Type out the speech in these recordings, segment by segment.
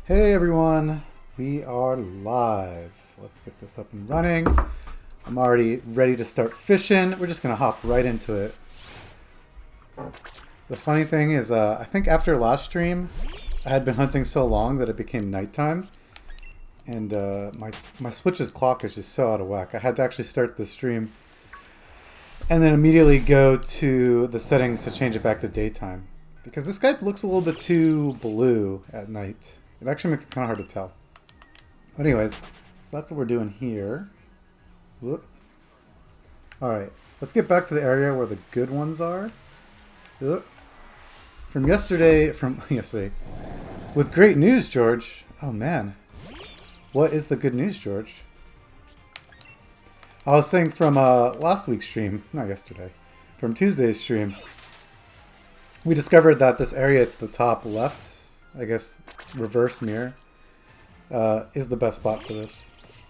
Hey everyone, we are live. Let's get this up and running. I'm already ready to start fishing. We're just gonna hop right into it. The funny thing is, I think after last stream, I had been hunting so long that it became nighttime, and my Switch's clock is just so out of whack. I had to actually start the stream and then immediately go to the settings to change it back to daytime because this guy looks a little bit too blue at night. It actually makes it kind of hard to tell. But anyways, so that's what we're doing here. Whoop. Alright, let's get back to the area where the good ones are. Whoop. From yesterday, with great news, George. Oh man. What is the good news, George? I was saying from last week's stream, not yesterday, from Tuesday's stream, we discovered that this area to the top left, I guess reverse mirror, is the best spot for this.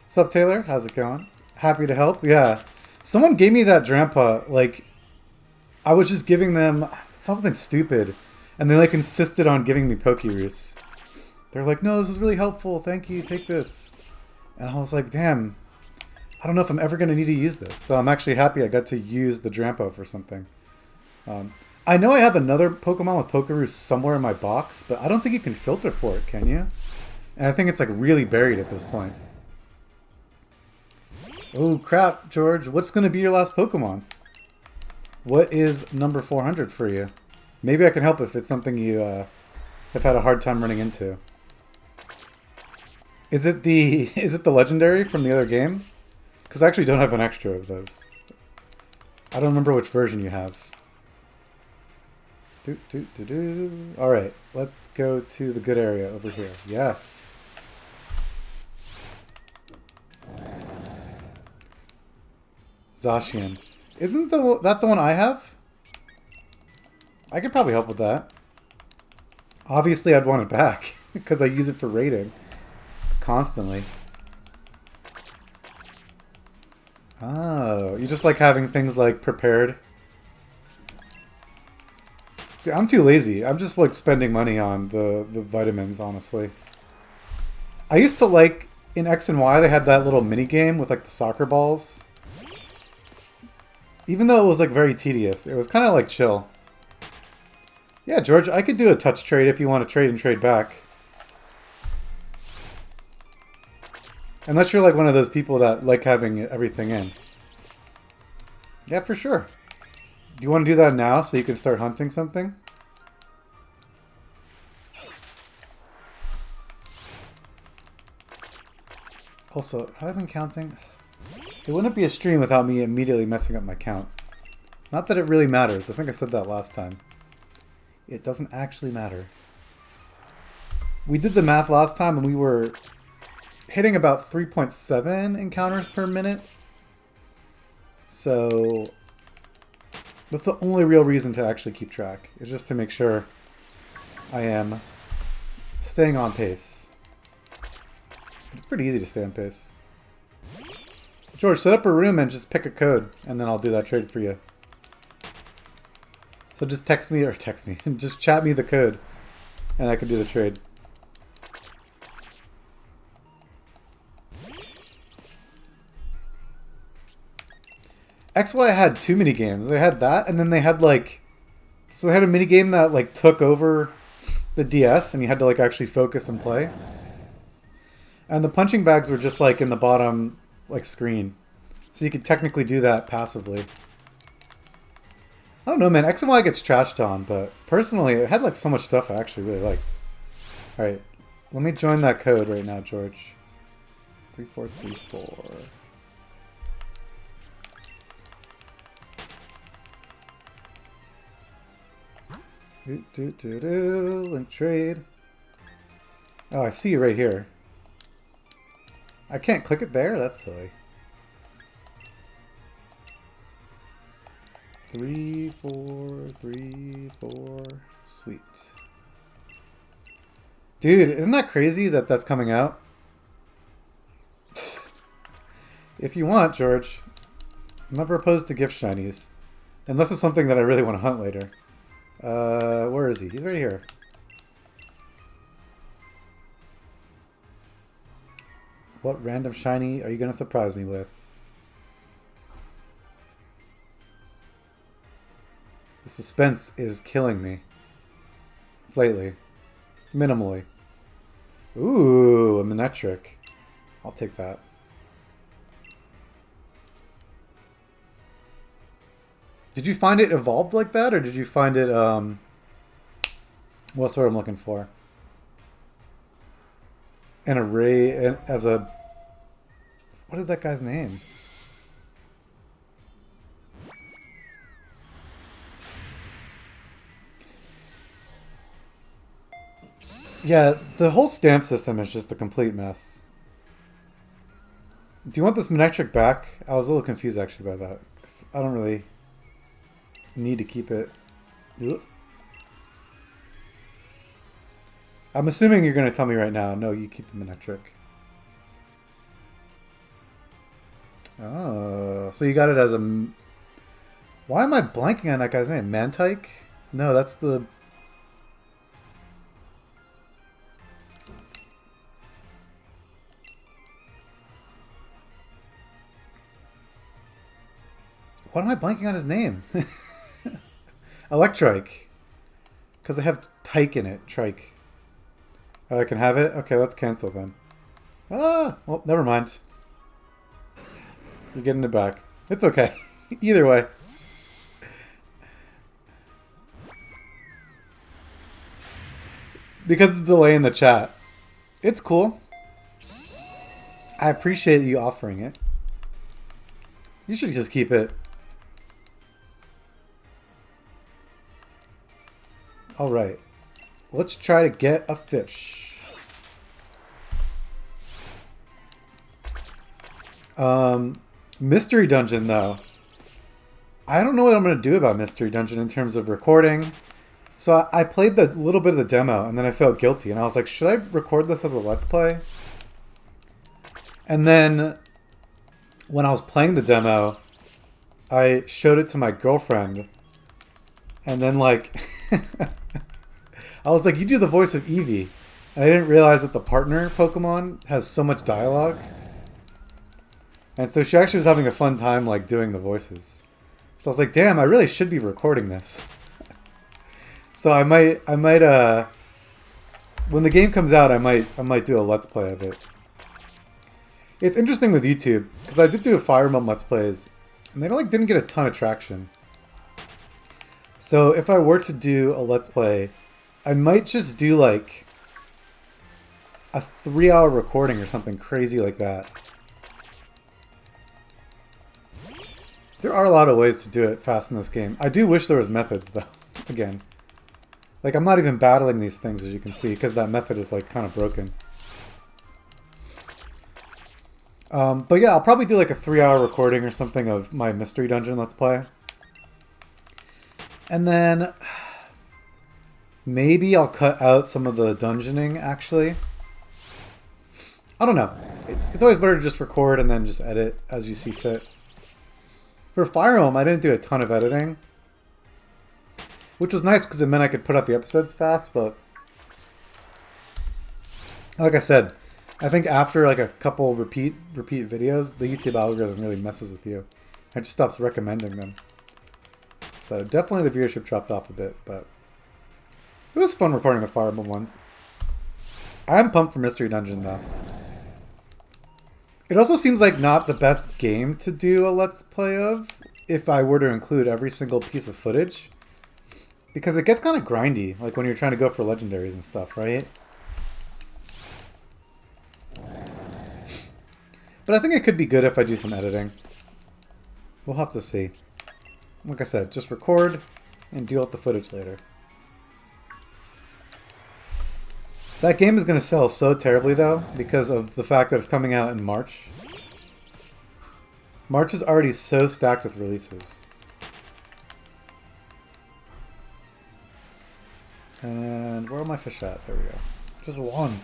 Sup, Taylor? How's it going? Happy to help. Yeah. Someone gave me that Drampa, like, I was just giving them something stupid, and they, like, insisted on giving me Pokeroots. They're like, no, this is really helpful. Thank you. Take this. And I was like, damn, I don't know if I'm ever going to need to use this. So I'm actually happy I got to use the Drampa for something. I know I have another Pokemon with Pokeroo somewhere in my box, but I don't think you can filter for it, can you? And I think it's like really buried at this point. Oh crap, George. What's going to be your last Pokemon? What is number 400 for you? Maybe I can help if it's something you have had a hard time running into. Is it the legendary from the other game? Because I actually don't have an extra of those. I don't remember which version you have. Alright, let's go to the good area over here. Yes. Zacian. Isn't that the one I have? I could probably help with that. Obviously I'd want it back, because I use it for raiding. Constantly. Oh, you just like having things like prepared? See, I'm too lazy. I'm just like spending money on the vitamins, honestly. I used to like, in X and Y, they had that little mini game with like the soccer balls. Even though it was like very tedious, it was kind of like chill. Yeah, George, I could do a touch trade if you want to trade and trade back. Unless you're like one of those people that like having everything in. Yeah, for sure. Do you want to do that now so you can start hunting something? Also, have I been counting? It wouldn't be a stream without me immediately messing up my count. Not that it really matters. I think I said that last time. It doesn't actually matter. We did the math last time and we were hitting about 3.7 encounters per minute. So that's the only real reason to actually keep track, is just to make sure I am staying on pace. It's pretty easy to stay on pace. George, set up a room and just pick a code, and then I'll do that trade for you. So just text me, just chat me the code, and I can do the trade. XY had two mini games. They had that, and then they had like, so they had a mini game that like took over the DS, and you had to like actually focus and play. And the punching bags were just like in the bottom like screen, so you could technically do that passively. I don't know, man. X and Y gets trashed on, but personally, it had like so much stuff I actually really liked. All right, let me join that code right now, George. 3434. Link trade. Oh, I see you right here. I can't click it there? That's silly. 3434. Sweet. Dude, isn't that crazy that that's coming out? If you want, George. I'm never opposed to gift shinies. Unless it's something that I really want to hunt later. Where is he? He's right here. What random shiny are you going to surprise me with? The suspense is killing me. Slightly. Minimally. Ooh, a Manectric. I'll take that. Did you find it evolved like that, or did you find it, what sort I'm looking for? An array as a... What is that guy's name? Yeah, the whole stamp system is just a complete mess. Do you want this Manectric back? I was a little confused actually by that. 'Cause I don't really need to keep it. I'm assuming you're going to tell me right now. No, you keep the Manectric. Oh, so you got it as a... Why am I blanking on that guy's name? Mantike? No, that's the... Why am I blanking on his name? Electrike. Because they have Tyke in it. Trike. Oh, I can have it? Okay, let's cancel then. Ah! Well, never mind. You're getting it back. It's okay. Either way. Because of the delay in the chat. It's cool. I appreciate you offering it. You should just keep it. Alright. Let's try to get a fish. Mystery Dungeon, though. I don't know what I'm going to do about Mystery Dungeon in terms of recording. So I played the little bit of the demo, and then I felt guilty. And I was like, should I record this as a Let's Play? And then when I was playing the demo, I showed it to my girlfriend. And then, like... I was like, you do the voice of Eevee. And I didn't realize that the partner Pokemon has so much dialogue. And so she actually was having a fun time, like, doing the voices. So I was like, damn, I really should be recording this. So I might, when the game comes out, I might do a Let's Play of it. It's interesting with YouTube, because I did do a Fire Emblem Let's Plays, and they didn't get a ton of traction. So if I were to do a Let's Play, I might just do like a 3-hour recording or something crazy like that. There are a lot of ways to do it fast in this game. I do wish there was methods though, again. Like I'm not even battling these things as you can see because that method is like kind of broken. But yeah, I'll probably do like a 3-hour recording or something of my Mystery Dungeon Let's Play. And then maybe I'll cut out some of the dungeoning, actually. I don't know. It's always better to just record and then just edit as you see fit. For Fire Emblem, I didn't do a ton of editing. Which was nice because it meant I could put out the episodes fast, but... Like I said, I think after like a couple repeat videos, the YouTube algorithm really messes with you. It just stops recommending them. So definitely the viewership dropped off a bit, but it was fun recording the Fire Emblem ones. I'm pumped for Mystery Dungeon though. It also seems like not the best game to do a Let's Play of if I were to include every single piece of footage. Because it gets kind of grindy, like when you're trying to go for legendaries and stuff, right? But I think it could be good if I do some editing. We'll have to see. Like I said, just record and deal with the footage later. That game is going to sell so terribly, though, because of the fact that it's coming out in March. March is already so stacked with releases. And where are my fish at? There we go. Just one.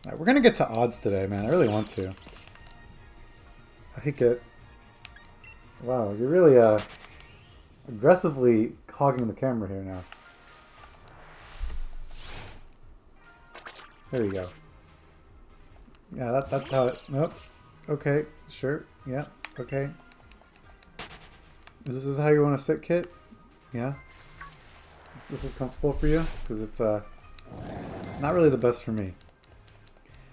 Alright, we're going to get to odds today, man. I really want to. I think it... Wow, you're really aggressively hogging the camera here now. There you go. Yeah, that's how it... Nope. Okay, sure. Yeah, okay. This is how you want to sit, Kit? Yeah? This is comfortable for you? Because it's not really the best for me.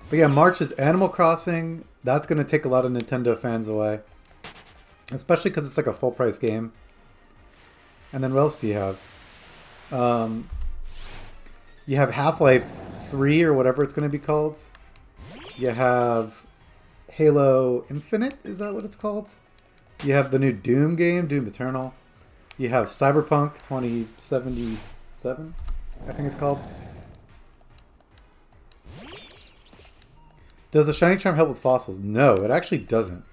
But yeah, March is Animal Crossing. That's going to take a lot of Nintendo fans away. Especially because it's like a full price game. And then what else do you have? You have Half-Life 3 or whatever it's going to be called. You have Halo Infinite, is that what it's called? You have the new Doom game, Doom Eternal. You have Cyberpunk 2077, I think it's called. Does the shiny charm help with fossils? No, it actually doesn't.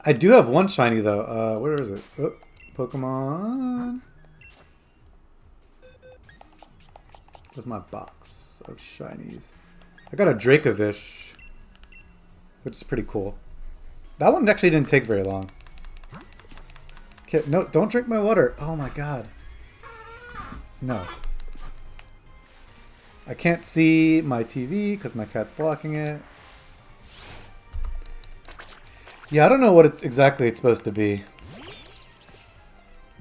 I do have one shiny though. Where is it? Oh, Pokemon. Where's my box of shinies? I got a Dracovish, which is pretty cool. That one actually didn't take very long. Okay, no, don't drink my water. Oh my god. No. I can't see my TV because my cat's blocking it. Yeah, I don't know what exactly it's supposed to be.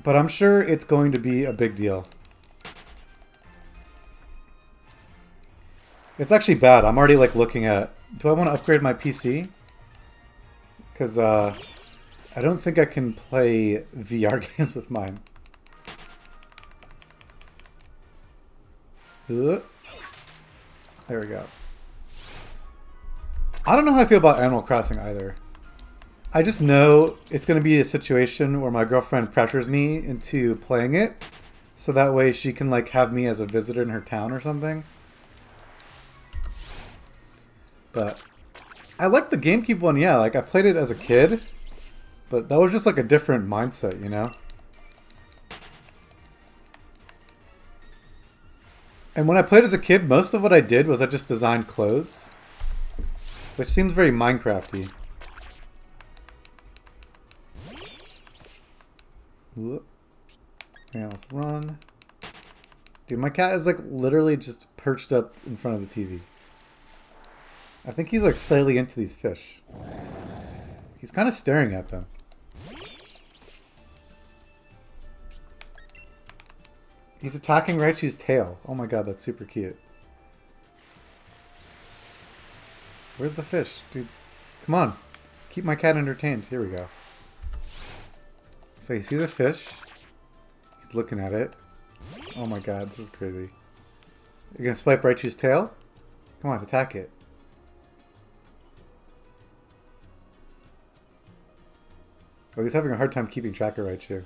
But I'm sure it's going to be a big deal. It's actually bad. I'm already like looking at... Do I want to upgrade my PC? Because I don't think I can play VR games with mine. There we go. I don't know how I feel about Animal Crossing either. I just know it's going to be a situation where my girlfriend pressures me into playing it. So that way she can like have me as a visitor in her town or something. But I like the GameCube one, yeah. Like I played it as a kid. But that was just like a different mindset, you know? And when I played as a kid, most of what I did was I just designed clothes. Which seems very Minecraft-y. Yeah, let's run. Dude, my cat is like literally just perched up in front of the TV. I think he's like slightly into these fish. He's kind of staring at them. He's attacking Raichu's tail. Oh my god, that's super cute. Where's the fish? Dude, come on. Keep my cat entertained. Here we go. So you see the fish. He's looking at it. Oh my god, this is crazy. You're gonna swipe Raichu's tail? Come on, attack it. Oh, he's having a hard time keeping track of Raichu.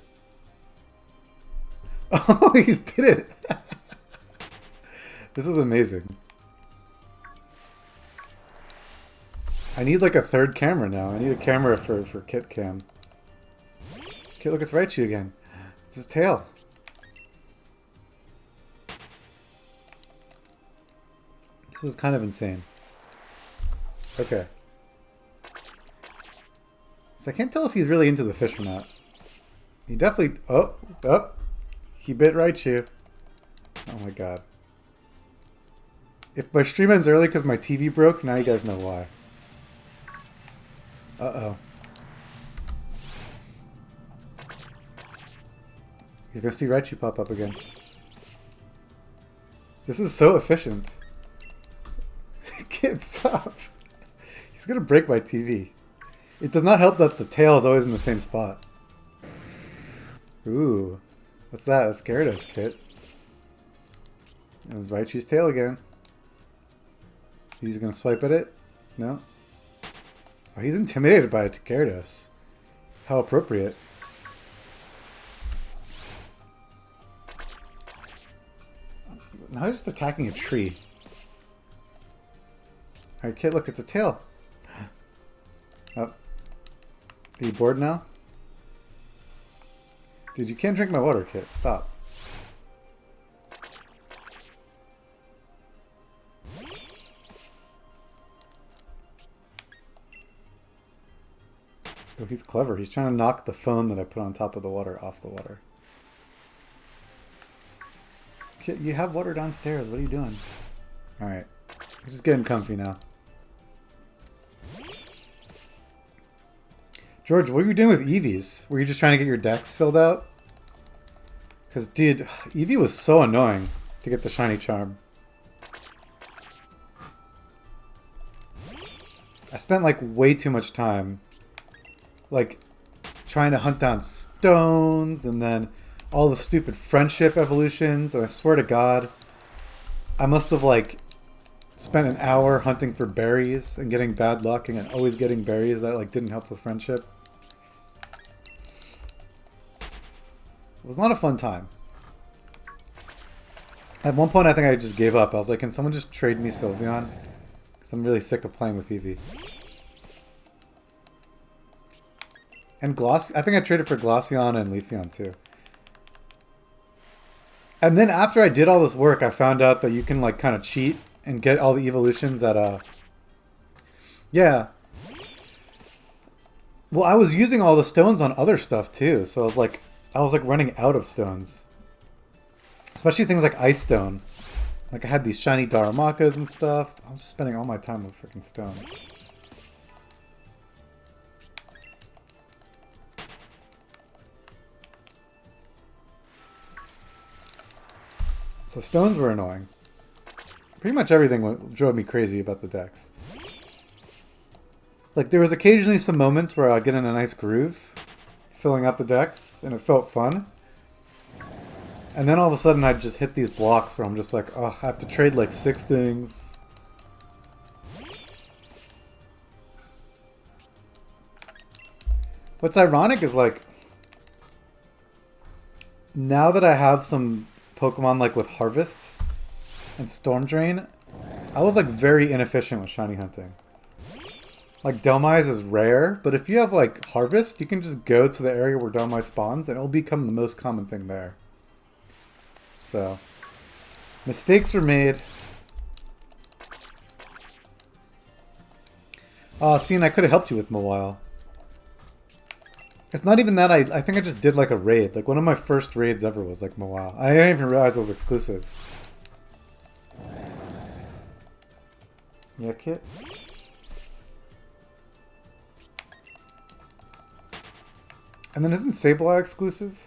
Oh, he did it! This is amazing. I need like a third camera now. I need a camera for Kit Cam. Okay, look, it's Raichu again. It's his tail. This is kind of insane. Okay. So I can't tell if he's really into the fish or not. He definitely... Oh! Oh! He bit Raichu. Oh my god. If my stream ends early because my TV broke, now you guys know why. Uh-oh. You're gonna see Raichu pop up again. This is so efficient. Can't stop. He's gonna break my TV. It does not help that the tail is always in the same spot. Ooh. What's that? That scared us, Kit. There's Raichu's tail again. He's gonna swipe at it? No? Oh, he's intimidated by it, Gyarados. How appropriate. Now he's just attacking a tree. Alright, Kit, look, it's a tail. Oh. Are you bored now? Dude, you can't drink my water, Kit. Stop. Oh, he's clever. He's trying to knock the phone that I put on top of the water off the water. Kit, you have water downstairs. What are you doing? Alright. We're just getting comfy now. George, what were you doing with Eevees? Were you just trying to get your decks filled out? Because, dude, Eevee was so annoying to get the shiny charm. I spent, like, way too much time, like, trying to hunt down stones, and then all the stupid friendship evolutions, and I swear to God, I must have, like, spent an hour hunting for berries and getting bad luck and always getting berries that, like, didn't help with friendship. It was not a fun time. At one point, I think I just gave up. I was like, can someone just trade me Sylveon? Because I'm really sick of playing with Eevee. And Gloss, I think I traded for Glaceon and Leafeon too. And then after I did all this work, I found out that you can like kind of cheat and get all the evolutions at yeah. Well, I was using all the stones on other stuff too, so I was like running out of stones. Especially things like Ice Stone. Like I had these shiny Darumaka's and stuff. I was just spending all my time with freaking stones. So stones were annoying. Pretty much everything drove me crazy about the decks. Like there was occasionally some moments where I'd get in a nice groove, filling out the decks, and it felt fun. And then all of a sudden I'd just hit these blocks where I'm just like, oh, I have to trade like 6 things. What's ironic is like, now that I have some Pokemon like with Harvest and Storm Drain, I was like very inefficient with shiny hunting. Like Delmise is rare, but if you have like Harvest, you can just go to the area where Delmise spawns and it'll become the most common thing there. So, mistakes were made. Oh, Steen, I could have helped you with Mawile. It's not even that, I think I just did like a raid. Like one of my first raids ever was like Mawile. I didn't even realize it was exclusive. Yeah, Kit? And then isn't Sableye exclusive?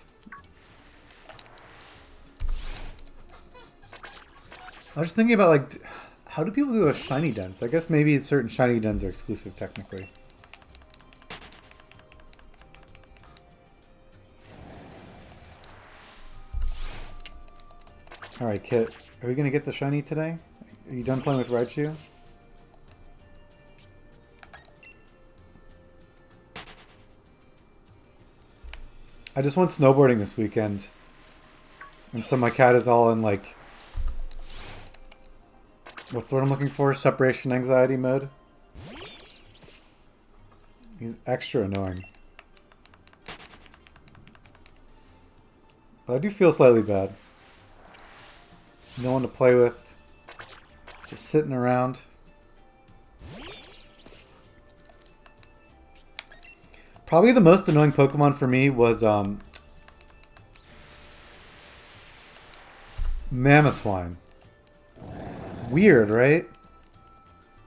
I was just thinking about like, how do people do those shiny dens? I guess maybe certain shiny dens are exclusive technically. Alright, Kit. Are we going to get the shiny today? Are you done playing with Raichu? I just went snowboarding this weekend. And so my cat is all in like... What's the word I'm looking for? Separation anxiety mode. He's extra annoying. But I do feel slightly bad. No one to play with. Just sitting around. Probably the most annoying Pokemon for me was Mamoswine. Weird, right?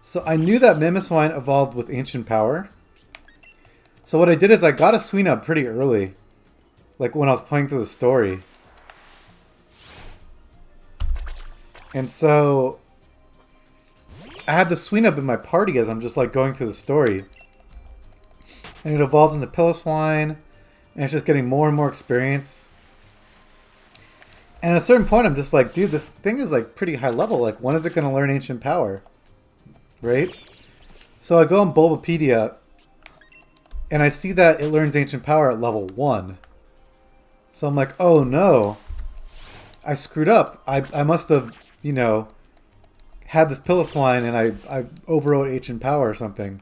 So I knew that Mamoswine evolved with Ancient Power. So what I did is I got a Swinub pretty early. Like when I was playing through the story. And so I had the Swinub in my party as I'm just like going through the story. And it evolves into Piloswine. And it's just getting more and more experience. And at a certain point I'm just like, dude, this thing is like pretty high level. Like when is it going to learn Ancient Power? Right? So I go on Bulbapedia. And I see that it learns Ancient Power at level 1. So I'm like, oh no. I screwed up. I must have... you know, had this Piloswine and I overrode Ancient Power or something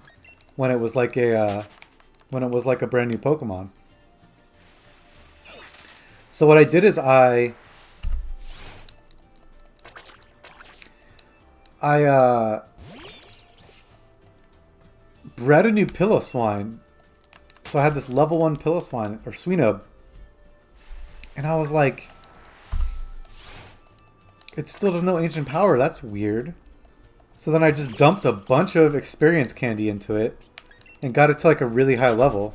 when it was like a brand new Pokemon. So what I did is I bred a new Piloswine. So I had this level 1 Piloswine or Swinub, and I was like, it still doesn't know Ancient Power. That's weird. So then I just dumped a bunch of experience candy into it and got it to like a really high level.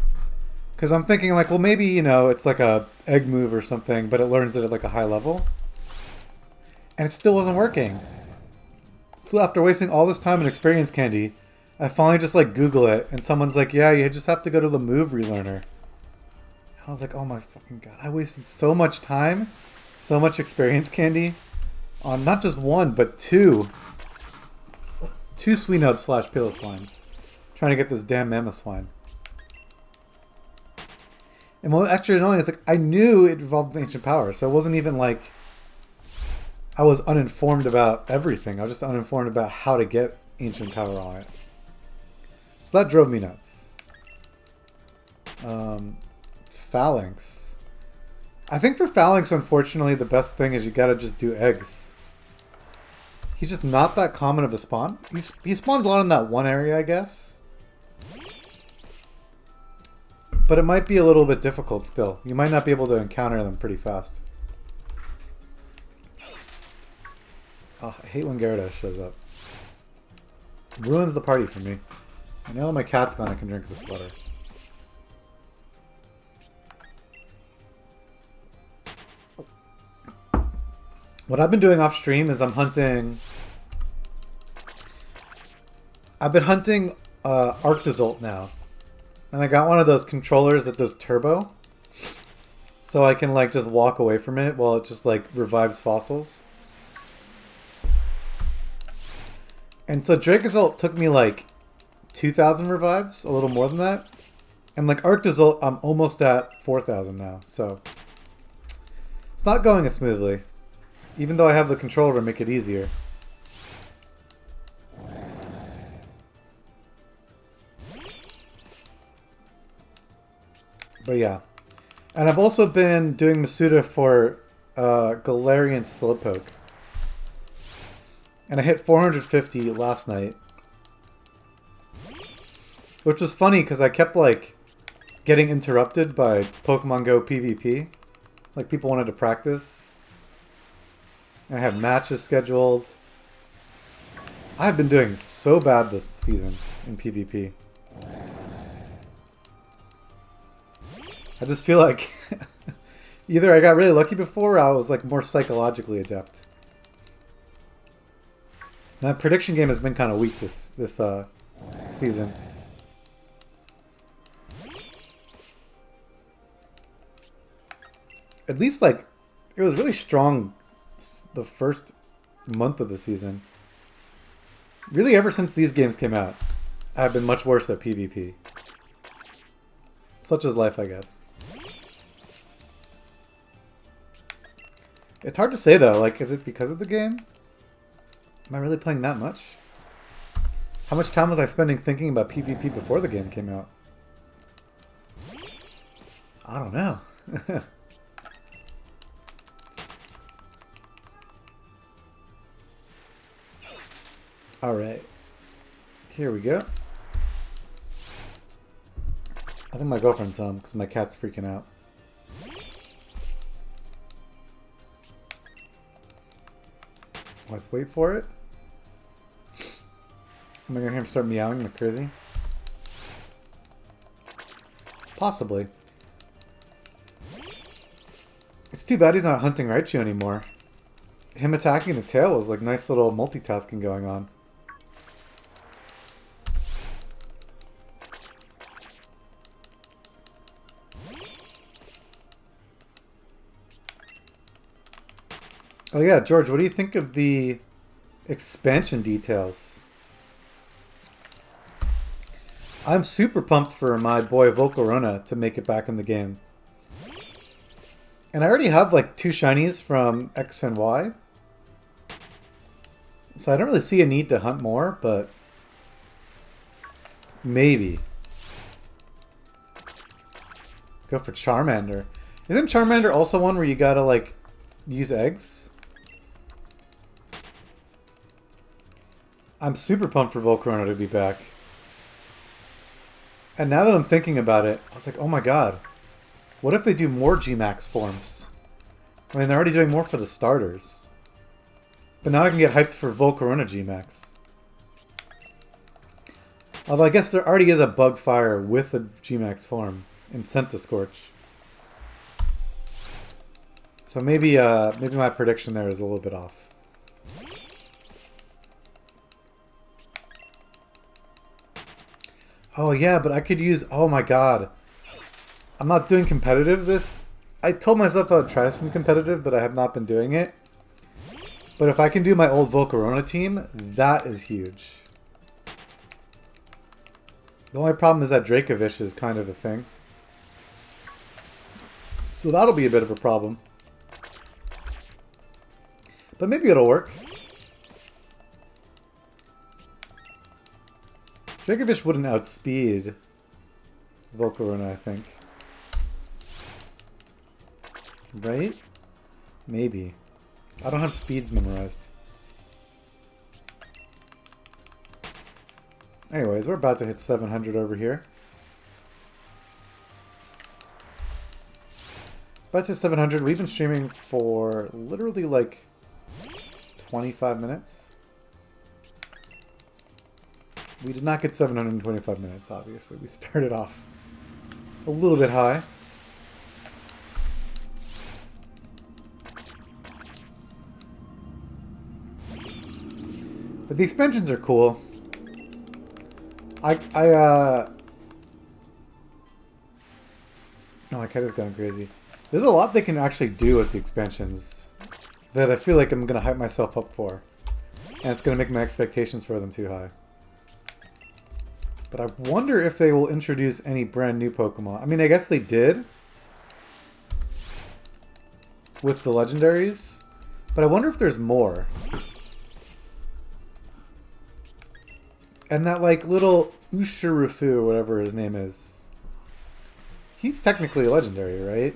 Because I'm thinking like, well, maybe, you know, it's like a egg move or something, but it learns it at like a high level. And it still wasn't working. So after wasting all this time in experience candy, I finally just like Google it, and someone's like, yeah, you just have to go to the move relearner. I was like, oh my fucking god, I wasted so much time, so much experience candy on not just one, but two Sweenub / Piloswines trying to get this damn Mamoswine. And what extra annoying is like, I knew it involved ancient power, so it wasn't even like I was uninformed about everything. I was just uninformed about how to get ancient power on it. So that drove me nuts. Phalanx. I think for Phalanx, unfortunately, the best thing is you gotta just do eggs. He's just not that common of a spawn. He spawns a lot in that one area, I guess. But it might be a little bit difficult still. You might not be able to encounter them pretty fast. Oh, I hate when Gyarados shows up. It ruins the party for me. I know my cat's gone, I can drink this water. What I've been doing off stream is I've been hunting Arctozolt now. And I got one of those controllers that does turbo. So I can like just walk away from it while it just like revives fossils. And so Dracozolt took me like 2,000 revives, a little more than that. And like Arctozolt, I'm almost at 4,000 now, so it's not going as smoothly. Even though I have the controller to make it easier. But yeah. And I've also been doing Masuda for Galarian Slowpoke. And I hit 450 last night. Which was funny because I kept like getting interrupted by Pokemon Go PvP. Like people wanted to practice. And I had matches scheduled. I've been doing so bad this season in PvP. I just feel like either I got really lucky before or I was like more psychologically adept. That prediction game has been kind of weak this season. At least like it was really strong the first month of the season. Really ever since these games came out, I've been much worse at PvP. Such is life, I guess. It's hard to say though, like is it because of the game? Am I really playing that much? How much time was I spending thinking about PvP before the game came out? I don't know. Alright. Here we go. I think my girlfriend's home because my cat's freaking out. Let's wait for it. Am I going to hear him start meowing like crazy? Possibly. It's too bad he's not hunting Raichu anymore. Him attacking the tail was like nice little multitasking going on. Oh yeah, George, what do you think of the expansion details? I'm super pumped for my boy Volcarona to make it back in the game. And I already have like 2 shinies from X and Y. So I don't really see a need to hunt more, but maybe. Go for Charmander. Isn't Charmander also one where you gotta like use eggs? I'm super pumped for Volcarona to be back. And now that I'm thinking about it, I was like, oh my god. What if they do more G-Max forms? I mean, they're already doing more for the starters. But now I can get hyped for Volcarona G-Max. Although I guess there already is a bug fire with a Gmax form in Scorch. So maybe maybe my prediction there is a little bit off. Oh yeah, but I could use, oh my god. I'm not doing competitive this. I told myself I would try some competitive, but I have not been doing it. But if I can do my old Volcarona team, that is huge. The only problem is that Dracovish is kind of a thing. So that'll be a bit of a problem. But maybe it'll work. Dracovish wouldn't outspeed Volcarona, I think. Right? Maybe. I don't have speeds memorized. Anyways, we're about to hit 700 over here. About to 700. We've been streaming for literally like 25 minutes. We did not get 725 minutes, obviously. We started off a little bit high. But the expansions are cool. Oh, my cat is going crazy. There's a lot they can actually do with the expansions that I feel like I'm going to hype myself up for. And it's going to make my expectations for them too high. But I wonder if they will introduce any brand new Pokemon. I mean, I guess they did with the legendaries. But I wonder if there's more. And that, like, little Ushirufu, or whatever his name is. He's technically a legendary, right?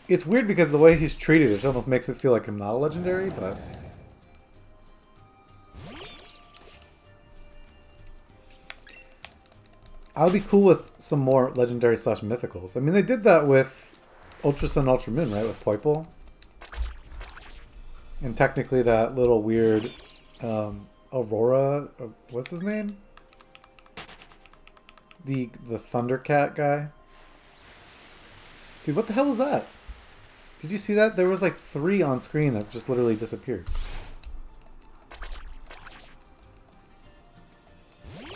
It's weird because the way he's treated, it almost makes it feel like I'm not a legendary, but... I would be cool with some more legendary slash mythicals. I mean, they did that with Ultra Sun, Ultra Moon, right? With Poipole. And technically that little weird Aurora, what's his name? The Thundercat guy. Dude, what the hell was that? Did you see that? There was like 3 on screen that just literally disappeared.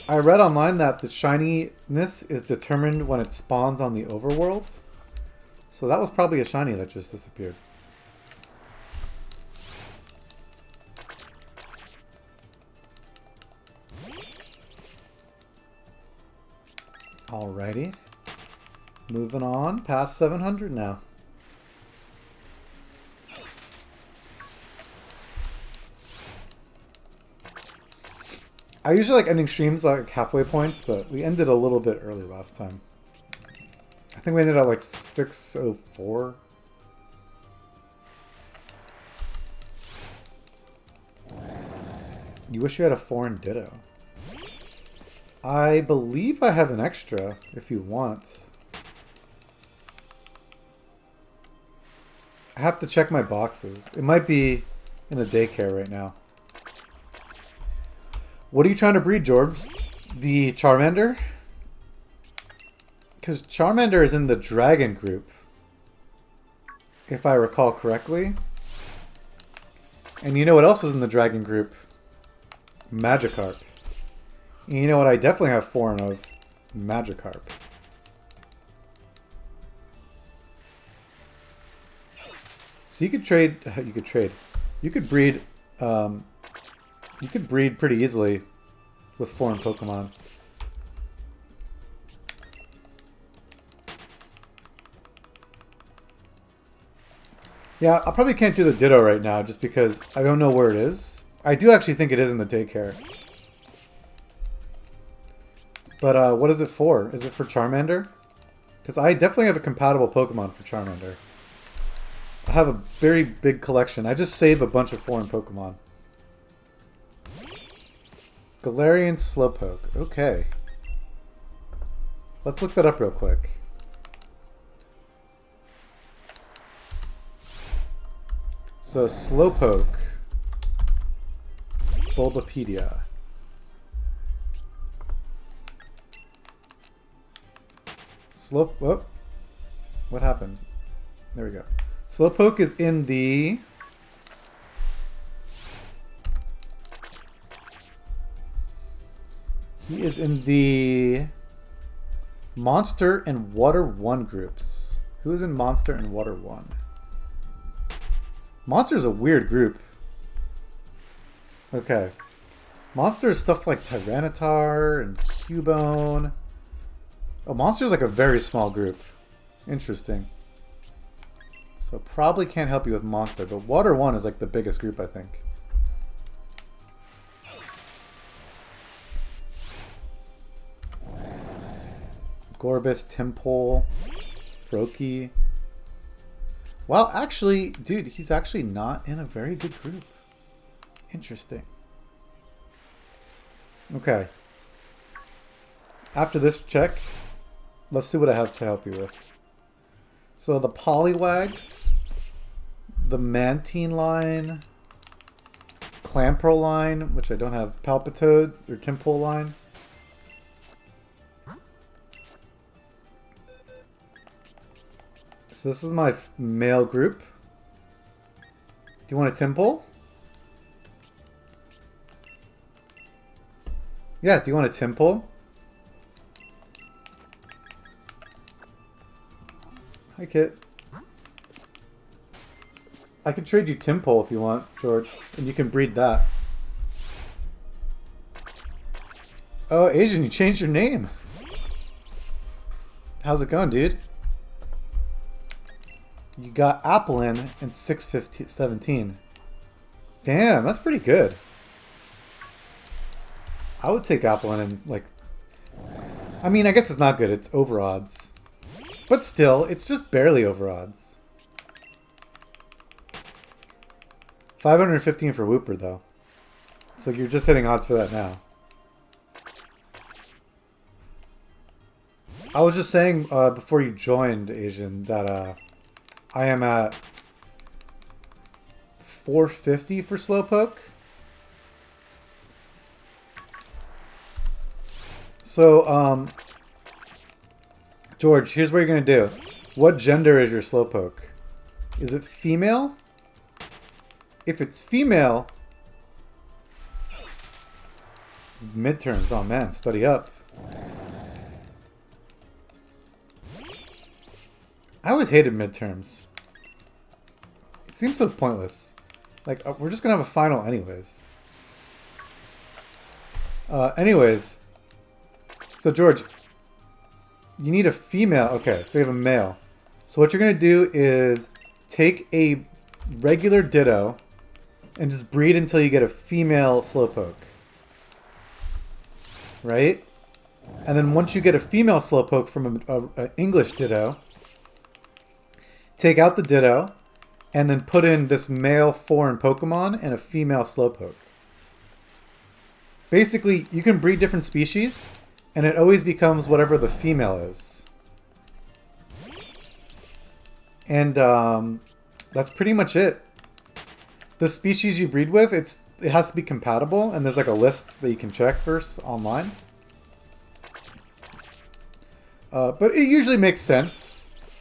I read online that the shininess is determined when it spawns on the overworld. So that was probably a shiny that just disappeared. Alrighty. Moving on, past 700 now. I usually like ending streams like halfway points, but we ended a little bit early last time. I think we ended at like 6:04. You wish you had a foreign Ditto. I believe I have an extra, if you want. I have to check my boxes. It might be in the daycare right now. What are you trying to breed, Jorbs? The Charmander? Because Charmander is in the Dragon group, if I recall correctly. And you know what else is in the Dragon group? Magikarp. And you know what I definitely have foreign of? Magikarp. So you could trade, you could breed, you could breed pretty easily with foreign Pokemon. Yeah, I probably can't do the Ditto right now just because I don't know where it is. I do actually think it is in the daycare. But what is it for? Is it for Charmander? Because I definitely have a compatible Pokemon for Charmander. I have a very big collection. I just save a bunch of foreign Pokemon. Galarian Slowpoke. Okay. Let's look that up real quick. So, Slowpoke. Bulbapedia. Slope. Whoop. What happened? There we go. Slowpoke is in the... He is in the Monster and Water 1 groups. Who is in Monster and Water 1? Monster is a weird group. Okay. Monster is stuff like Tyranitar and Cubone. Oh, Monster is like a very small group. Interesting. So probably can't help you with Monster, but Water 1 is like the biggest group, I think. Gorbis, Timpole, Brokey. Wow, actually, dude, he's actually not in a very good group. Interesting. Okay. After this check, let's see what I have to help you with. So the Poliwags, the Mantine line, Clamperl line, which I don't have, Palpitoad or Timpole line. So this is my male group. Do you want a Timpole? Yeah, do you want a Timpole? Hi, Kit. I can trade you Timpole if you want, George, and you can breed that. Oh, Asian, you changed your name. How's it going, dude? You got Applin in 617. Damn, that's pretty good. I would take Applin in, like... I mean, I guess it's not good. It's over odds. But still, it's just barely over odds. 515 for Wooper, though. So you're just hitting odds for that now. I was just saying before you joined, Asian, that I am at 450 for Slowpoke. So, George, here's what you're going to do. What gender is your Slowpoke? Is it female? If it's female... Midterms, oh man, study up. I always hated midterms. It seems so pointless. Like, we're just gonna have a final anyways. Anyways. So, George, you need a female. Okay, so you have a male. So what you're gonna do is take a regular Ditto and just breed until you get a female Slowpoke. Right? And then once you get a female Slowpoke from an English Ditto, take out the Ditto, and then put in this male foreign Pokemon and a female Slowpoke. Basically, you can breed different species, and it always becomes whatever the female is. And that's pretty much it. The species you breed with, it has to be compatible, and there's like a list that you can check first online. But it usually makes sense.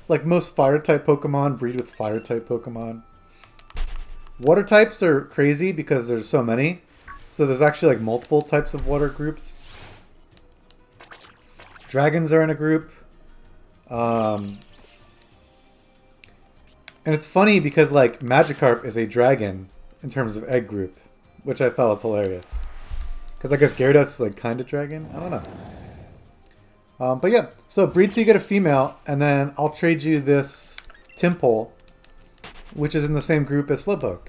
Like most fire-type Pokemon breed with fire-type Pokemon. Water types are crazy because there's so many. So there's actually like multiple types of water groups. Dragons are in a group. And it's funny because like Magikarp is a dragon in terms of egg group, which I thought was hilarious. Because I guess Gyarados is like kind of dragon. I don't know. But yeah, so breed till you get a female, and then I'll trade you this Timpole, which is in the same group as Slowpoke.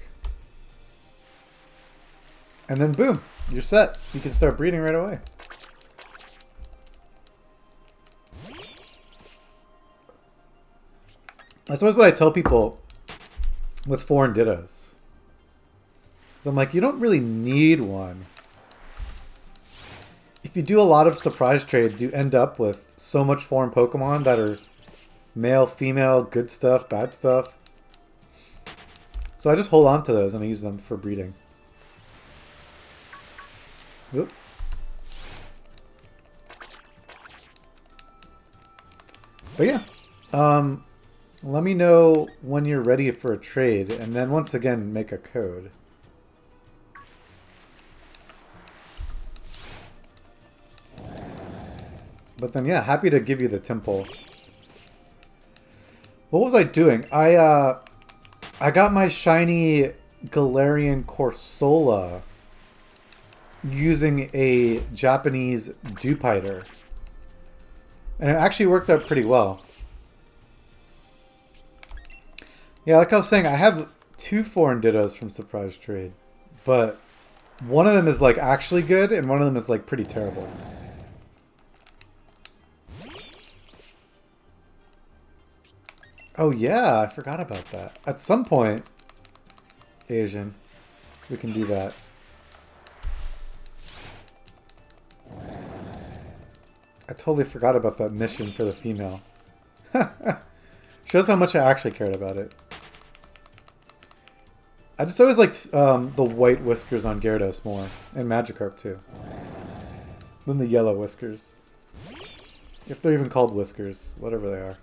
And then boom, you're set. You can start breeding right away. That's always what I tell people with foreign Dittos. Because I'm like, you don't really need one. If you do a lot of surprise trades, you end up with so much foreign Pokemon that are male, female, good stuff, bad stuff. So I just hold on to those and I use them for breeding. Oop. But yeah, let me know when you're ready for a trade, and then once again make a code. But then yeah, happy to give you the temple. What was I doing? I got my shiny Galarian Corsola using a Japanese Dupiter. And it actually worked out pretty well. Yeah, like I was saying, I have 2 foreign Dittos from Surprise Trade. But one of them is like actually good and one of them is like pretty terrible. Oh yeah, I forgot about that. At some point, Asian, we can do that. I totally forgot about that mission for the female. Shows how much I actually cared about it. I just always liked the white whiskers on Gyarados more, and Magikarp too, than the yellow whiskers. If they're even called whiskers, whatever they are.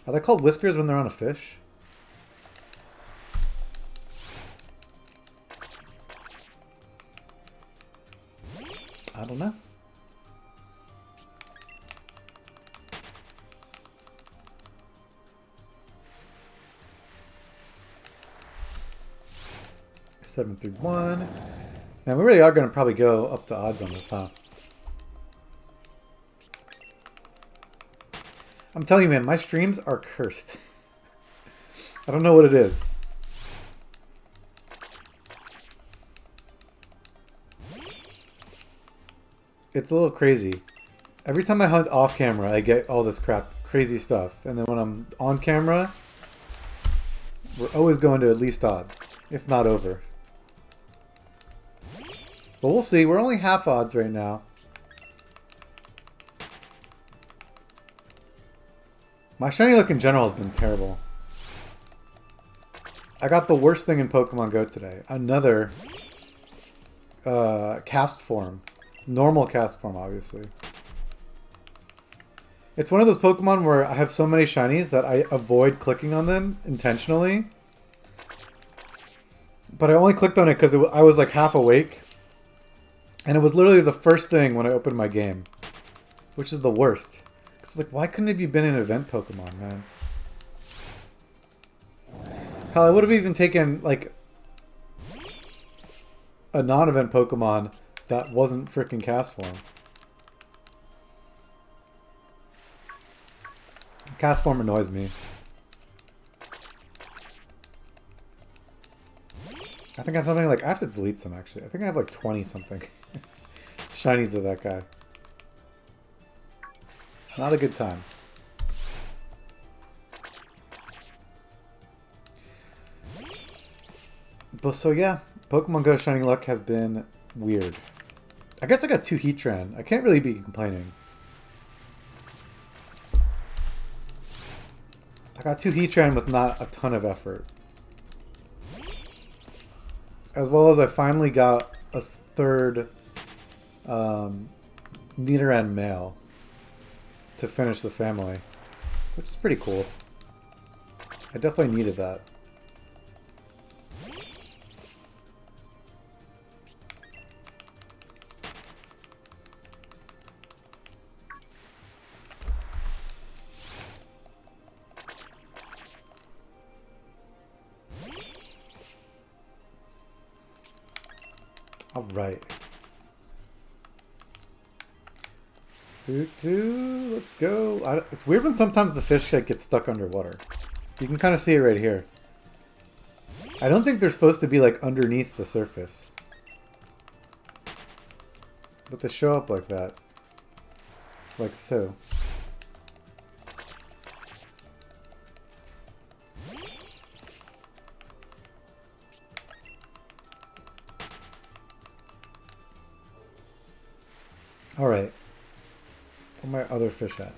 Are they called whiskers when they're on a fish? I don't know. Seven through 1. Man, we really are going to probably go up to odds on this, huh? I'm telling you, man, my streams are cursed. I don't know what it is. It's a little crazy. Every time I hunt off camera, I get all this crap, crazy stuff. And then when I'm on camera, we're always going to at least odds, if not over. But we'll see. We're only half odds right now. My shiny luck in general has been terrible. I got the worst thing in Pokemon Go today. Another cast form. Normal cast form, obviously. It's one of those Pokemon where I have so many shinies that I avoid clicking on them intentionally. But I only clicked on it because I was like half awake. And it was literally the first thing when I opened my game. Which is the worst. It's like, why couldn't have you been an event Pokemon, man? Hell, I would have even taken, like, a non-event Pokemon that wasn't freaking cast form. Cast form annoys me. I think I have something like, I have to delete some actually. I think I have like 20 something shinies of that guy. Not a good time. But so yeah, Pokemon Go Shining Luck has been weird. I guess I got 2 Heatran. I can't really be complaining. I got 2 Heatran with not a ton of effort. As well as I finally got a 3rd Nidoran male to finish the family, which is pretty cool. I definitely needed that. All right. Let's go. It's weird when sometimes the fish gets stuck underwater. You can kind of see it right here. I don't think they're supposed to be like underneath the surface. But they show up like that. Like so. Alright. Where my other fish at?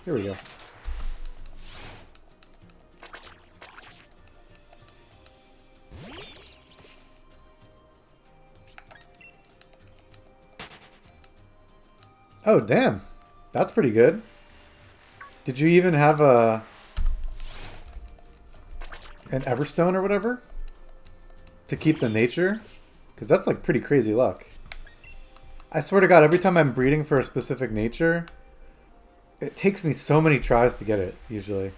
Here we go. Oh, damn. That's pretty good. Did you even have an Everstone or whatever? To keep the nature? Because that's like pretty crazy luck. I swear to God, every time I'm breeding for a specific nature, it takes me so many tries to get it, usually.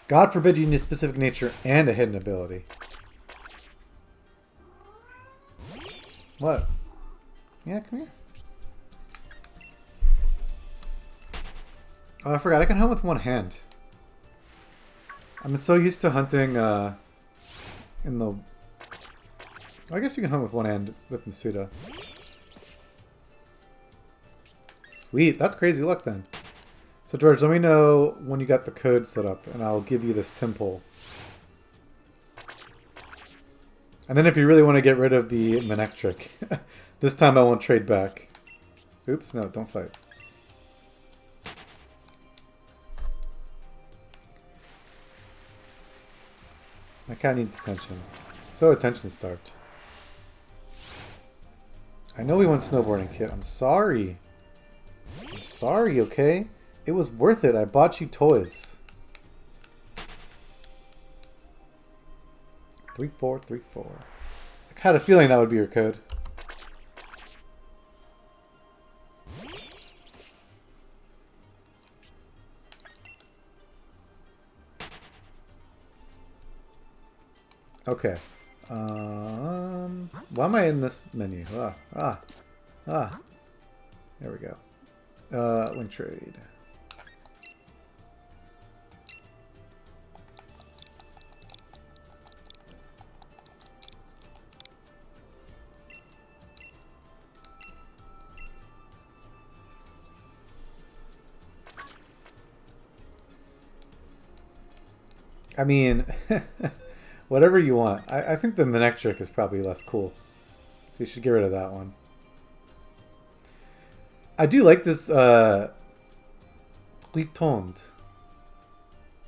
God forbid you need a specific nature and a hidden ability. What? Yeah, come here. Oh, I forgot. I can hunt with one hand. I'm so used to hunting in the... I guess you can hunt with one hand with Masuda. Sweet. That's crazy luck then. So George, let me know when you got the code set up and I'll give you this temple. And then if you really want to get rid of the Manectric, this time I won't trade back. Oops, no, don't fight. My cat needs attention. So attention starved. I know we went snowboarding, kid. I'm sorry. I'm sorry, okay? It was worth it. I bought you toys. 3434. I had a feeling that would be your code. Okay. Why am I in this menu? There we go. Link trade. I mean, whatever you want. I think the Manectric is probably less cool. So you should get rid of that one. I do like this Clitond.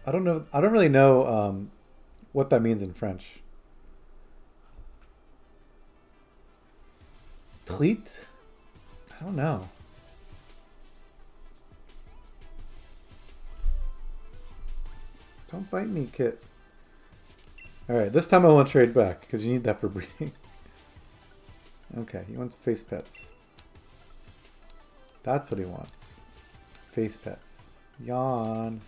I don't know. I don't really know what that means in French. Tleet? I don't know. Don't bite me, Kit. Alright, this time I won't trade back, because you need that for breeding. Okay, he wants face pets. That's what he wants. Face pets. Yawn.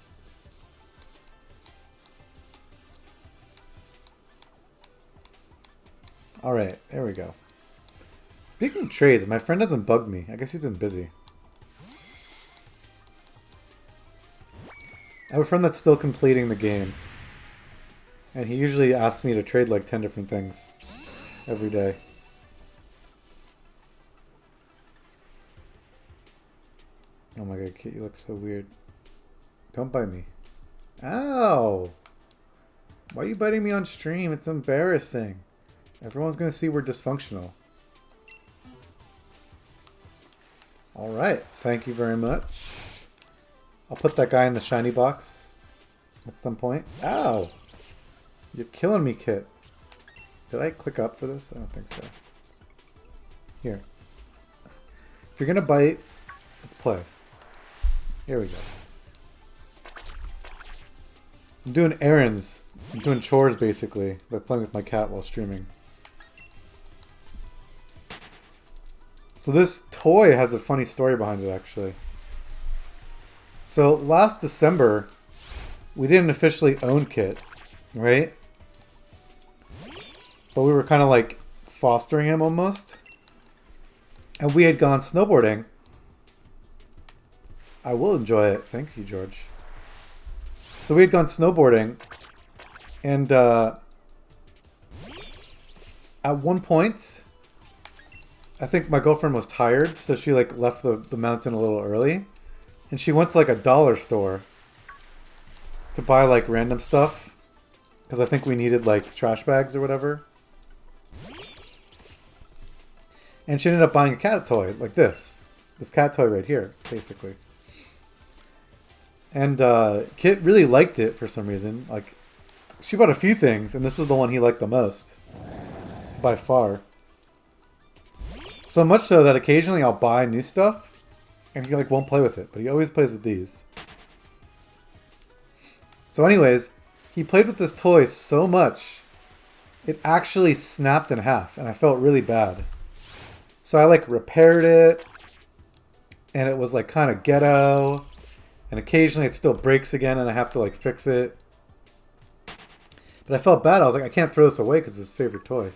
Alright, there we go. Speaking of trades, my friend hasn't bugged me. I guess he's been busy. I have a friend that's still completing the game. And he usually asks me to trade like 10 different things every day. Oh my god, Kit, you look so weird. Don't bite me. Ow! Why are you biting me on stream? It's embarrassing. Everyone's gonna see we're dysfunctional. Alright, thank you very much. I'll put that guy in the shiny box at some point. Ow! You're killing me, Kit. Did I click up for this? I don't think so. Here. If you're gonna bite, let's play. Here we go. I'm doing errands. I'm doing chores, basically, by playing with my cat while streaming. So this toy has a funny story behind it, actually. So last December, we didn't officially own Kit, right? But we were kind of like fostering him almost. And we had gone snowboarding. I will enjoy it. Thank you, George. So we had gone snowboarding. And at one point, I think my girlfriend was tired. So she like left the mountain a little early. And she went to like a dollar store to buy like random stuff. Because I think we needed like trash bags or whatever. And she ended up buying a cat toy like this. This cat toy right here, basically. And Kit really liked it for some reason. Like, she bought a few things, and this was the one he liked the most. By far. So much so that occasionally I'll buy new stuff and he like won't play with it, but he always plays with these. So anyways, he played with this toy so much, it actually snapped in half and I felt really bad. So I like repaired it and it was like kind of ghetto and occasionally it still breaks again and I have to like fix it. But I felt bad. I was like, I can't throw this away because it's his favorite toy.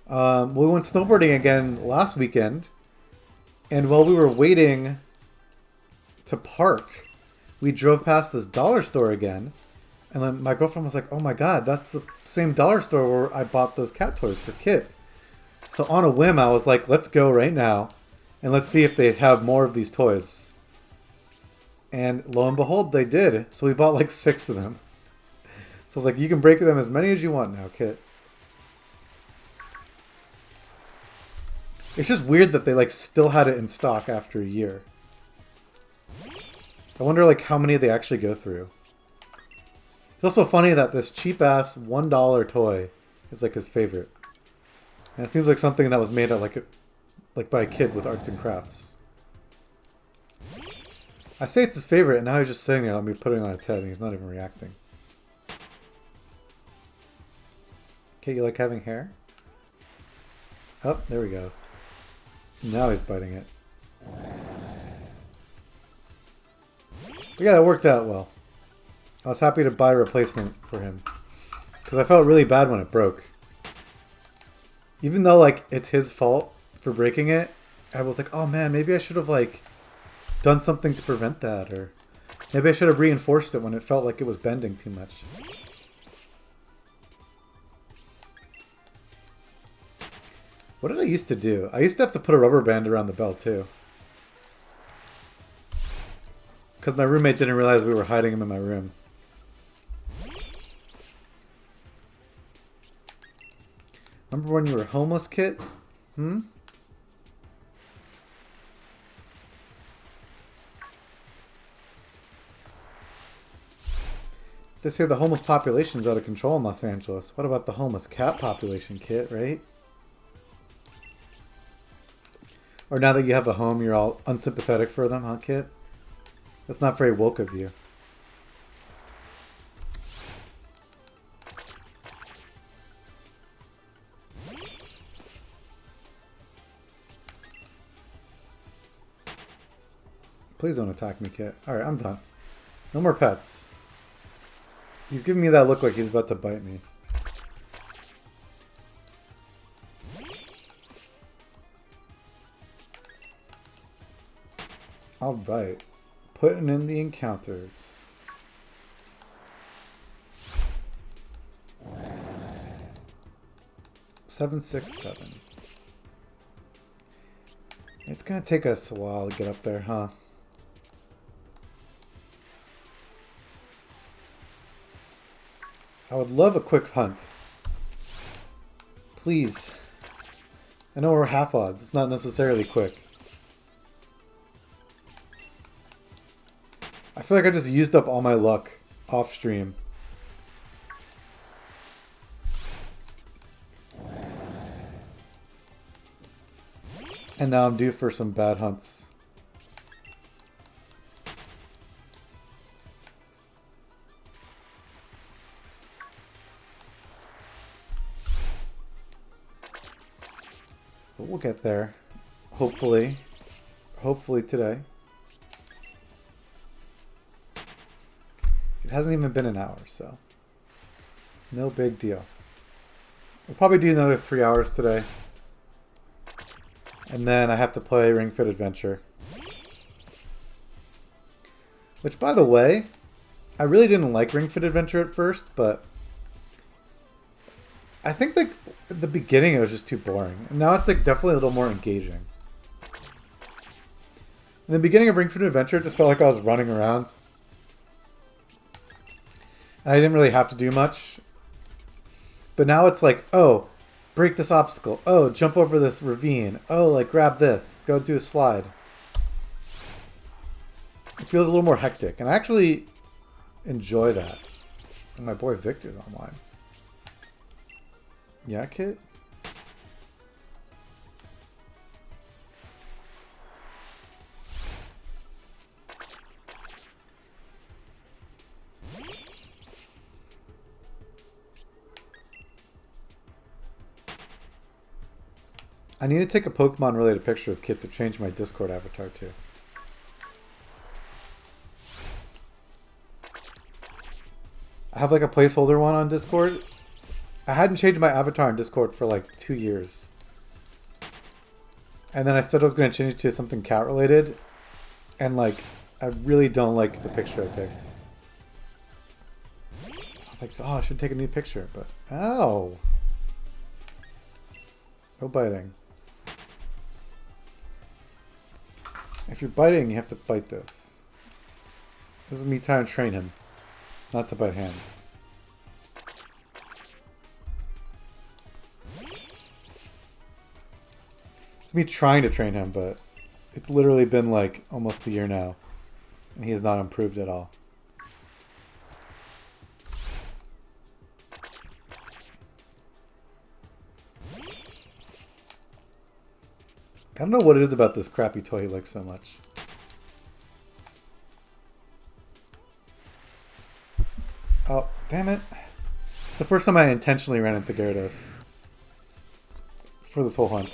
We went snowboarding again last weekend. And while we were waiting to park, we drove past this dollar store again. And then my girlfriend was like, oh my god, that's the same dollar store where I bought those cat toys for Kit. So on a whim, I was like, let's go right now. And let's see if they have more of these toys. And lo and behold, they did. So we bought like 6 of them. So I was like, you can break them as many as you want now, Kit. It's just weird that they like still had it in stock after a year. I wonder like how many they actually go through. It's also funny that this cheap ass $1 toy is like his favorite. And it seems like something that was made at like by a kid with arts and crafts. I say it's his favorite and now he's just sitting there, let me put it on its head and he's not even reacting. Okay, you like having hair? Oh, there we go. Now he's biting it. But yeah, that worked out well. I was happy to buy a replacement for him. Because I felt really bad when it broke. Even though like it's his fault for breaking it, I was like, oh man, maybe I should have like done something to prevent that. Or maybe I should have reinforced it when it felt like it was bending too much. What did I used to do? I used to have to put a rubber band around the bell too. Because my roommate didn't realize we were hiding him in my room. Remember when you were homeless, Kit? Hmm? They say the homeless population's out of control in Los Angeles. What about the homeless cat population, Kit, right? Or now that you have a home, you're all unsympathetic for them, huh, Kit? That's not very woke of you. Please don't attack me, Kit. Alright, I'm done. No more pets. He's giving me that look like he's about to bite me. Alright. Putting in the encounters. Seven, 6, 7. It's gonna take us a while to get up there, huh? I would love a quick hunt. Please. I know we're half odds. It's not necessarily quick. I feel like I just used up all my luck off stream. And now I'm due for some bad hunts. But we'll get there. Hopefully. Hopefully today. It hasn't even been an hour, so no big deal. We'll probably do another 3 hours today. And then I have to play Ring Fit Adventure. Which, by the way, I really didn't like Ring Fit Adventure at first, but I think like at the beginning it was just too boring. And now it's like definitely a little more engaging. In the beginning of Ring Fit Adventure, it just felt like I was running around. And I didn't really have to do much. But now it's like, oh, break this obstacle. Oh, jump over this ravine. Oh, like grab this. Go do a slide. It feels a little more hectic. And I actually enjoy that. And my boy Victor's online. Yeah, Kit? I need to take a Pokemon related picture of Kit to change my Discord avatar to. I have like a placeholder one on Discord. I hadn't changed my avatar on Discord for like 2 years. And then I said I was going to change it to something cat related. And like, I really don't like the picture I picked. I was like, oh, I should take a new picture, but ow. No biting. If you're biting, you have to bite this. This is me trying to train him, not to bite hands. It's me trying to train him, but it's literally been like almost a year now, and he has not improved at all. I don't know what it is about this crappy toy he likes so much. Oh, damn it. It's the first time I intentionally ran into Gyarados for this whole hunt.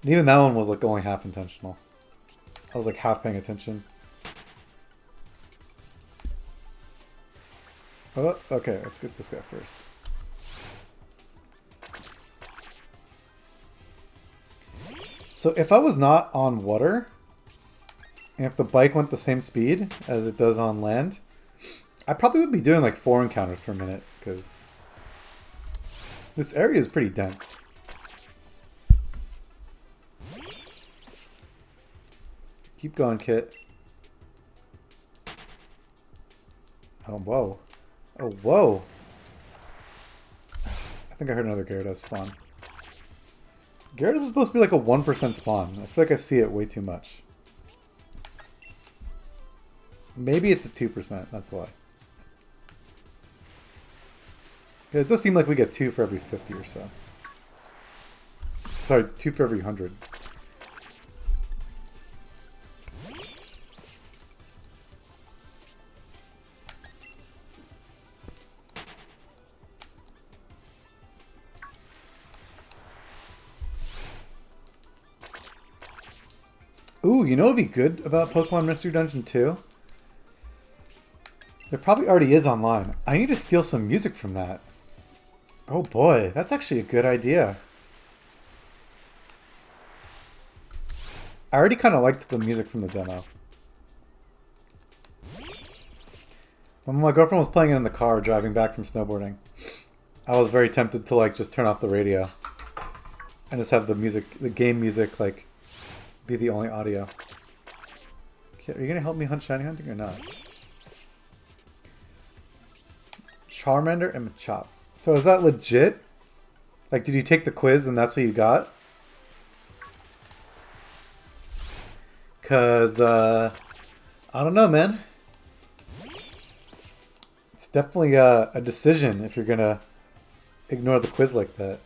And even that one was like only half intentional. I was like half paying attention. Oh, okay, let's get this guy first. So if I was not on water, and if the bike went the same speed as it does on land, I probably would be doing like 4 encounters per minute, because this area is pretty dense. Keep going, Kit. Oh, whoa. Oh, whoa. I think I heard another Gyarados spawn. Gyarados is supposed to be like a 1% spawn. I feel like I see it way too much. Maybe it's a 2%, that's why. Yeah, it does seem like we get 2 for every 50 or so. Sorry, 2 for every 100. Ooh, you know what would be good about Pokemon Mystery Dungeon 2? There probably already is online. I need to steal some music from that. Oh boy, that's actually a good idea. I already kind of liked the music from the demo. When my girlfriend was playing it in the car driving back from snowboarding, I was very tempted to like just turn off the radio and just have the music, the game music, like be the only audio. Okay, are you gonna help me hunt shiny hunting or not? Charmander and Machop. So is that legit? Like, did you take the quiz and that's what you got? Cause I don't know, man. It's definitely a decision if you're gonna ignore the quiz like that.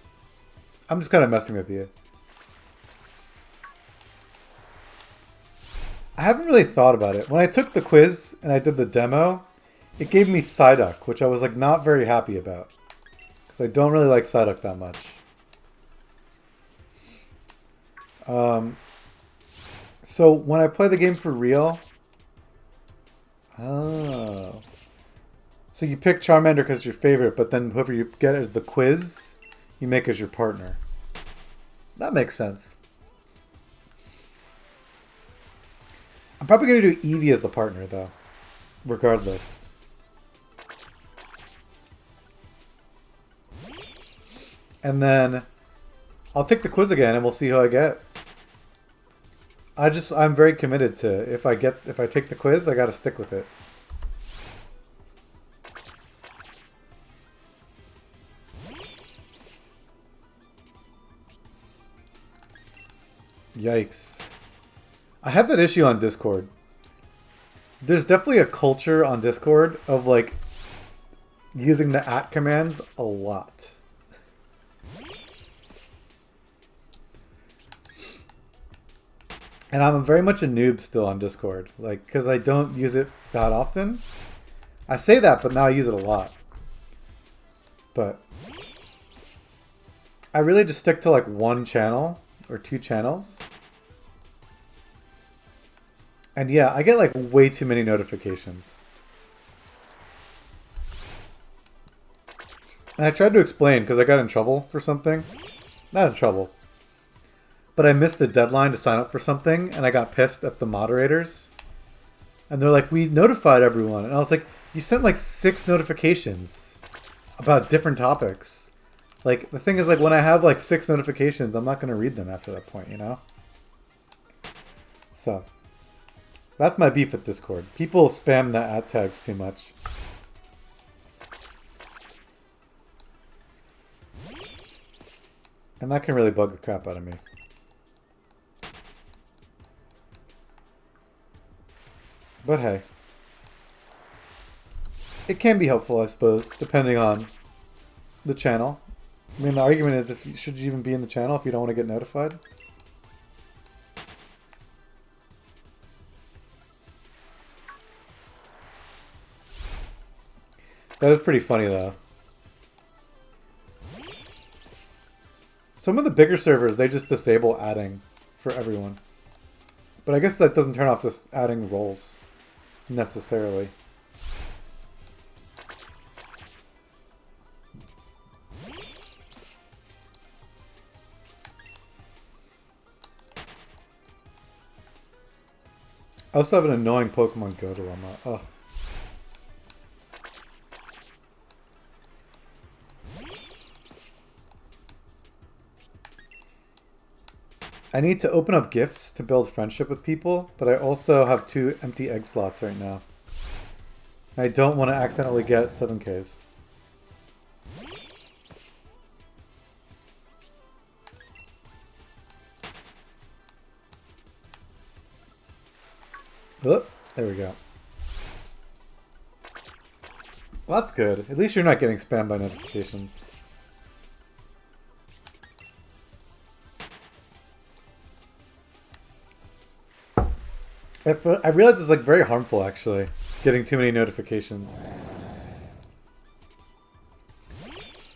I'm just kind of messing with you. I haven't really thought about it. When I took the quiz and I did the demo, it gave me Psyduck, which I was like not very happy about. Because I don't really like Psyduck that much. So when I play the game for real... Oh. So you pick Charmander because it's your favorite, but then whoever you get as the quiz, you make as your partner. That makes sense. I'm probably going to do Eevee as the partner, though. Regardless. And then I'll take the quiz again and we'll see who I get. I'm very committed to if I take the quiz, I got to stick with it. Yikes. I have that issue on Discord. There's definitely a culture on Discord of like using the @ commands a lot. And I'm very much a noob still on Discord, like, because I don't use it that often. I say that, but now I use it a lot. But I really just stick to like one channel or two channels. And yeah, I get like way too many notifications. And I tried to explain because I got in trouble for something. Not in trouble. But I missed a deadline to sign up for something and I got pissed at the moderators. And they're like, we notified everyone. And I was like, you sent like 6 notifications about different topics. Like, the thing is, like, when I have like 6 notifications, I'm not going to read them after that point, you know? So, that's my beef with Discord. People spam the ad tags too much. And that can really bug the crap out of me. But hey. It can be helpful, I suppose, depending on the channel. I mean, the argument is, should you even be in the channel if you don't want to get notified? That is pretty funny, though. Some of the bigger servers, they just disable adding for everyone. But I guess that doesn't turn off just adding roles, necessarily. I also have an annoying Pokemon Go dilemma. Ugh. I need to open up gifts to build friendship with people, but I also have 2 empty egg slots right now. I don't want to accidentally get 7Ks. Oh, there we go. Well, that's good. At least you're not getting spammed by notifications. I realize it's like very harmful, actually, getting too many notifications.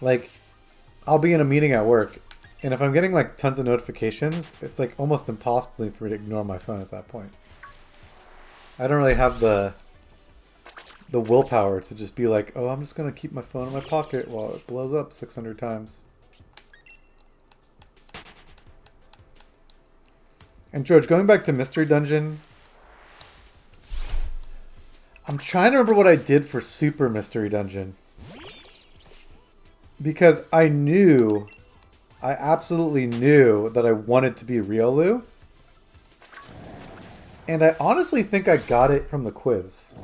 Like, I'll be in a meeting at work, and if I'm getting like tons of notifications, it's like almost impossible for me to ignore my phone at that point. I don't really have the willpower to just be like, oh, I'm just going to keep my phone in my pocket while it blows up 600 times. And George, going back to Mystery Dungeon, I'm trying to remember what I did for Super Mystery Dungeon. Because I absolutely knew that I wanted to be Riolu. And I honestly think I got it from the quiz.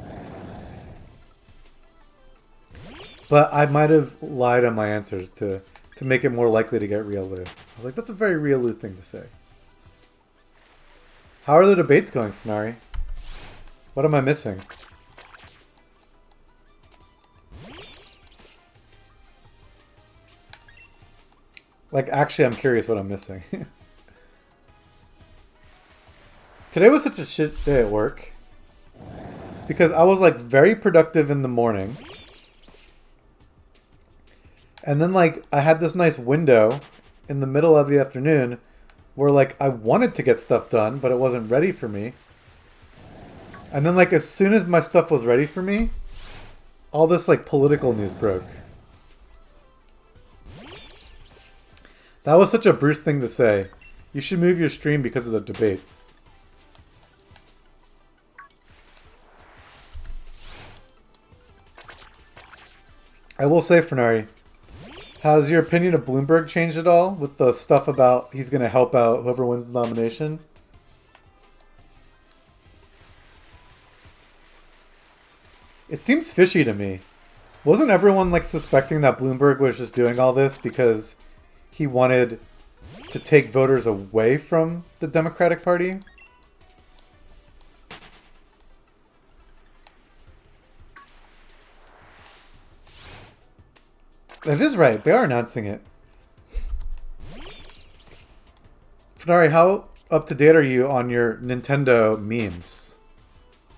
But I might have lied on my answers to make it more likely to get Riolu. I was like, that's a very Riolu thing to say. How are the debates going, Fnari? What am I missing? Like, actually, I'm curious what I'm missing. Today was such a shit day at work. Because I was, like, very productive in the morning. And then, like, I had this nice window in the middle of the afternoon where, like, I wanted to get stuff done, but it wasn't ready for me. And then, like, as soon as my stuff was ready for me, all this, like, political news broke. That was such a Bruce thing to say. You should move your stream because of the debates. I will say, Fernari, has your opinion of Bloomberg changed at all with the stuff about he's going to help out whoever wins the nomination? It seems fishy to me. Wasn't everyone like suspecting that Bloomberg was just doing all this because he wanted to take voters away from the Democratic Party? That is right. They are announcing it. Fnari, how up to date are you on your Nintendo memes?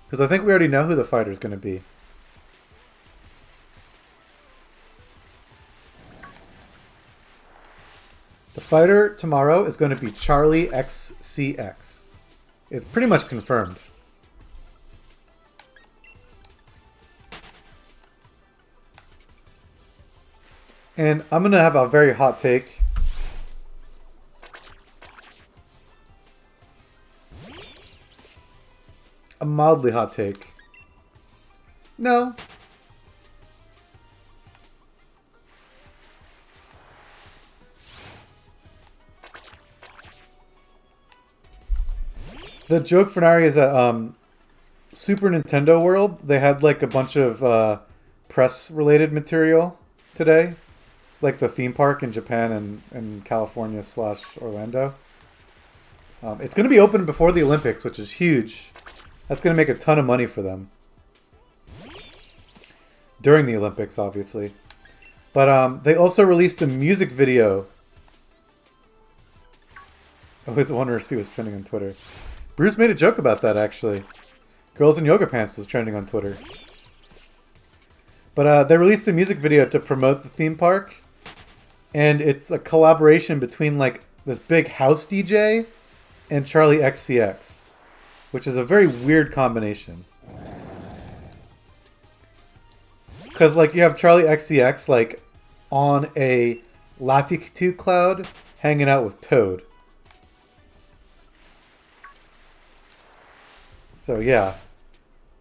Because I think we already know who the fighter's going to be. Fighter tomorrow is going to be Charlie XCX. It's pretty much confirmed. And I'm going to have a very hot take. A mildly hot take. No. The joke for Nari is that Super Nintendo World, they had like a bunch of press-related material today. Like the theme park in Japan and California / Orlando. It's going to be open before the Olympics, which is huge. That's going to make a ton of money for them. During the Olympics, obviously. But they also released a music video. I always wonder to see what's trending on Twitter. Bruce made a joke about that, actually. Girls in yoga pants was trending on Twitter. But they released a music video to promote the theme park. And it's a collaboration between like this big house DJ and Charlie XCX. Which is a very weird combination. Because like you have Charlie XCX like on a latitude cloud hanging out with Toad. So yeah.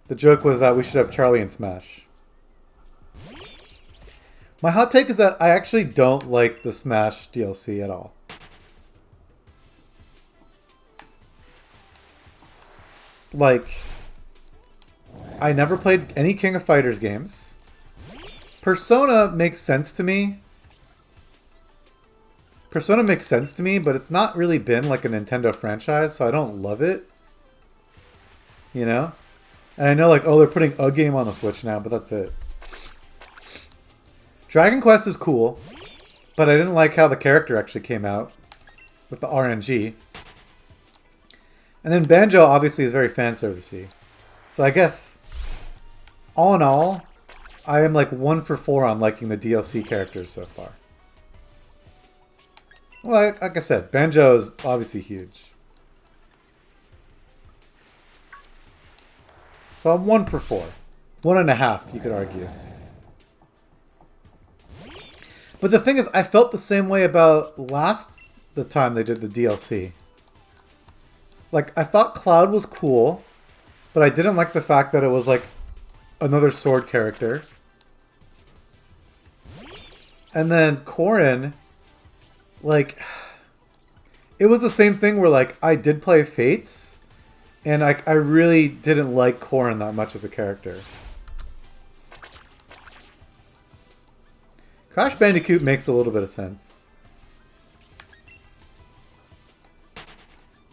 The joke was that we should have Charlie in Smash. My hot take is that I actually don't like the Smash DLC at all. Like, I never played any King of Fighters games. Persona makes sense to me. Persona makes sense to me, but it's not really been like a Nintendo franchise, so I don't love it. You know? And I know like, oh, they're putting a game on the Switch now, but that's it. Dragon Quest is cool, but I didn't like how the character actually came out with the RNG. And then Banjo obviously is very fan servicey. So I guess, all in all, I am like 1 for 4 on liking the DLC characters so far. Well, like I said, Banjo is obviously huge. So I'm 1 for 4. 1.5, you could argue. But the thing is, I felt the same way about the time they did the DLC. Like, I thought Cloud was cool, but I didn't like the fact that it was, like, another sword character. And then Corrin, like, it was the same thing where, like, I did play Fates, and I really didn't like Corrin that much as a character. Crash Bandicoot makes a little bit of sense.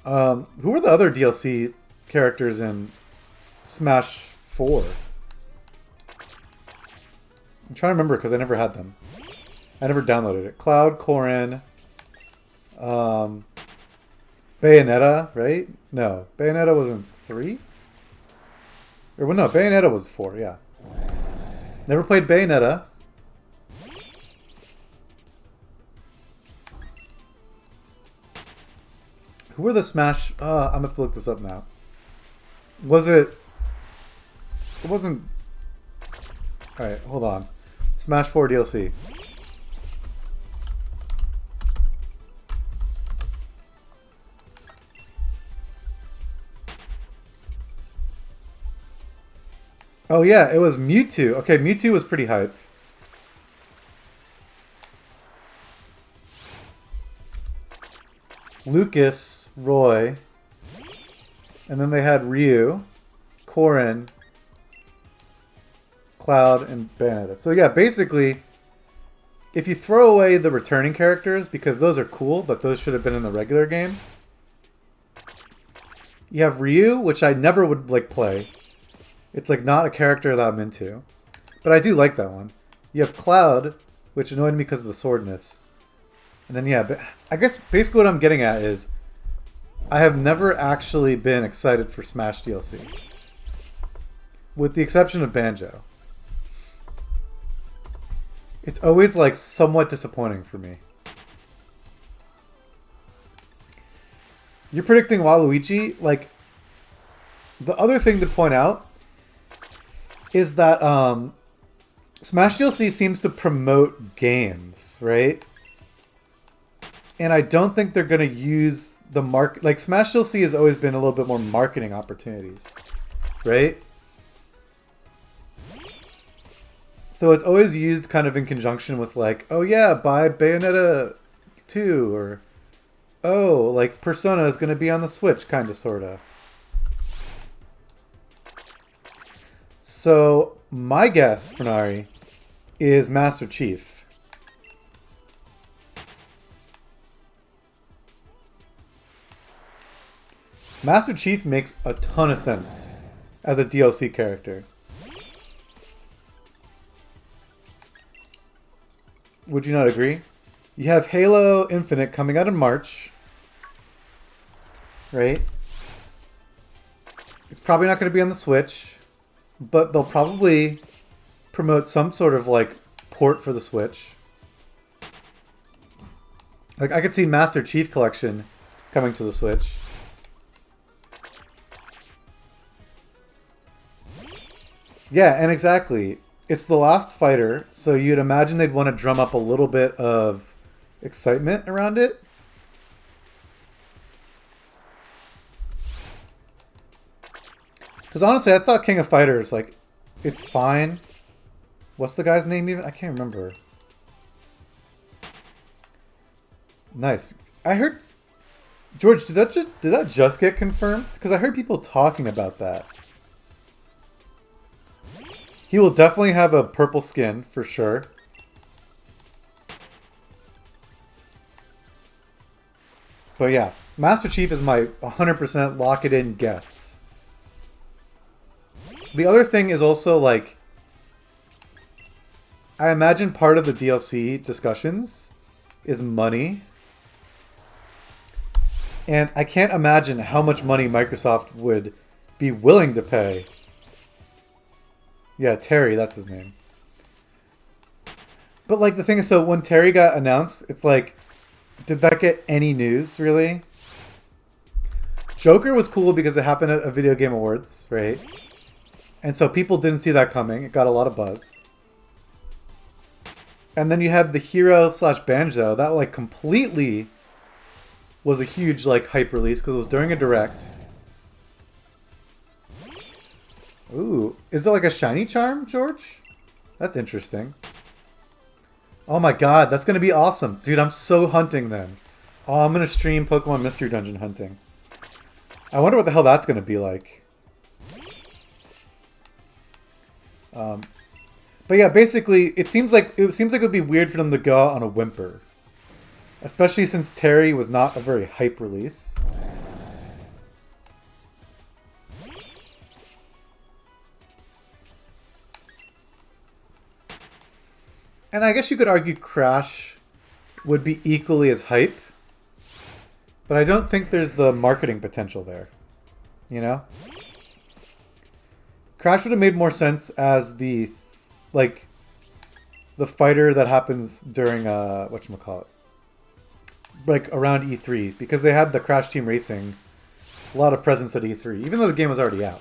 Who were the other DLC characters in Smash 4? I'm trying to remember because I never had them. I never downloaded it. Cloud, Corrin, Bayonetta, right? No, Bayonetta was in 3? Or well, no, Bayonetta was 4, yeah. Never played Bayonetta. Who were the Smash... I'm going to have to look this up now. Was it... It wasn't... Alright, hold on. Smash 4 DLC. Oh yeah, it was Mewtwo. Okay, Mewtwo was pretty hype. Lucas, Roy, and then they had Ryu, Corrin, Cloud, and Bayonetta. So yeah, basically, if you throw away the returning characters, because those are cool, but those should have been in the regular game, you have Ryu, which I never would like play. It's like not a character that I'm into, but I do like that one. You have Cloud, which annoyed me because of the swordness. And then, yeah, but I guess basically what I'm getting at is I have never actually been excited for Smash DLC. With the exception of Banjo. It's always, like, somewhat disappointing for me. You're predicting Waluigi. Like, the other thing to point out is that Smash DLC seems to promote games, right? And I don't think they're going to use the market. Like, Smash DLC has always been a little bit more marketing opportunities, right? So it's always used kind of in conjunction with, like, oh yeah, buy Bayonetta 2, or oh, like Persona is going to be on the Switch, kind of, sort of. So my guess, Fernari, is Master Chief. Master Chief makes a ton of sense as a DLC character. Would you not agree? You have Halo Infinite coming out in March, right? It's probably not going to be on the Switch, but they'll probably promote some sort of like port for the Switch. Like, I could see Master Chief Collection coming to the Switch. Yeah, and exactly. It's the last fighter, so you'd imagine they'd want to drum up a little bit of excitement around it. Because honestly, I thought King of Fighters, like, it's fine. What's the guy's name even? I can't remember. Nice. I heard... George, did that just get confirmed? Because I heard people talking about that. He will definitely have a purple skin, for sure. But yeah, Master Chief is my 100% lock-it-in guess. The other thing is also, like, I imagine part of the DLC discussions is money. And I can't imagine how much money Microsoft would be willing to pay. Yeah, Terry, that's his name. But, like, the thing is, so when Terry got announced, it's like, did that get any news, really? Joker was cool because it happened at a Video Game Awards, right? And so people didn't see that coming. It got a lot of buzz. And then you have the Hero / Banjo. That, like, completely was a huge, like, hype release because it was during a Direct. Ooh, is it like a shiny charm, George? That's interesting. Oh my god, that's going to be awesome. Dude, I'm so hunting then. Oh, I'm going to stream Pokemon Mystery Dungeon hunting. I wonder what the hell that's going to be like. But yeah, basically, it seems like it would be weird for them to go out on a whimper. Especially since Terry was not a very hype release. And I guess you could argue Crash would be equally as hype. But I don't think there's the marketing potential there. You know? Crash would have made more sense as the, like, the fighter that happens during, whatchamacallit? Like, around E3. Because they had the Crash Team Racing, a lot of presence at E3. Even though the game was already out.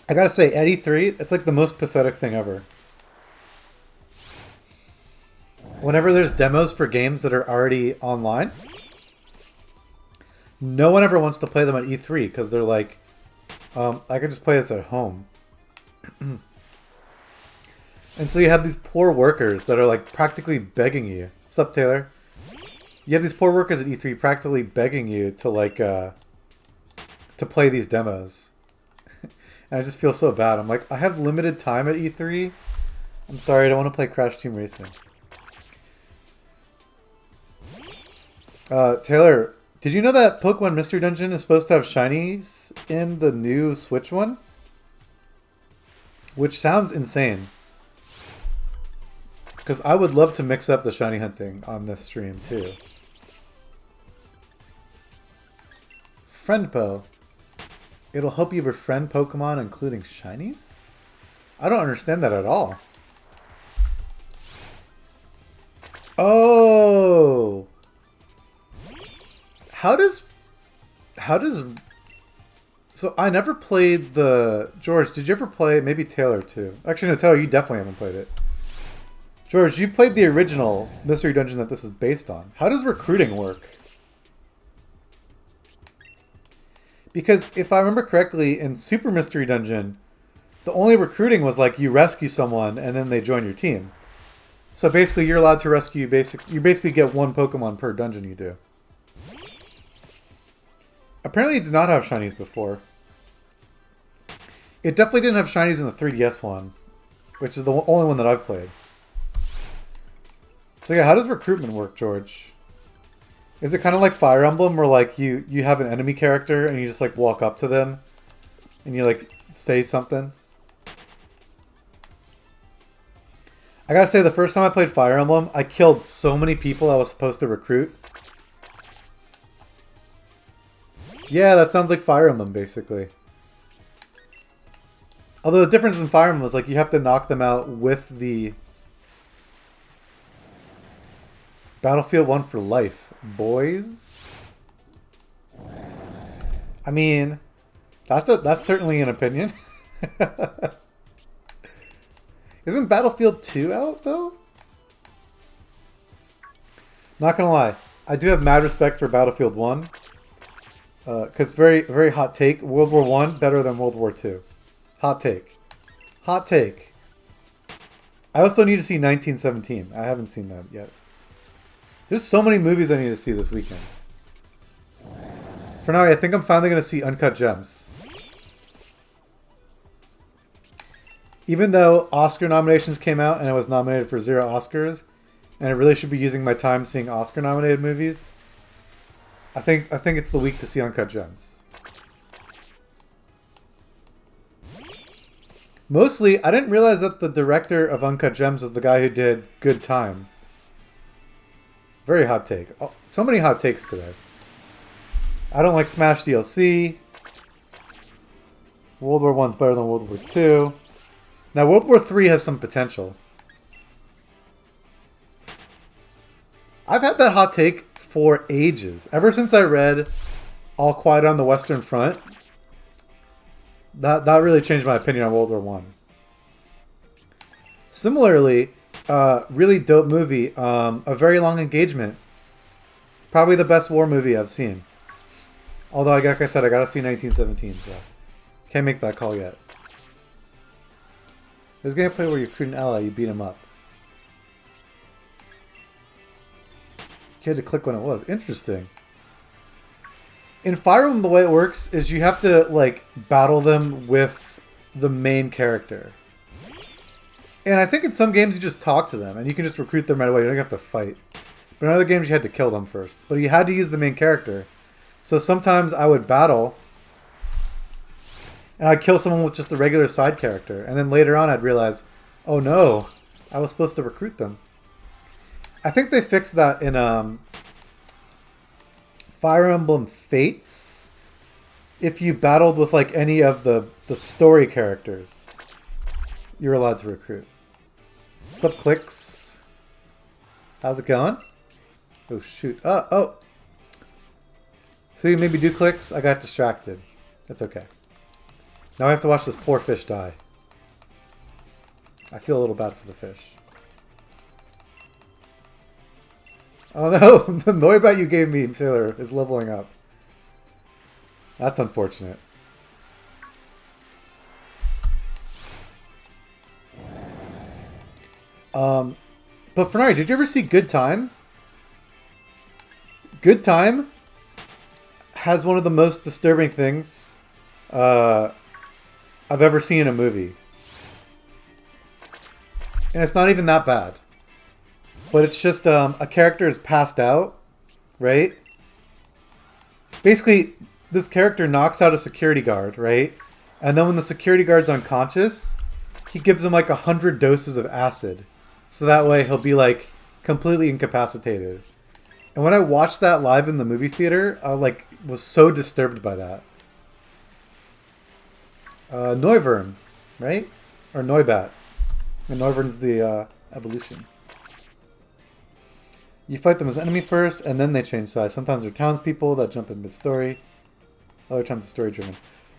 I gotta say, at E3, it's like the most pathetic thing ever. Whenever there's demos for games that are already online, no one ever wants to play them at E3 because they're like, I can just play this at home. And so you have these poor workers that are like practically begging you. What's up, Taylor? You have these poor workers at E3 practically begging you to like, to play these demos. And I just feel so bad. I'm like, I have limited time at E3. I'm sorry, I don't want to play Crash Team Racing. Taylor, did you know that Pokemon Mystery Dungeon is supposed to have shinies in the new Switch one? Which sounds insane. Because I would love to mix up the shiny hunting on this stream too. Friendpo. It'll help you befriend Pokemon, including shinies? I don't understand that at all. Oh! How does... So I never played the... George, did you ever play... Maybe Taylor too. Actually, no, Taylor, you definitely haven't played it. George, you played the original Mystery Dungeon that this is based on. How does recruiting work? Because if I remember correctly, in Super Mystery Dungeon, the only recruiting was like you rescue someone and then they join your team. So basically you're allowed to rescue you basically get one Pokemon per dungeon you do. Apparently it did not have shinies before. It definitely didn't have shinies in the 3DS one, which is the only one that I've played. So yeah, how does recruitment work, George? Is it kind of like Fire Emblem where like you have an enemy character and you just like walk up to them and you like say something? I gotta say, the first time I played Fire Emblem, I killed so many people I was supposed to recruit. Yeah, that sounds like Fire Emblem, basically. Although the difference in Fire Emblem was like you have to knock them out with the Battlefield 1 for life, boys. I mean, that's certainly an opinion. Isn't Battlefield 2 out, though? Not gonna lie. I do have mad respect for Battlefield 1. Because very, very hot take. World War 1 better than World War 2. Hot take. Hot take. I also need to see 1917. I haven't seen that yet. There's so many movies I need to see this weekend. For now, I think I'm finally going to see Uncut Gems. Even though Oscar nominations came out and I was nominated for 0 Oscars, and I really should be using my time seeing Oscar-nominated movies, I think it's the week to see Uncut Gems. Mostly, I didn't realize that the director of Uncut Gems was the guy who did Good Time. Very hot take. Oh, so many hot takes today. I don't like Smash DLC. World War I's better than World War II. Now, World War III has some potential. I've had that hot take for ages. Ever since I read All Quiet on the Western Front, that really changed my opinion on World War One. Similarly, really dope movie, A Very Long Engagement. Probably the best war movie I've seen. Although, like I said, I gotta see 1917, so can't make that call yet. There's gameplay where you recruit an ally, you beat him up. You had to click when it was. Interesting. In Fire Emblem, the way it works is you have to, like, battle them with the main character. And I think in some games you just talk to them, and you can just recruit them right away. You don't have to fight. But in other games you had to kill them first. But you had to use the main character. So sometimes I would battle, and I'd kill someone with just a regular side character. And then later on I'd realize, oh no, I was supposed to recruit them. I think they fixed that in Fire Emblem Fates. If you battled with like any of the story characters, you're allowed to recruit. What's up, Clicks? How's it going? Oh shoot. Oh. So you maybe do Clicks? I got distracted. That's okay. Now I have to watch this poor fish die. I feel a little bad for the fish. Oh no, the Noibat you gave me, Sailor, is leveling up. That's unfortunate. But Fernari, did you ever see Good Time? Good Time has one of the most disturbing things I've ever seen in a movie. And it's not even that bad. But it's just a character is passed out, right? Basically, this character knocks out a security guard, right? And then when the security guard's unconscious, he gives him like 100 doses of acid. So that way he'll be like completely incapacitated. And when I watched that live in the movie theater, I like was so disturbed by that. Neuwirm, right? Or Noibat. And Noivern's the evolution. You fight them as enemy first, and then they change size. Sometimes they're townspeople that jump in mid-story. Other times it's story-driven.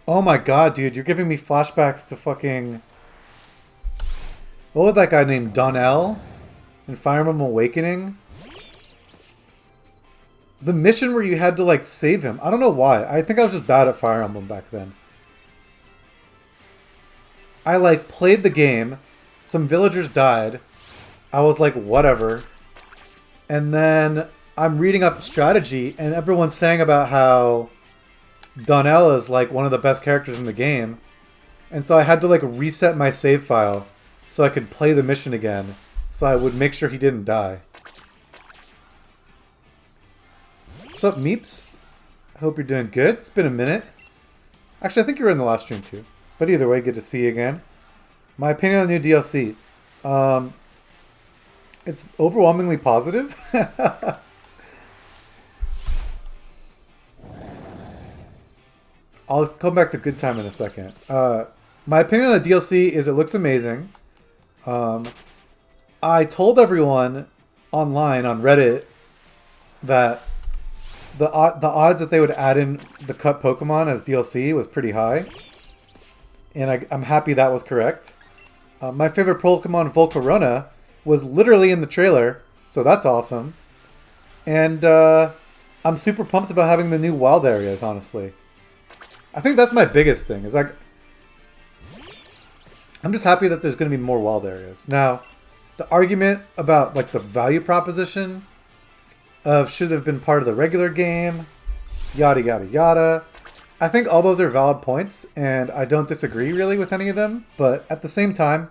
Oh my god, dude, you're giving me flashbacks to fucking... What was that guy named Donnell in Fire Emblem Awakening? The mission where you had to, like, save him. I don't know why. I think I was just bad at Fire Emblem back then. I, like, played the game. Some villagers died. I was like, whatever. And then I'm reading up strategy, and everyone's saying about how Donnell is, like, one of the best characters in the game. And so I had to, like, reset my save file so I could play the mission again, so I would make sure he didn't die. What's up, Meeps? I hope you're doing good. It's been a minute. Actually, I think you were in the last stream too. But either way, good to see you again. My opinion on the new DLC. It's overwhelmingly positive. I'll come back to good time in a second. My opinion on the DLC is it looks amazing. I told everyone online on Reddit that the odds that they would add in the cut Pokemon as DLC was pretty high. And I'm happy that was correct. My favorite Pokemon, Volcarona, was literally in the trailer, so that's awesome. And I'm super pumped about having the new wild areas, honestly. I think that's my biggest thing, is like, I'm just happy that there's going to be more wild areas. Now, the argument about like the value proposition of should have been part of the regular game, yada yada yada. I think all those are valid points, and I don't disagree really with any of them, but at the same time,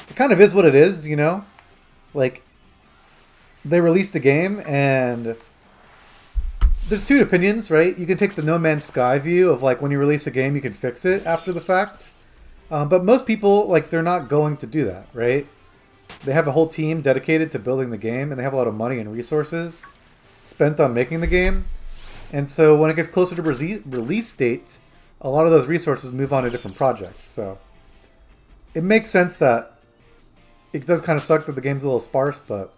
it kind of is what it is, you know? Like, they released a game, and there's two opinions, right? You can take the No Man's Sky view of, like, when you release a game, you can fix it after the fact. But most people, like, they're not going to do that, right? They have a whole team dedicated to building the game, and they have a lot of money and resources spent on making the game. And so when it gets closer to release date, a lot of those resources move on to different projects. So it makes sense that it does kind of suck that the game's a little sparse, but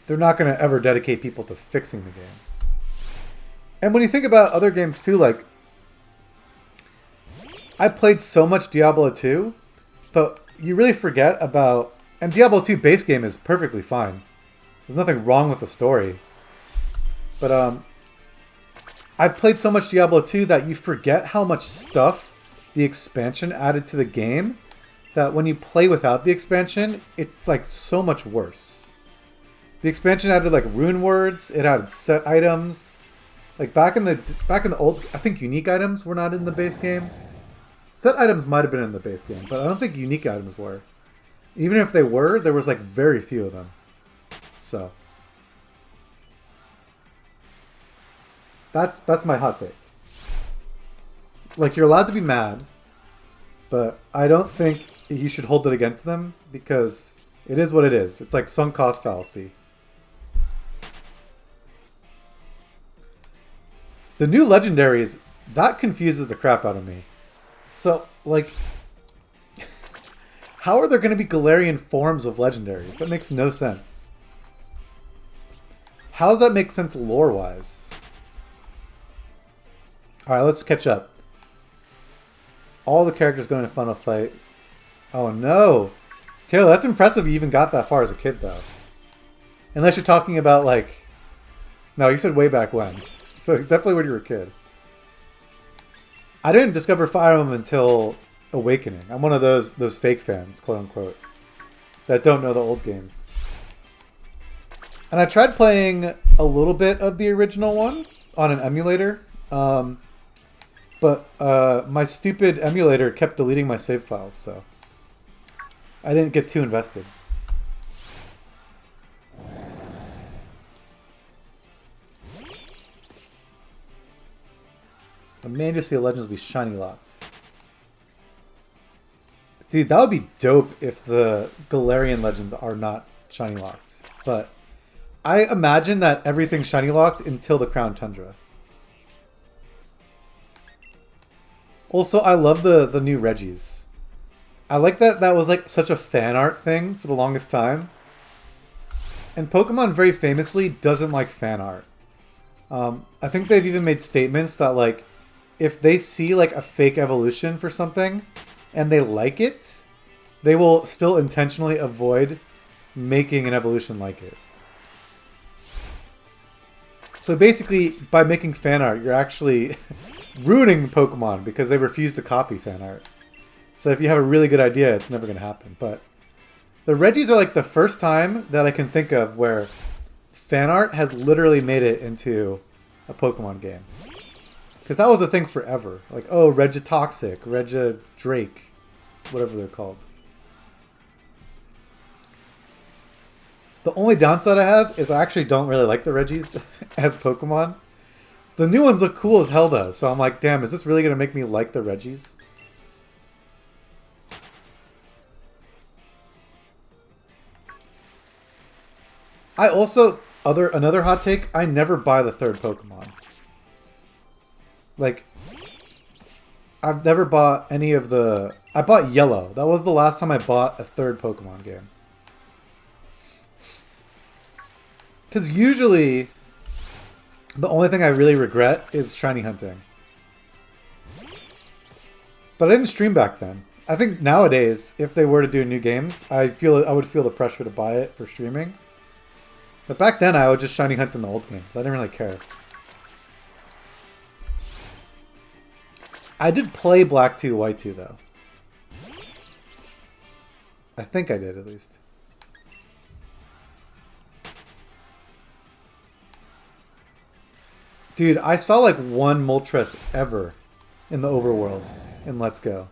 they're not going to ever dedicate people to fixing the game. And when you think about other games too, like, I played so much Diablo 2, but you really forget about... And Diablo 2 base game is perfectly fine. There's nothing wrong with the story. But I've played so much Diablo 2 that you forget how much stuff the expansion added to the game, that when you play without the expansion, it's like so much worse. The expansion added like rune words, it added set items. Like back in the old, I think unique items were not in the base game. Set items might have been in the base game, but I don't think unique items were. Even if they were, there was like very few of them. So that's my hot take. Like, you're allowed to be mad, but I don't think you should hold it against them because it is what it is. It's like sunk cost fallacy. The new legendaries, that confuses the crap out of me. So, like, how are there going to be Galarian forms of legendaries? That makes no sense. How does that make sense lore-wise? Alright, let's catch up. All the characters going to Final Fight. Oh no! Taylor, that's impressive you even got that far as a kid, though. Unless you're talking about, like... No, you said way back when. So definitely when you were a kid. I didn't discover Fire Emblem until Awakening. I'm one of those fake fans, quote-unquote, that don't know the old games. And I tried playing a little bit of the original one on an emulator. But my stupid emulator kept deleting my save files, so I didn't get too invested. The Majesty of Legends will be shiny locked. Dude, that would be dope if the Galarian Legends are not shiny locked. But I imagine that everything's shiny locked until the Crown Tundra. Also, I love the new Reggies. I like that that was like such a fan art thing for the longest time. And Pokemon very famously doesn't like fan art. I think they've even made statements that like if they see like a fake evolution for something and they like it, they will still intentionally avoid making an evolution like it. So basically, by making fan art, you're actually ruining Pokemon because they refuse to copy fan art. So if you have a really good idea, it's never going to happen. But the Reggies are like the first time that I can think of where fan art has literally made it into a Pokemon game. Because that was the thing forever. Like, oh, Regitoxic, Regidrake, whatever they're called. The only downside I have is I actually don't really like the Reggies as Pokemon. The new ones look cool as hell though, so I'm like, damn, is this really going to make me like the Reggies? I also, another hot take, I never buy the third Pokemon. Like, I've never bought any of the... I bought Yellow. That was the last time I bought a third Pokemon game. Because usually, the only thing I really regret is shiny hunting. But I didn't stream back then. I think nowadays, if they were to do new games, I would feel the pressure to buy it for streaming. But back then, I would just shiny hunt in the old games. I didn't really care. I did play Black 2, White 2, though. I think I did, at least. Dude, I saw like one Moltres ever in the overworld in Let's Go.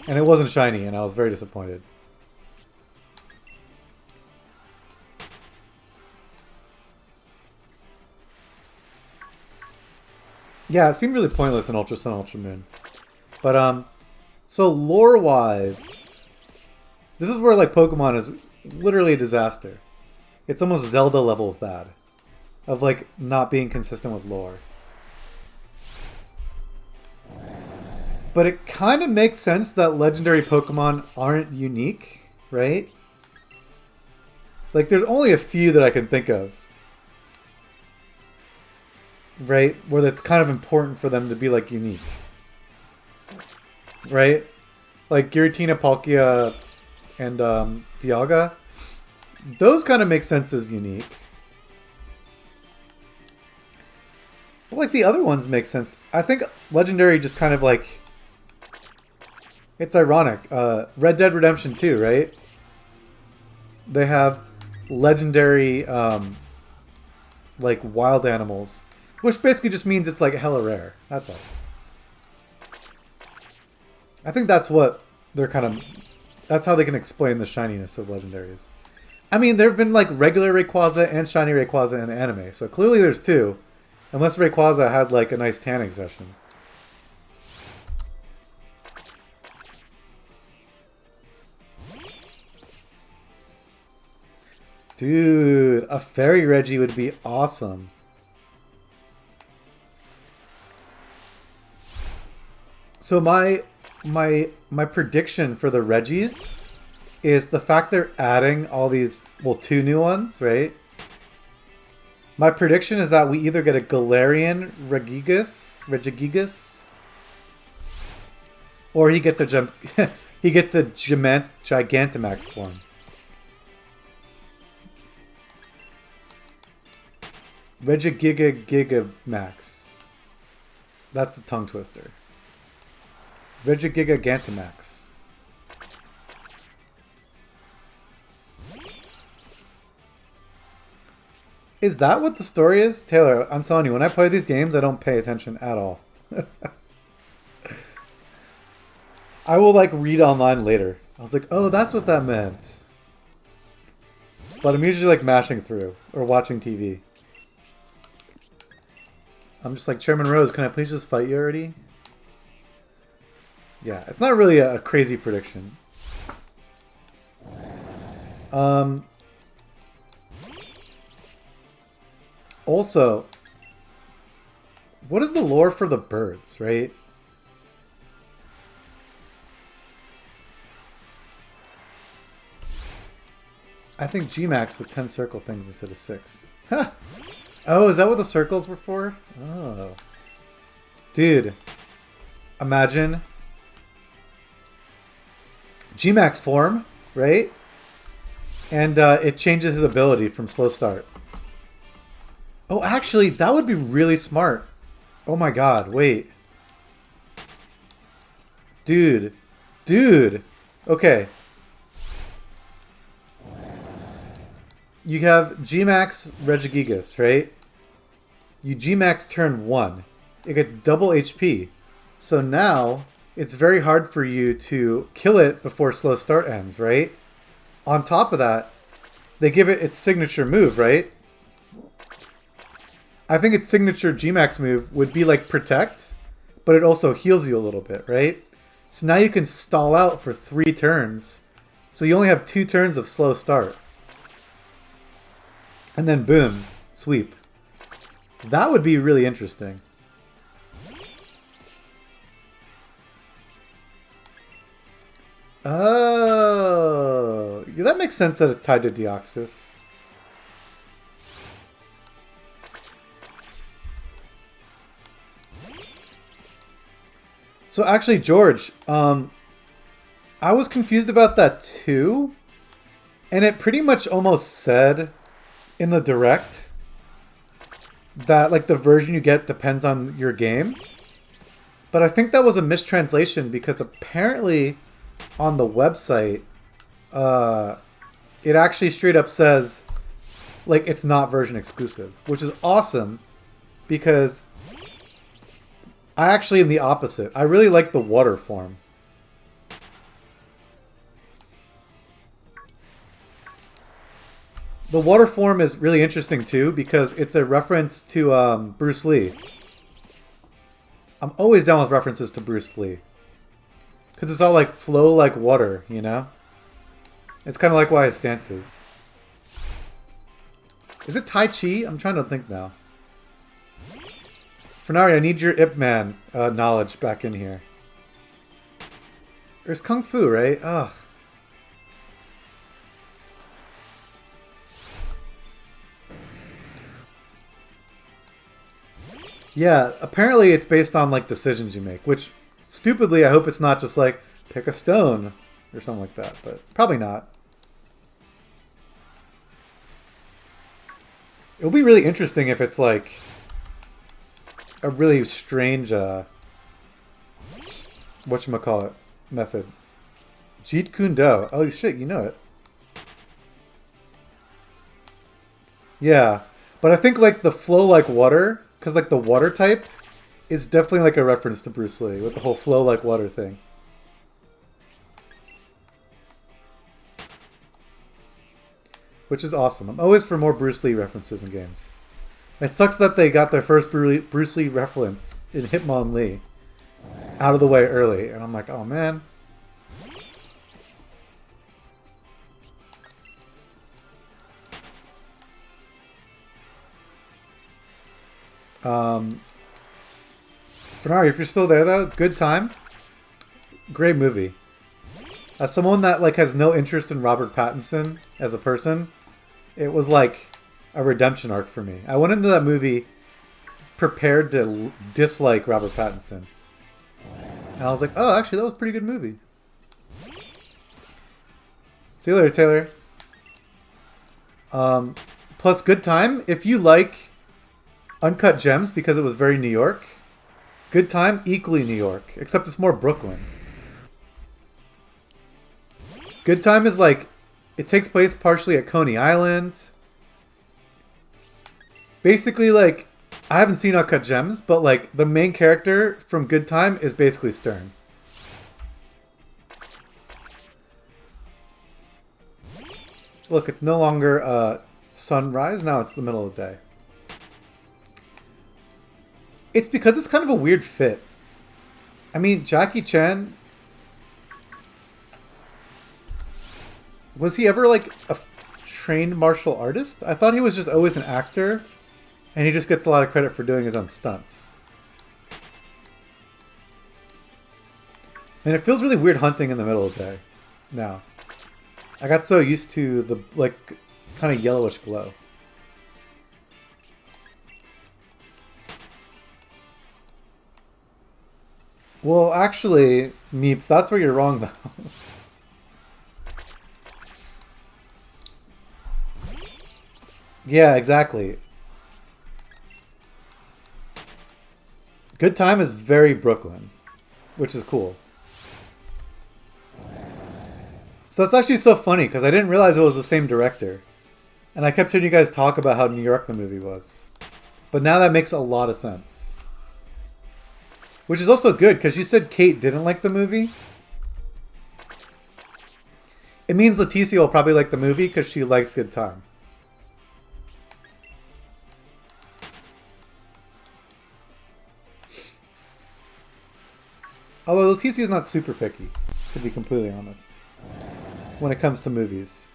And it wasn't shiny, and I was very disappointed. Yeah, it seemed really pointless in Ultra Sun, Ultra Moon. But, so lore-wise, this is where, like, Pokemon is literally a disaster. It's almost Zelda level of bad. Of, like, not being consistent with lore. But it kind of makes sense that legendary Pokemon aren't unique, right? Like, there's only a few that I can think of. Right? Where it's kind of important for them to be, like, unique. Right? Like, Giratina, Palkia, and Dialga. Those kind of make sense as unique. But, like, the other ones make sense. I think Legendary just kind of, like... It's ironic. Red Dead Redemption 2, right? They have Legendary, like, wild animals. Which basically just means it's like hella rare. That's all. I think that's what they're kind of... That's how they can explain the shininess of legendaries. I mean, there have been like regular Rayquaza and shiny Rayquaza in the anime. So clearly there's two. Unless Rayquaza had like a nice tanning session. Dude, a Fairy Reggie would be awesome. So my prediction for the Reggies is the fact they're adding all these, well, two new ones, right? My prediction is that we either get a Galarian Regigigas, or he gets a Gigantamax form. Regigigamax. That's a tongue twister. Regigigantamax. Is that what the story is? Taylor, I'm telling you, when I play these games, I don't pay attention at all. I will, like, read online later. I was like, oh, that's what that meant. But I'm usually, like, mashing through or watching TV. I'm just like, Chairman Rose, can I please just fight you already? Yeah, it's not really a crazy prediction. Also, what is the lore for the birds, right? I think Gmax with 10 circle things instead of 6. Huh. Oh, is that what the circles were for? Oh. Dude. Imagine. Gmax form, right? And it changes his ability from slow start. Oh, actually, that would be really smart. Oh my god, wait. Dude. Dude. Okay. You have Gmax Regigigas, right? You Gmax turn 1. It gets double HP. So now, it's very hard for you to kill it before slow start ends, right? On top of that, they give it its signature move, right? I think its signature Gmax move would be like Protect, but it also heals you a little bit, right? So now you can stall out for 3 turns. So you only have 2 turns of slow start. And then boom, sweep. That would be really interesting. Oh, yeah, that makes sense that it's tied to Deoxys. So actually, George, I was confused about that too. And it pretty much almost said in the direct that like the version you get depends on your game. But I think that was a mistranslation because apparently on the website, it actually straight up says like it's not version exclusive, which is awesome because I actually am the opposite. I really like the water form. The water form is really interesting too because it's a reference to Bruce Lee. I'm always down with references to Bruce Lee. Because it's all like flow like water, you know? It's kind of like why his stance is. Is it Tai Chi? I'm trying to think now. Fernari, I need your Ip Man knowledge back in here. There's Kung Fu, right? Ugh. Yeah, apparently it's based on like decisions you make, which stupidly I hope it's not just like pick a stone or something like that, but probably not. It'll be really interesting if it's like a really strange whatchamacallit method. Jeet Kune Do. Oh shit, you know it. Yeah, but I think like the flow like water, because like the water type is definitely like a reference to Bruce Lee with the whole flow like water thing. Which is awesome. I'm always for more Bruce Lee references in games. It sucks that they got their first Bruce Lee reference in Hitmonlee out of the way early. And I'm like, oh man. Fernari, if you're still there though, good time. Great movie. As someone that like has no interest in Robert Pattinson as a person, it was like a redemption arc for me. I went into that movie prepared to dislike Robert Pattinson. And I was like, oh, actually, that was a pretty good movie. See you later, Taylor. Plus, good time. If you like Uncut Gems because it was very New York, good time, equally New York, except it's more Brooklyn. Good time is like, it takes place partially at Coney Island. Basically, like, I haven't seen Uncut Gems, but like the main character from Good Time is basically Stern. Look, it's no longer sunrise, now it's the middle of the day. It's because it's kind of a weird fit. I mean, Jackie Chan, was he ever like a trained martial artist? I thought he was just always an actor, and he just gets a lot of credit for doing his own stunts. And it feels really weird hunting in the middle of the day now. I got so used to the, like, kind of yellowish glow. Well, actually, Meeps, that's where you're wrong, though. Yeah, exactly. Good Time is very Brooklyn, which is cool. So that's actually so funny, because I didn't realize it was the same director. And I kept hearing you guys talk about how New York the movie was. But now that makes a lot of sense. Which is also good, because you said Kate didn't like the movie. It means Leticia will probably like the movie, because she likes Good Time. Although Leticia is not super picky, to be completely honest, when it comes to movies.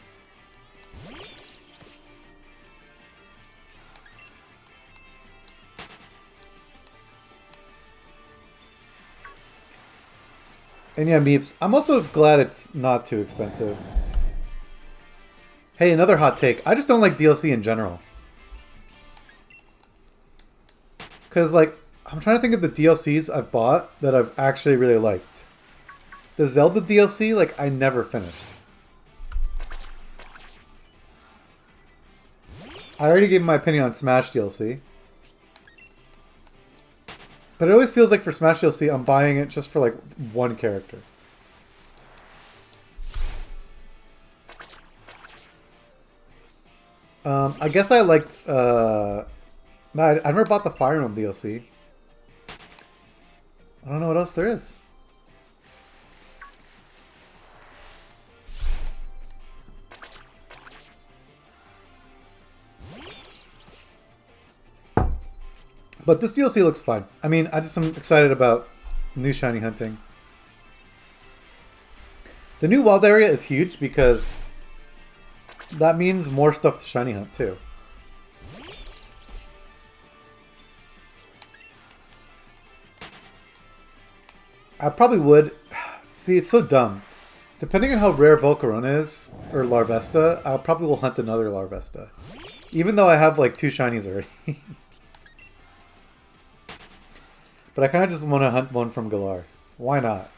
And yeah, Meeps, I'm also glad it's not too expensive. Hey, another hot take. I just don't like DLC in general. Because, like, I'm trying to think of the DLCs I've bought that I've actually really liked. The Zelda DLC, like, I never finished. I already gave my opinion on Smash DLC. But it always feels like for Smash DLC, I'm buying it just for, like, one character. I guess I liked... No, I never bought the Fire Emblem DLC. I don't know what else there is. But this DLC looks fine. I mean, I just am excited about new shiny hunting. The new wild area is huge because that means more stuff to shiny hunt too. I probably would. See, it's so dumb. Depending on how rare Volcarona is, or Larvesta, I probably will hunt another Larvesta. Even though I have like 2 shinies already. But I kind of just want to hunt one from Galar. Why not?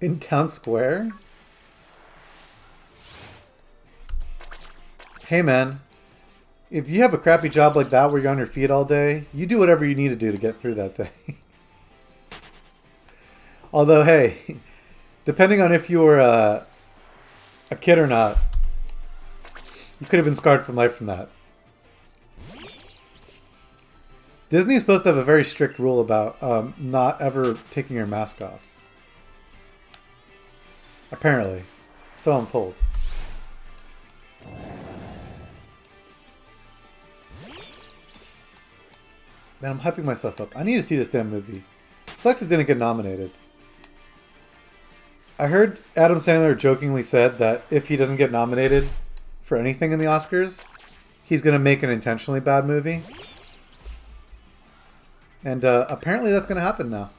In town square? Hey man, if you have a crappy job like that where you're on your feet all day, you do whatever you need to do to get through that day. Although, hey, depending on if you were a kid or not, you could have been scarred for life from that. Disney is supposed to have a very strict rule about not ever taking your mask off. Apparently. So I'm told. Man, I'm hyping myself up. I need to see this damn movie. Sucks it didn't get nominated. I heard Adam Sandler jokingly said that if he doesn't get nominated for anything in the Oscars, he's going to make an intentionally bad movie. And apparently that's going to happen now.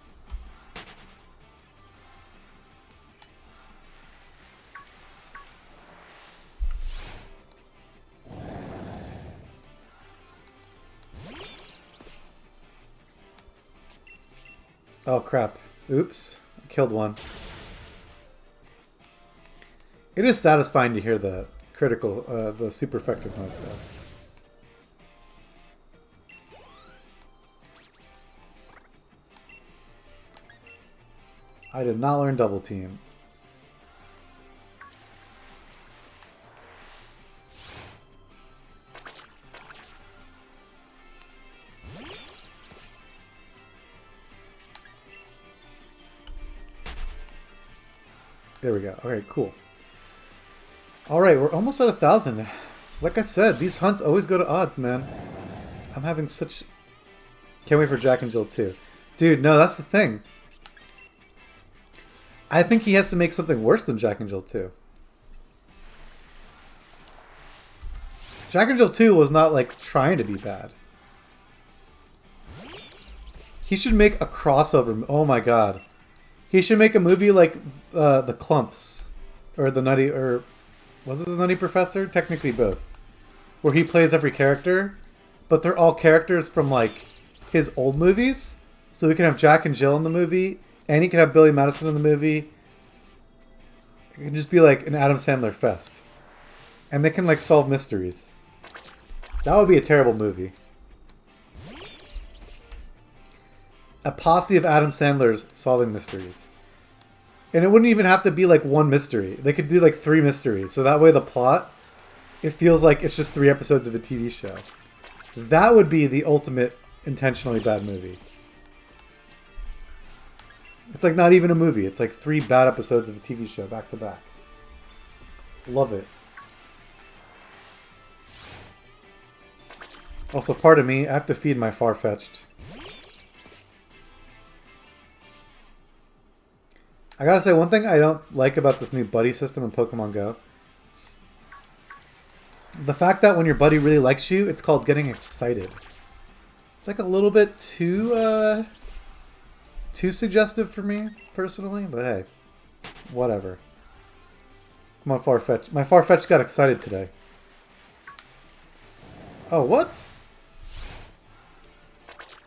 Oh crap. Oops. I killed one. It is satisfying to hear the critical, the super effective noise though. I did not learn double team. There we go. Okay, cool. All right, we're almost at 1,000. Like I said, these hunts always go to odds, man. I'm having such... Can't wait for Jack and Jill 2. Dude, no, that's the thing. I think he has to make something worse than Jack and Jill 2. Jack and Jill 2 was not like trying to be bad. He should make a crossover. Oh my god. He should make a movie like The Clumps. Or The Nutty... Or was it The Nutty Professor? Technically both. Where he plays every character. But they're all characters from like his old movies. So we can have Jack and Jill in the movie. And he can have Billy Madison in the movie. It can just be like an Adam Sandler fest. And they can like solve mysteries. That would be a terrible movie. A posse of Adam Sandlers solving mysteries. And it wouldn't even have to be like one mystery. They could do like 3 mysteries. So that way the plot, it feels like it's just 3 episodes of a TV show. That would be the ultimate intentionally bad movie. It's like not even a movie. It's like 3 bad episodes of a TV show back to back. Love it. Also, pardon me, I have to feed my Farfetch'd. I gotta say, one thing I don't like about this new buddy system in Pokemon Go. The fact that when your buddy really likes you, it's called getting excited. It's like a little bit too suggestive for me, personally, but hey, whatever. Come on, Farfetch. My Farfetch got excited today. Oh, what?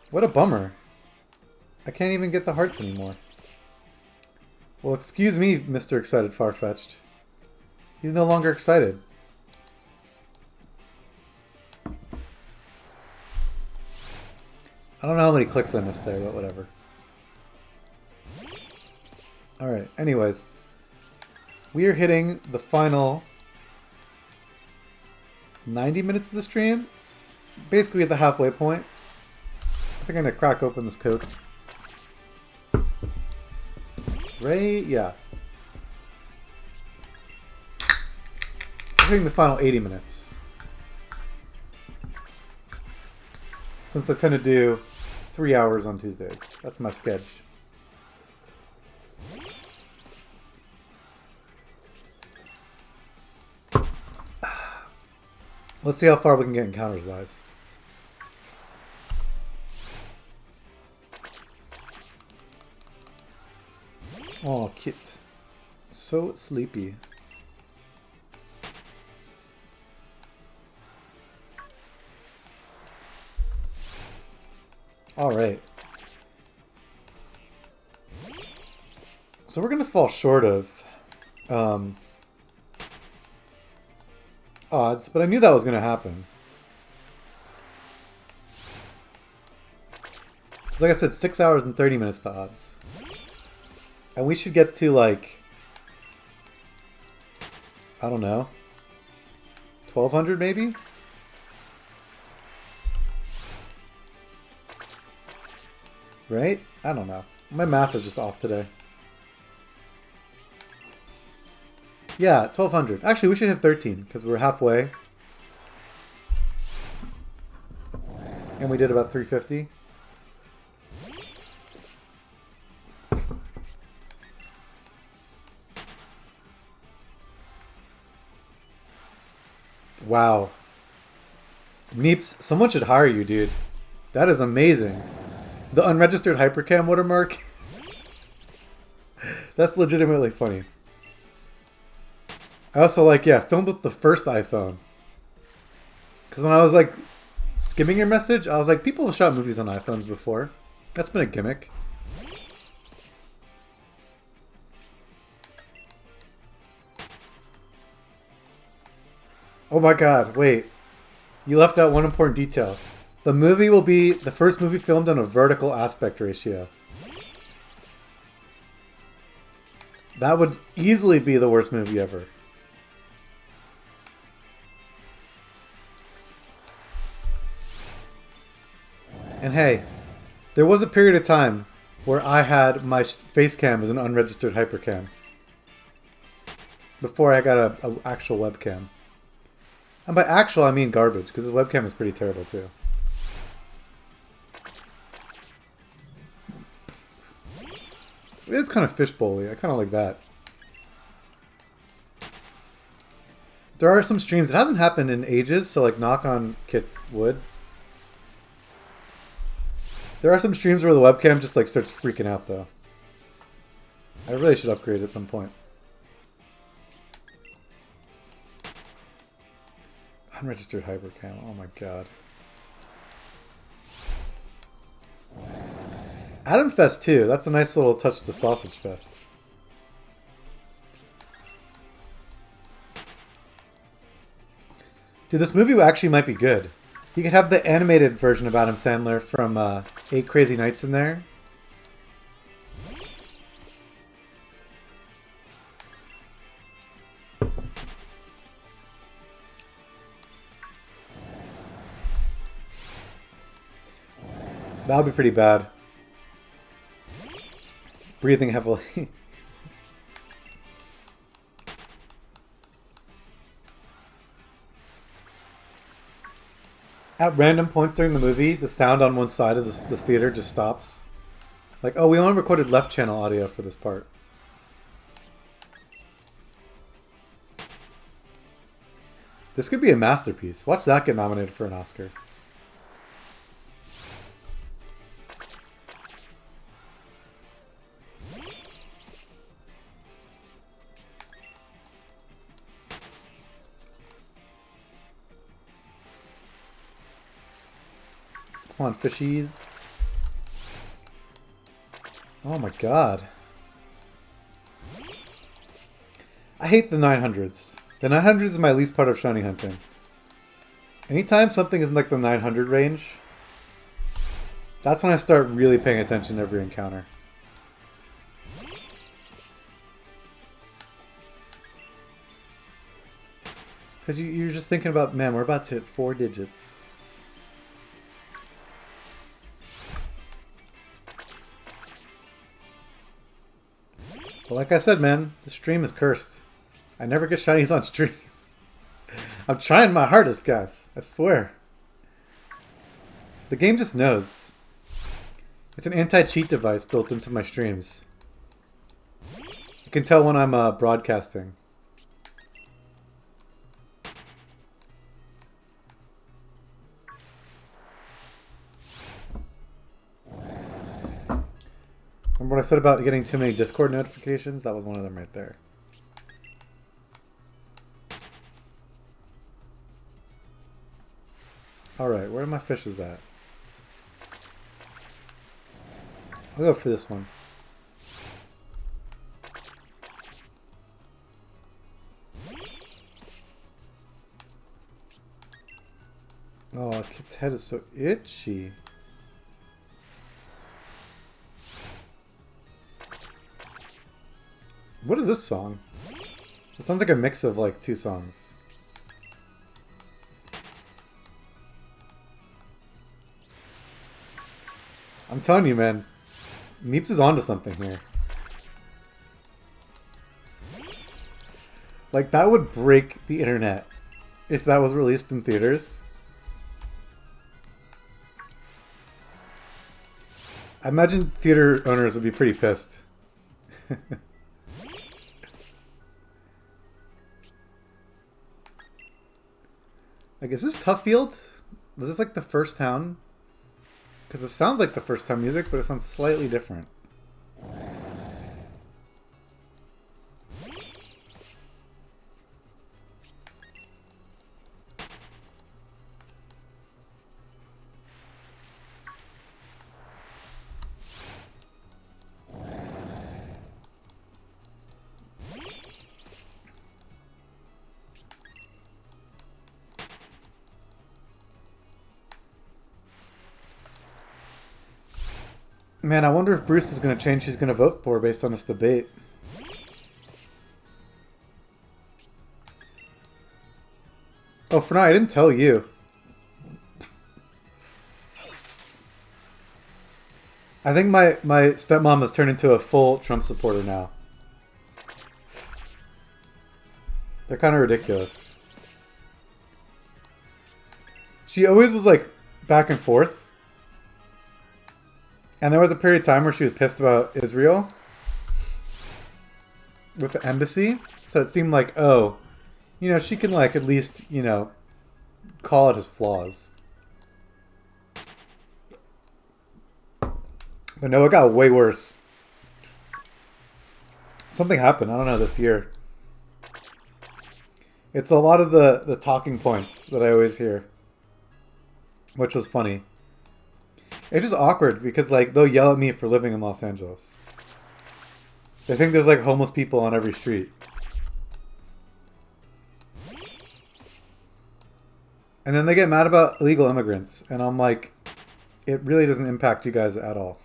What a bummer. I can't even get the hearts anymore. Well, excuse me, Mr. Excited Farfetch'd. He's no longer excited. I don't know how many clicks I missed there, but whatever. Alright, anyways. We are hitting the final 90 minutes of the stream. Basically at the halfway point. I think I'm going to crack open this Coke. Right? Yeah. We're hitting the final 80 minutes. Since I tend to do 3 hours on Tuesdays. That's my schedule. Let's see how far we can get encounters-wise. Oh, Kit. So sleepy. Alright. So we're going to fall short of odds, but I knew that was going to happen. Like I said, 6 hours and 30 minutes to odds. And we should get to, like, I don't know, 1,200 maybe? Right? I don't know. My math is just off today. Yeah, 1,200. Actually, we should hit 13, because we're halfway. And we did about 350. Wow. Meeps, someone should hire you, dude. That is amazing. The unregistered hypercam watermark. That's legitimately funny. I also like, yeah, filmed with the first iPhone. Because when I was like skimming your message, I was like, people have shot movies on iPhones before. That's been a gimmick. Oh my god, wait. You left out one important detail. The movie will be the first movie filmed on a vertical aspect ratio. That would easily be the worst movie ever. And hey, there was a period of time where I had my face cam as an unregistered hypercam. Before I got an actual webcam. And by actual, I mean garbage, because this webcam is pretty terrible too. It's kind of fishbowl-y. I kind of like that. There are some streams. It hasn't happened in ages, so like knock on Kit's wood. There are some streams where the webcam just like starts freaking out though. I really should upgrade at some point. Unregistered hypercam. Oh my god. Adam Fest 2. That's a nice little touch to Sausage Fest. Dude, this movie actually might be good. You could have the animated version of Adam Sandler from 8 Crazy Nights in there. That would be pretty bad. Breathing heavily. At random points during the movie, the sound on one side of the theater just stops. Like, oh, we only recorded left channel audio for this part. This could be a masterpiece. Watch that get nominated for an Oscar. Come on, fishies. Oh my god. I hate the 900s. The 900s is my least part of shiny hunting. Anytime something is in like the 900 range, that's when I start really paying attention to every encounter. Because you're just thinking about, man, we're about to hit 4 digits. But like I said, man, the stream is cursed. I never get shinies on stream. I'm trying my hardest, guys. I swear. The game just knows. It's an anti-cheat device built into my streams. You can tell when I'm broadcasting. Remember what I said about getting too many Discord notifications? That was one of them right there. Alright, where are my fishes at? I'll go for this one. Oh, Kit's head is so itchy. What is this song? It sounds like a mix of like 2 songs. I'm telling you, man. Meeps is onto something here. Like, that would break the internet if that was released in theaters. I imagine theater owners would be pretty pissed. Like, is this Tuffield? Is this like the first town? Because it sounds like the first town music, but it sounds slightly different. Man, I wonder if Bruce is going to change who's going to vote for based on this debate. Oh, for now, I didn't tell you. I think my stepmom has turned into a full Trump supporter now. They're kind of ridiculous. She always was like back and forth. And there was a period of time where she was pissed about Israel with the embassy. So it seemed like, oh, you know, she can like at least, you know, call it his flaws. But no, it got way worse. Something happened, I don't know, this year. It's a lot of the talking points that I always hear. Which was funny. It's just awkward because like they'll yell at me for living in Los Angeles. They think there's like homeless people on every street. And then they get mad about illegal immigrants. And I'm like, it really doesn't impact you guys at all.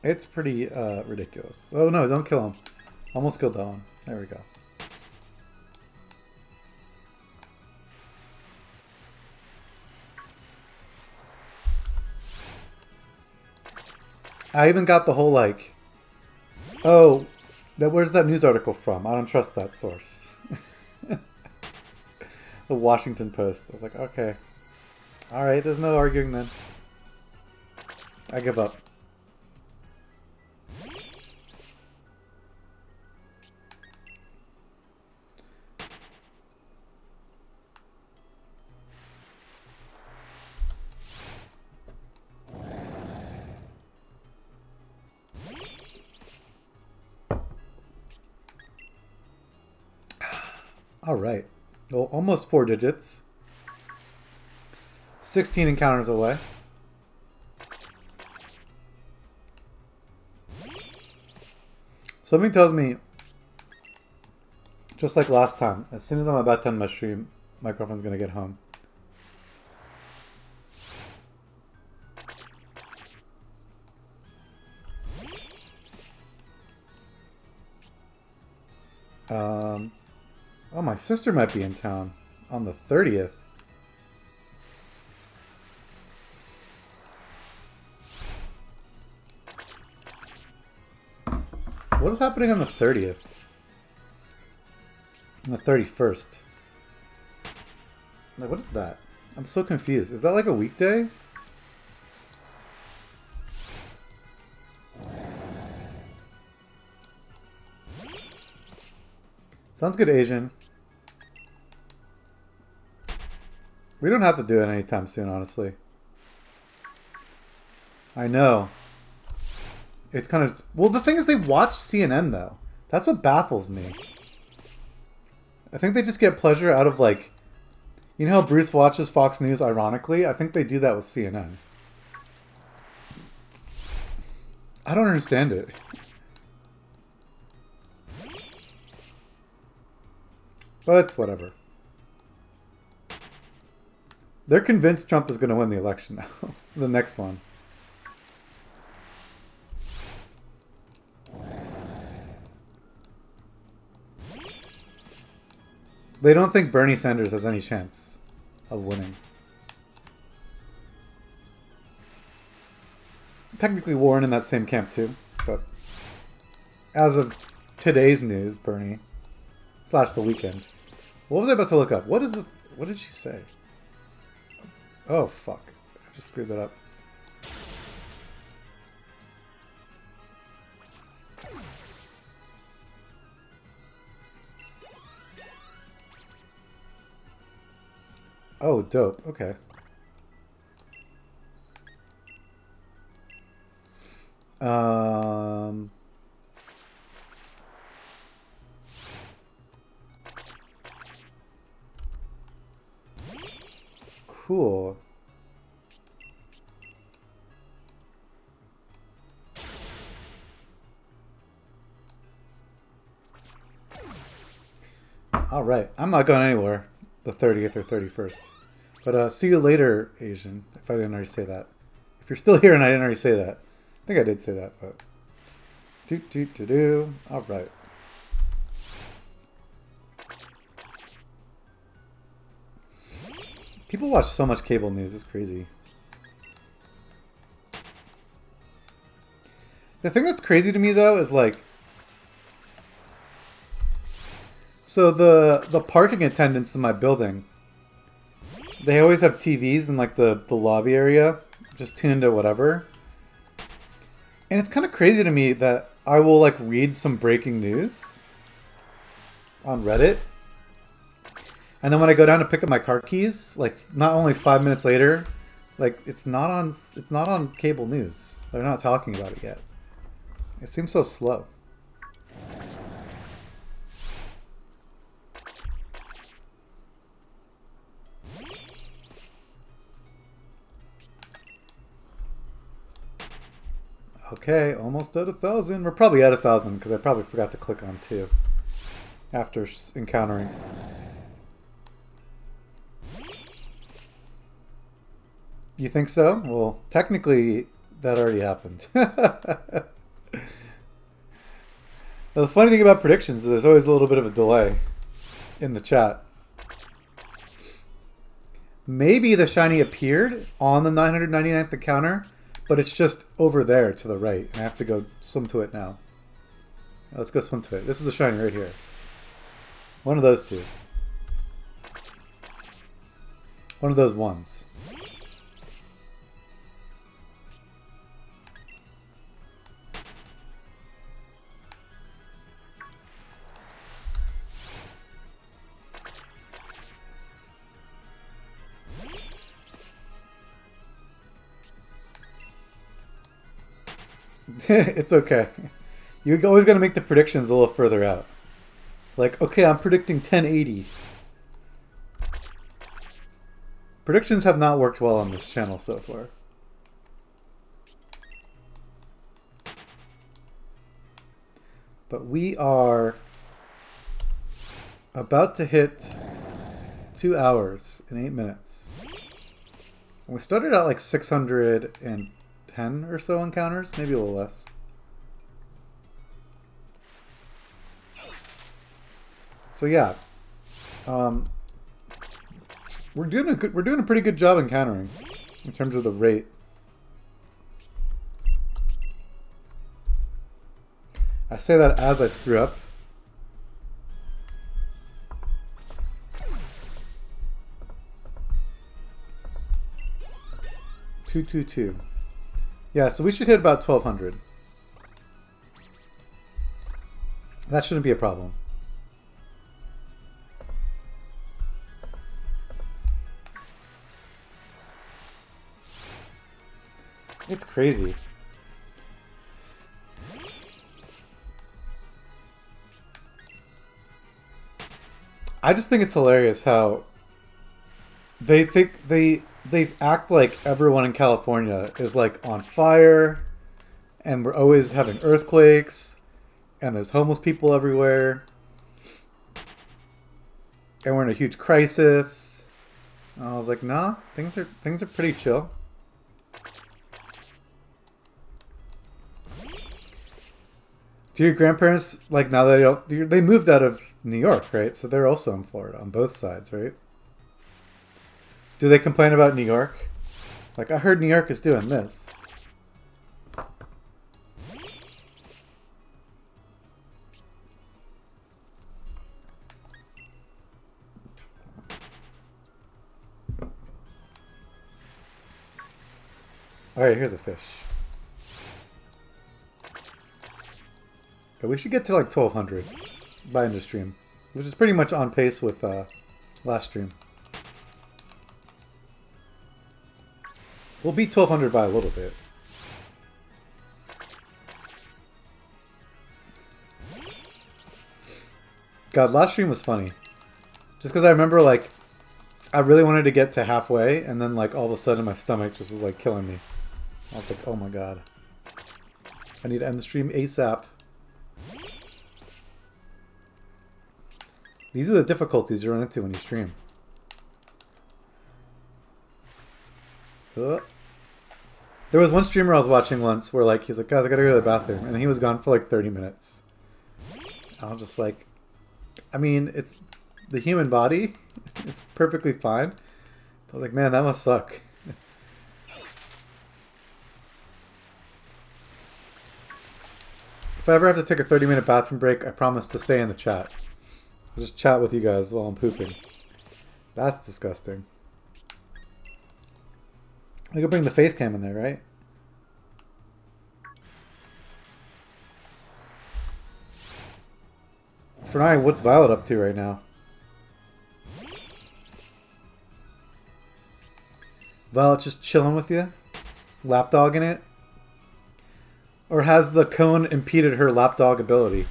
It's pretty ridiculous. Oh no, don't kill him. Almost killed that one. There we go. I even got the whole like, oh, where's that news article from? I don't trust that source. The Washington Post. I was like, okay. Alright, there's no arguing then. I give up. Alright. Well, almost 4 digits. 16 encounters away. Something tells me, just like last time, as soon as I'm about to end my stream, my girlfriend's going to get home. Oh, my sister might be in town on the 30th. What is happening on the 30th? On the 31st? Like, what is that? I'm so confused. Is that like a weekday? Sounds good, Asian. We don't have to do it anytime soon, honestly. I know. It's kind of... Well, the thing is they watch CNN, though. That's what baffles me. I think they just get pleasure out of, like... You know how Bruce watches Fox News, ironically? I think they do that with CNN. I don't understand it. But it's whatever. They're convinced Trump is going to win the election now. The next one. They don't think Bernie Sanders has any chance of winning. Technically Warren in that same camp too, but as of today's news, Bernie / the weekend. What was I about to look up? What did she say? Oh fuck. I just screwed that up. Oh, dope. Okay. Cool. All right. I'm not going anywhere the 30th or 31st. But see you later, Asian, if I didn't already say that. If you're still here and I didn't already say that. I think I did say that, but... All right. People watch so much cable news. It's crazy. The thing that's crazy to me, though, is like... So the parking attendants in my building, they always have TVs in like the lobby area, just tuned to whatever. And it's kind of crazy to me that I will like read some breaking news on Reddit, and then when I go down to pick up my car keys, like not only 5 minutes later, like it's not on cable news. They're not talking about it yet. It seems so slow. Okay, almost at 1,000. We're probably at 1,000 because I probably forgot to click on 2 after encountering. You think so? Well, technically, that already happened. Now, the funny thing about predictions is there's always a little bit of a delay in the chat. Maybe the shiny appeared on the 999th encounter, but it's just over there to the right, and I have to go swim to it now. Let's go swim to it. This is the shiny right here. One of those two. One of those ones. It's okay. You always got to make the predictions a little further out. Like, okay, I'm predicting 1080. Predictions have not worked well on this channel so far. But we are about to hit 2 hours and 8 minutes. And we started at like 610 or so encounters, maybe a little less. So yeah, we're doing a pretty good job encountering in terms of the rate. I say that as I screw up. $222. Yeah, so we should hit about 1,200. That shouldn't be a problem. It's crazy. I just think it's hilarious how they think they act like everyone in California is like on fire, and we're always having earthquakes, and there's homeless people everywhere, and we're in a huge crisis. And I was like, nah, things are pretty chill. Do your grandparents, like, now they moved out of New York, right? So they're also in Florida on both sides, right? Do they complain about New York? Like, I heard New York is doing this. Alright, here's a fish. Okay, we should get to like 1,200 by end of stream, which is pretty much on pace with last stream. We'll beat 1,200 by a little bit. God, last stream was funny. Just because I remember, like, I really wanted to get to halfway, and then, like, all of a sudden my stomach just was, like, killing me. I was like, oh my god. I need to end the stream ASAP. These are the difficulties you run into when you stream. There was one streamer I was watching once where, like, he's like, guys, I gotta go to the bathroom. And he was gone for like 30 minutes. I was just like, I mean, it's the human body. It's perfectly fine. But like, man, that must suck. If I ever have to take a 30-minute bathroom break, I promise to stay in the chat. I'll just chat with you guys while I'm pooping. That's disgusting. We could bring the face cam in there, right? For now, what's Violet up to right now? Violet just chilling with you? Lapdogging it? Or has the cone impeded her lapdog ability?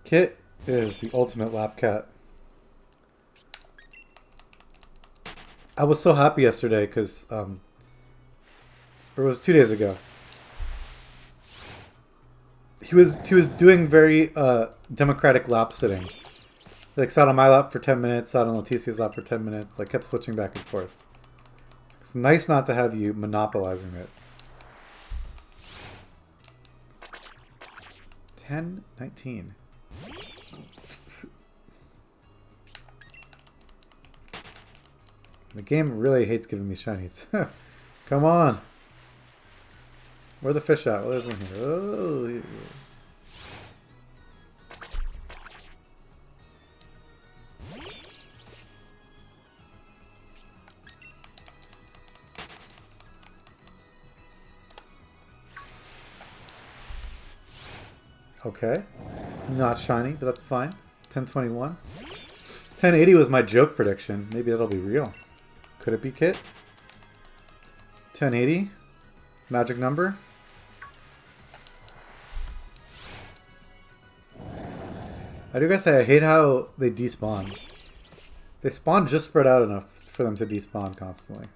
Kit is the ultimate lap cat. I was so happy yesterday because, or it was 2 days ago. He was doing very democratic lap sitting. He, like, sat on my lap for 10 minutes, sat on Leticia's lap for 10 minutes, like kept switching back and forth. It's nice not to have you monopolizing it. 10-19. The game really hates giving me shinies. Come on. Where the fish at? Well, there's one here. Oh. Okay. Not shiny, but that's fine. 1021. 1080 was my joke prediction. Maybe that'll be real. Could it be Kit? 1080? Magic number? I do gotta say, I hate how they despawn. They spawn just spread out enough for them to despawn constantly.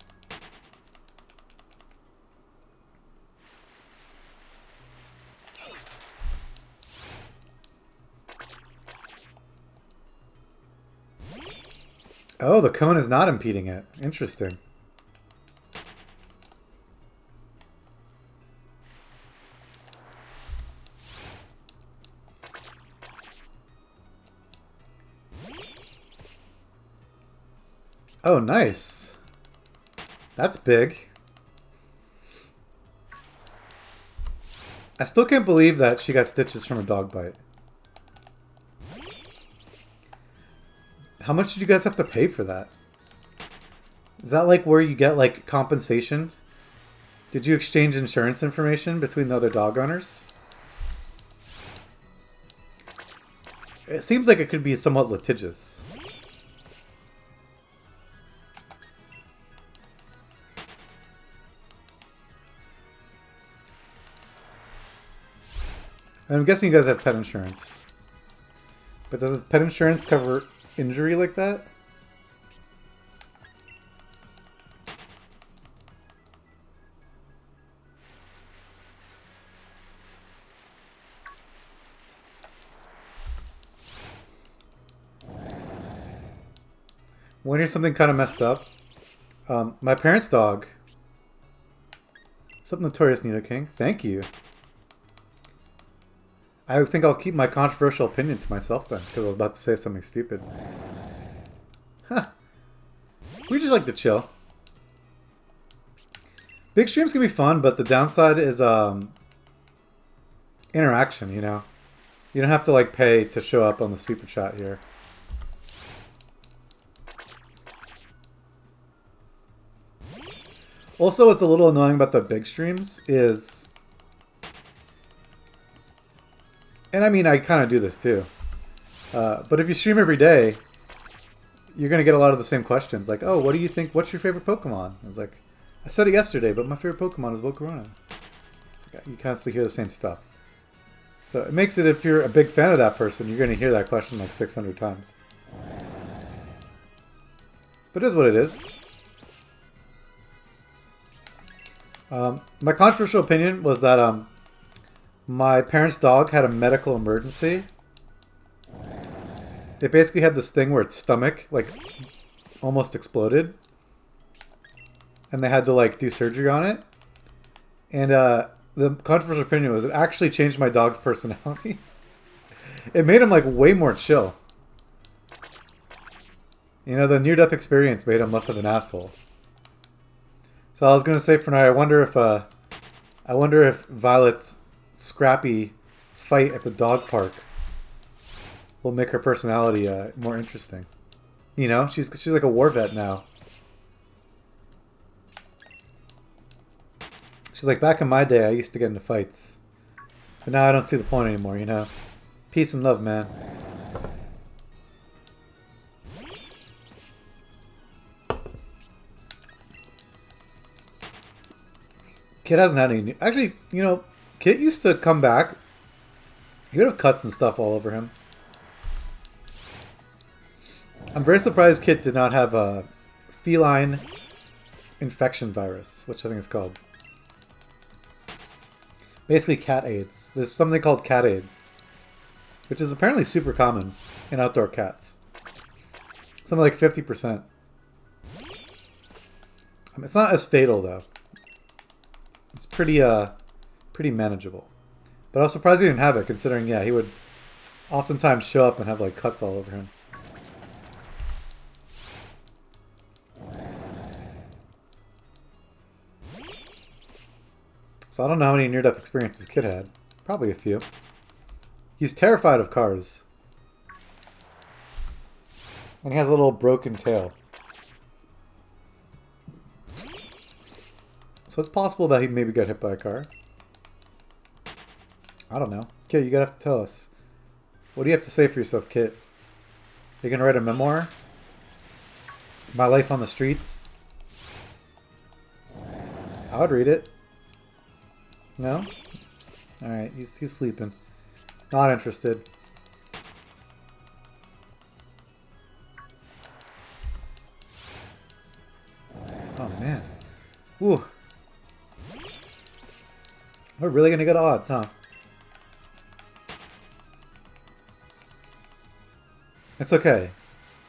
Oh, the cone is not impeding it. Interesting. Oh, nice. That's big. I still can't believe that she got stitches from a dog bite. How much did you guys have to pay for that? Is that like where you get like compensation? Did you exchange insurance information between the other dog owners? It seems like it could be somewhat litigious. And I'm guessing you guys have pet insurance. But does pet insurance cover injury like that? When here's something kind of messed up. My parents' dog. What's up, Notorious Nido King? Thank you. I think I'll keep my controversial opinion to myself then, because I was about to say something stupid. Huh. We just like to chill. Big streams can be fun, but the downside is interaction, you know? You don't have to like pay to show up on the super chat here. Also, what's a little annoying about the big streams is... And I mean, I kind of do this too. But if you stream every day, you're going to get a lot of the same questions. Like, oh, what do you think? What's your favorite Pokemon? It's like, I said it yesterday, but my favorite Pokemon is Volcarona. It's like, you constantly hear the same stuff. So it makes it, if you're a big fan of that person, you're going to hear that question like 600 times. But it is what it is. My controversial opinion was that my parents' dog had a medical emergency. It basically had this thing where its stomach like almost exploded, and they had to like do surgery on it. And the controversial opinion was it actually changed my dog's personality. It made him like way more chill. You know, the near-death experience made him less of an asshole. So I was gonna say for now, I wonder if Violet's scrappy fight at the dog park will make her personality more interesting. You know, she's like a war vet now. She's like, back in my day, I used to get into fights, but now I don't see the point anymore. You know, peace and love, man. Kit hasn't had any. Actually, you know, Kit used to come back. He would have cuts and stuff all over him. I'm very surprised Kit did not have a feline infection virus, which I think is called. Basically cat AIDS. There's something called cat AIDS, which is apparently super common in outdoor cats. Something like 50%. It's not as fatal though. It's pretty manageable. But I was surprised he didn't have it, considering, yeah, he would oftentimes show up and have like cuts all over him. So I don't know how many near-death experiences Kid had. Probably a few. He's terrified of cars. And he has a little broken tail. So it's possible that he maybe got hit by a car. I don't know. Kit, you gotta have to tell us. What do you have to say for yourself, Kit? You're gonna write a memoir? My life on the streets? I would read it. No? Alright, he's sleeping. Not interested. Oh man. Ooh. We're really gonna get odds, huh? It's okay.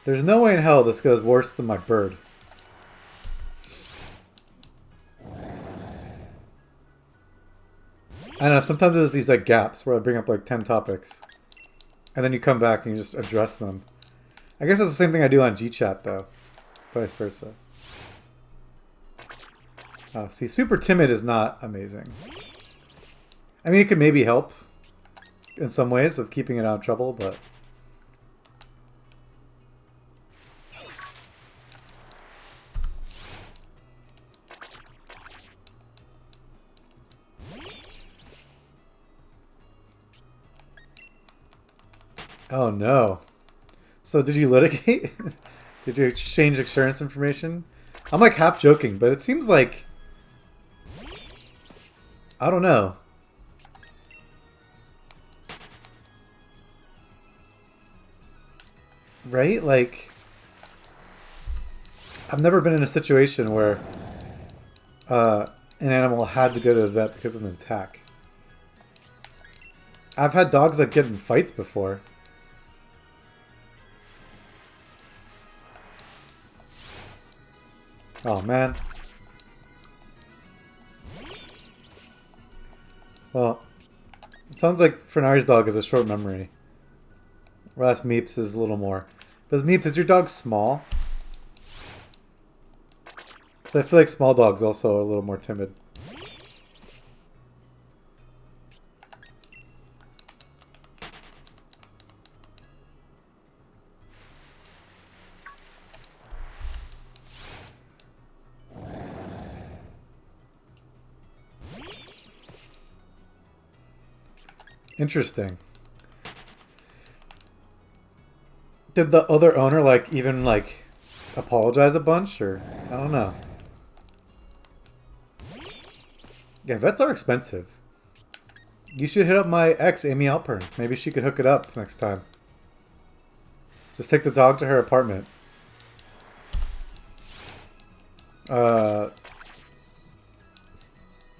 There's no way in hell this goes worse than my bird. I know, sometimes there's these like gaps where I bring up like 10 topics. And then you come back and you just address them. I guess that's the same thing I do on GChat though. Vice versa. Oh, see, super timid is not amazing. I mean, it could maybe help in some ways of keeping it out of trouble, but... Oh no. So did you litigate? Did you exchange insurance information? I'm like half joking, but it seems like... I don't know. Right? Like... I've never been in a situation where an animal had to go to the vet because of an attack. I've had dogs that get in fights before. Oh, man. Well, it sounds like Fernari's dog has a short memory. Whereas Meeps is a little more. Because Meeps, is your dog small? Because I feel like small dogs also are a little more timid. Interesting. Did the other owner, like, even, like, apologize a bunch, or... I don't know. Yeah, vets are expensive. You should hit up my ex, Amy Alpern. Maybe she could hook it up next time. Just take the dog to her apartment. You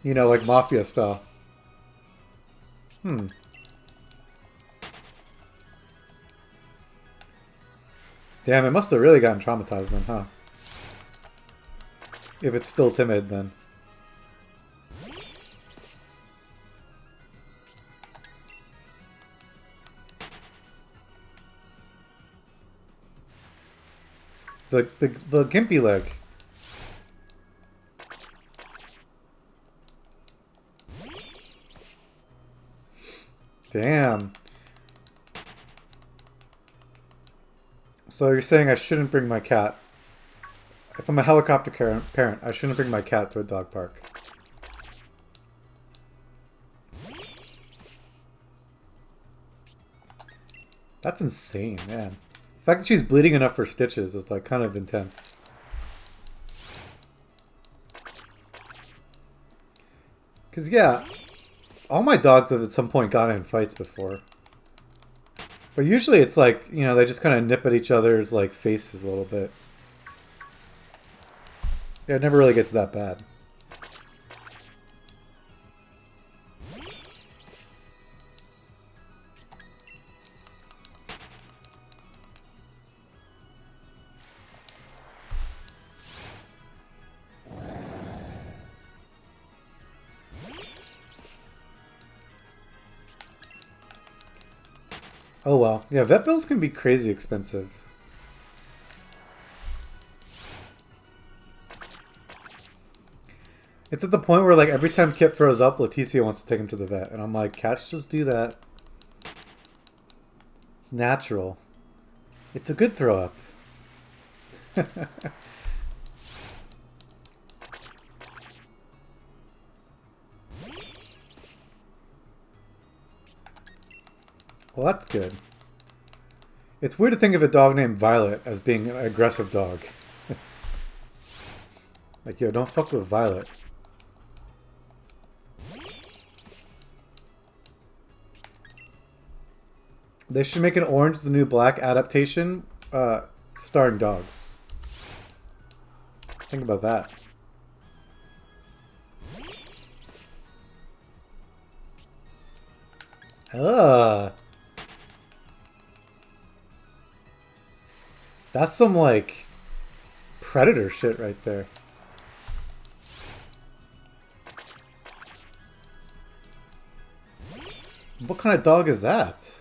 know, like mafia style. Damn, it must have really gotten traumatized then, huh? If it's still timid, then. The gimpy leg. Damn. So you're saying I shouldn't bring my cat. If I'm a helicopter parent, I shouldn't bring my cat to a dog park. That's insane, man. The fact that she's bleeding enough for stitches is like kind of intense. Because yeah, all my dogs have at some point gotten in fights before. But usually it's like, you know, they just kind of nip at each other's like faces a little bit. Yeah, it never really gets that bad. Oh well. Yeah, vet bills can be crazy expensive. It's at the point where like every time Kip throws up, Leticia wants to take him to the vet. And I'm like, cats just do that. It's natural. It's a good throw up. Well, that's good. It's weird to think of a dog named Violet as being an aggressive dog. Like, yo, don't fuck with Violet. They should make an Orange is the New Black adaptation starring dogs. Think about that. That's some, like, Predator shit right there. What kind of dog is that?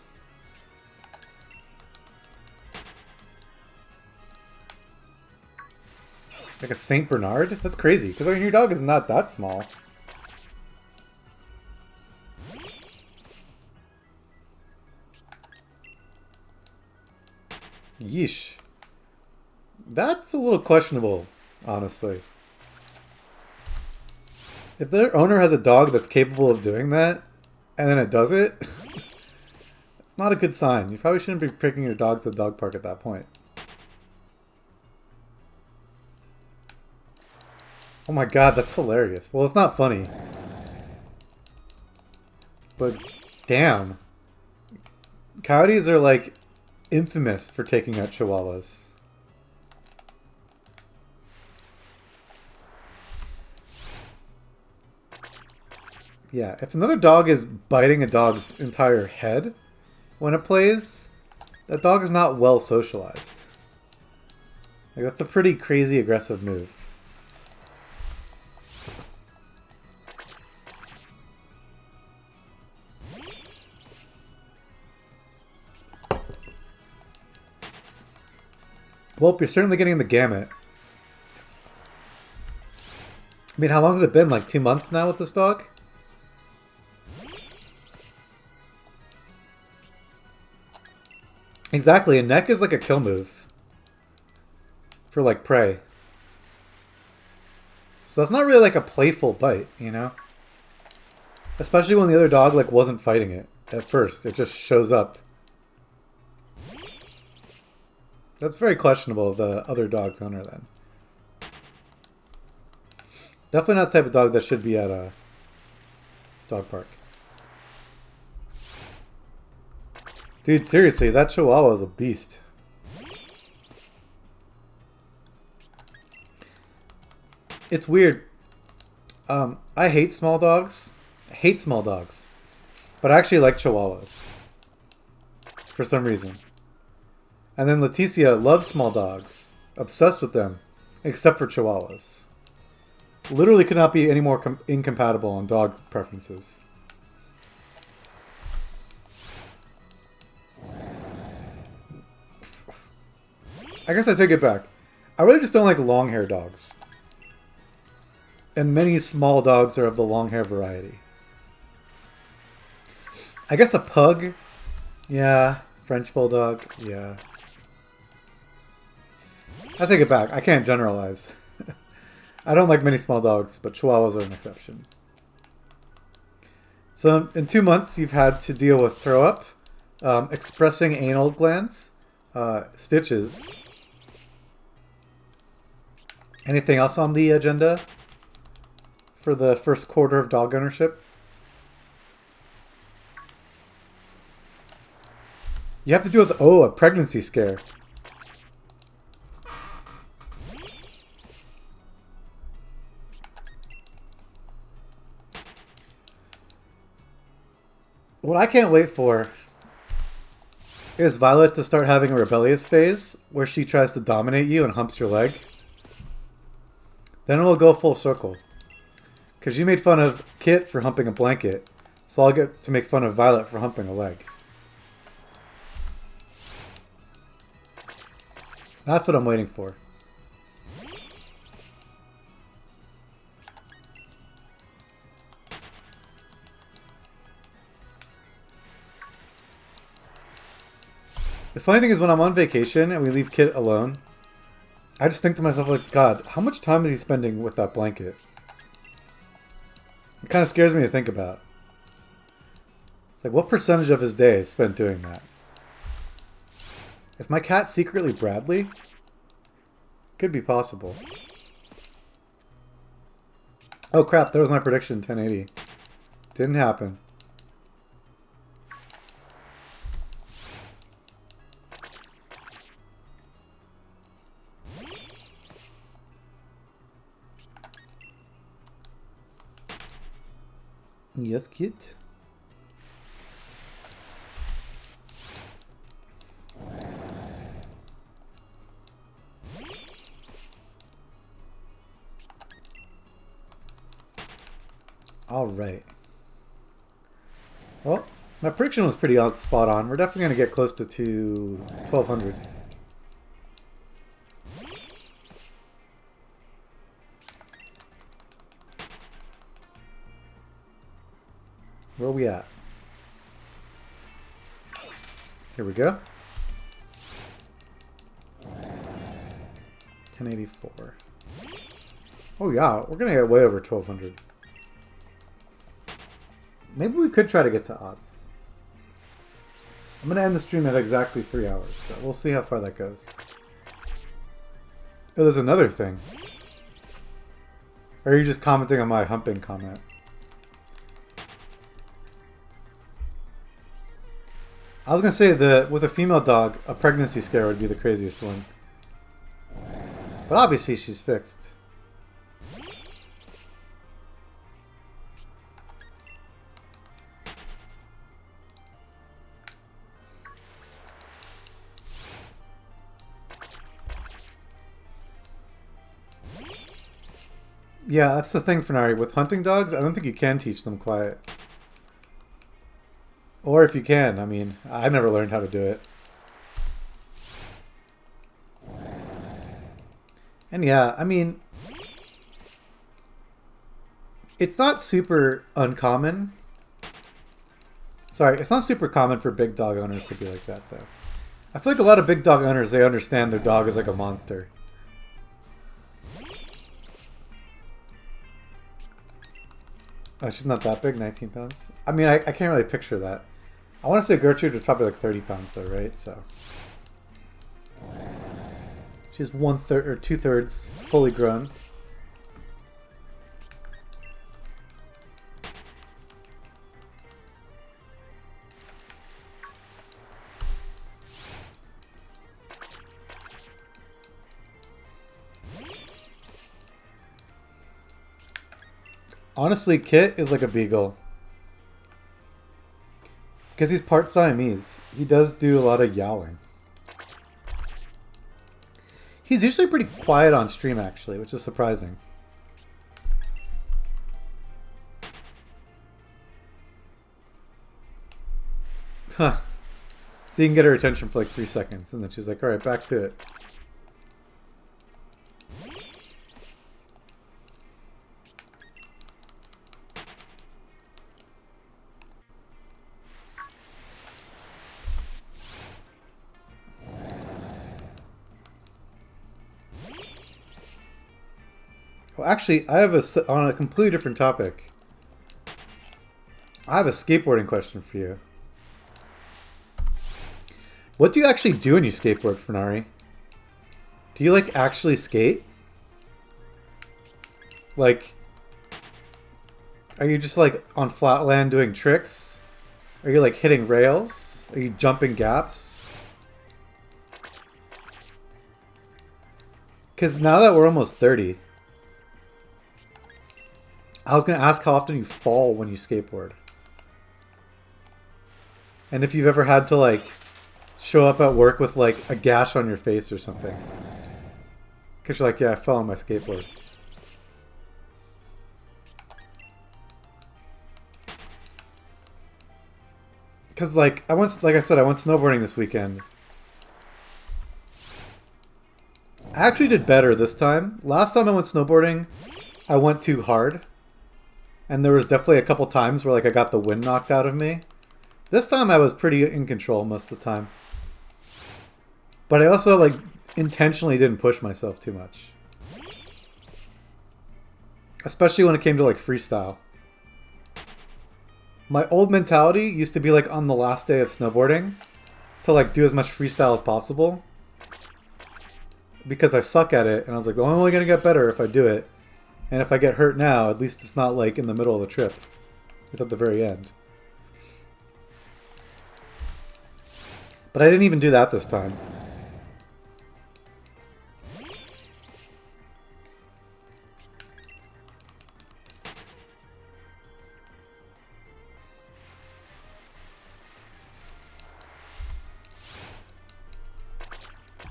Like a Saint Bernard? That's crazy, because I mean, your dog is not that small. Yeesh. That's a little questionable, honestly. If their owner has a dog that's capable of doing that, and then it does it, it's not a good sign. You probably shouldn't be picking your dog to the dog park at that point. Oh my god, that's hilarious. Well, it's not funny. But, damn. Coyotes are, like, infamous for taking out chihuahuas. Yeah, if another dog is biting a dog's entire head when it plays, that dog is not well socialized. Like, that's a pretty crazy aggressive move. Well, you're certainly getting the gamut. I mean, how long has it been? Like 2 months now with this dog? Exactly, a neck is like a kill move. For like prey. So that's not really like a playful bite, you know? Especially when the other dog like wasn't fighting it at first. It just shows up. That's very questionable of the other dog's owner then. Definitely not the type of dog that should be at a dog park. Dude, seriously, that Chihuahua is a beast. It's weird. I hate small dogs. I hate small dogs. But I actually like Chihuahuas. For some reason. And then Leticia loves small dogs. Obsessed with them. Except for Chihuahuas. Literally could not be any more incompatible on dog preferences. I guess I take it back. I really just don't like long hair dogs. And many small dogs are of the long hair variety. I guess a pug. Yeah. French bulldog. Yeah. I take it back. I can't generalize. I don't like many small dogs, but Chihuahuas are an exception. So in 2 months, you've had to deal with throw up, expressing anal glands, stitches. Anything else on the agenda for the first quarter of dog ownership? You have to deal with, a pregnancy scare. What I can't wait for is Violet to start having a rebellious phase where she tries to dominate you and humps your leg. Then it will go full circle. Because you made fun of Kit for humping a blanket, so I'll get to make fun of Violet for humping a leg. That's what I'm waiting for. The funny thing is when I'm on vacation and we leave Kit alone, I just think to myself, like, God, how much time is he spending with that blanket? It kind of scares me to think about. It's like, what percentage of his day is spent doing that? Is my cat secretly Bradley? Could be possible. Oh crap, that was my prediction, 1080. Didn't happen. Yes, Kit. All right. Well, my prediction was pretty spot on. We're definitely going to get close to 1200. Where are we at? Here we go. 1084. Oh yeah, we're going to get way over 1200. Maybe we could try to get to odds. I'm going to end the stream at exactly 3 hours, so we'll see how far that goes. Oh, there's another thing. Or are you just commenting on my humping comment? I was going to say that with a female dog, a pregnancy scare would be the craziest one. But obviously she's fixed. Yeah, that's the thing, Fenari. With hunting dogs, I don't think you can teach them quiet. Or if you can, I mean, I never learned how to do it. And yeah, I mean, it's not super uncommon. Sorry, it's not super common for big dog owners to be like that, though. I feel like a lot of big dog owners, they understand their dog is like a monster. Oh, she's not that big, 19 pounds? I mean, I can't really picture that. I want to say Gertrude was probably like 30 pounds though, right? So she's 1/3 or 2/3 fully grown. Honestly, Kit is like a beagle. Because he's part Siamese. He does do a lot of yowling. He's usually pretty quiet on stream, actually, which is surprising. Huh. So you can get her attention for like 3 seconds, and then she's like, alright, back to it. Well, actually, I have on a completely different topic. I have a skateboarding question for you. What do you actually do when you skateboard, Fenari? Do you, like, actually skate? Like, are you just, like, on flat land doing tricks? Are you, like, hitting rails? Are you jumping gaps? Because now that we're almost 30, I was going to ask how often you fall when you skateboard. And if you've ever had to, like, show up at work with, like, a gash on your face or something. Because you're like, yeah, I fell on my skateboard. Because, like, like I said, I went snowboarding this weekend. I actually did better this time. Last time I went snowboarding, I went too hard. And there was definitely a couple times where, like, I got the wind knocked out of me. This time I was pretty in control most of the time. But I also, like, intentionally didn't push myself too much. Especially when it came to, like, freestyle. My old mentality used to be, like, on the last day of snowboarding to, like, do as much freestyle as possible. Because I suck at it, and I was like, well, I'm only going to get better if I do it. And if I get hurt now, at least it's not, like, in the middle of the trip. It's at the very end. But I didn't even do that this time.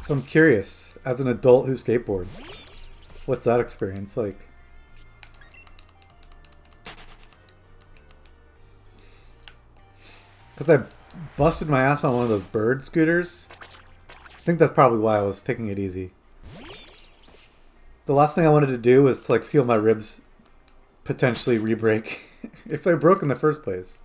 So I'm curious, as an adult who skateboards, what's that experience like? Because I busted my ass on one of those bird scooters. I think that's probably why I was taking it easy. The last thing I wanted to do was to, like, feel my ribs potentially re-break if they broke in the first place.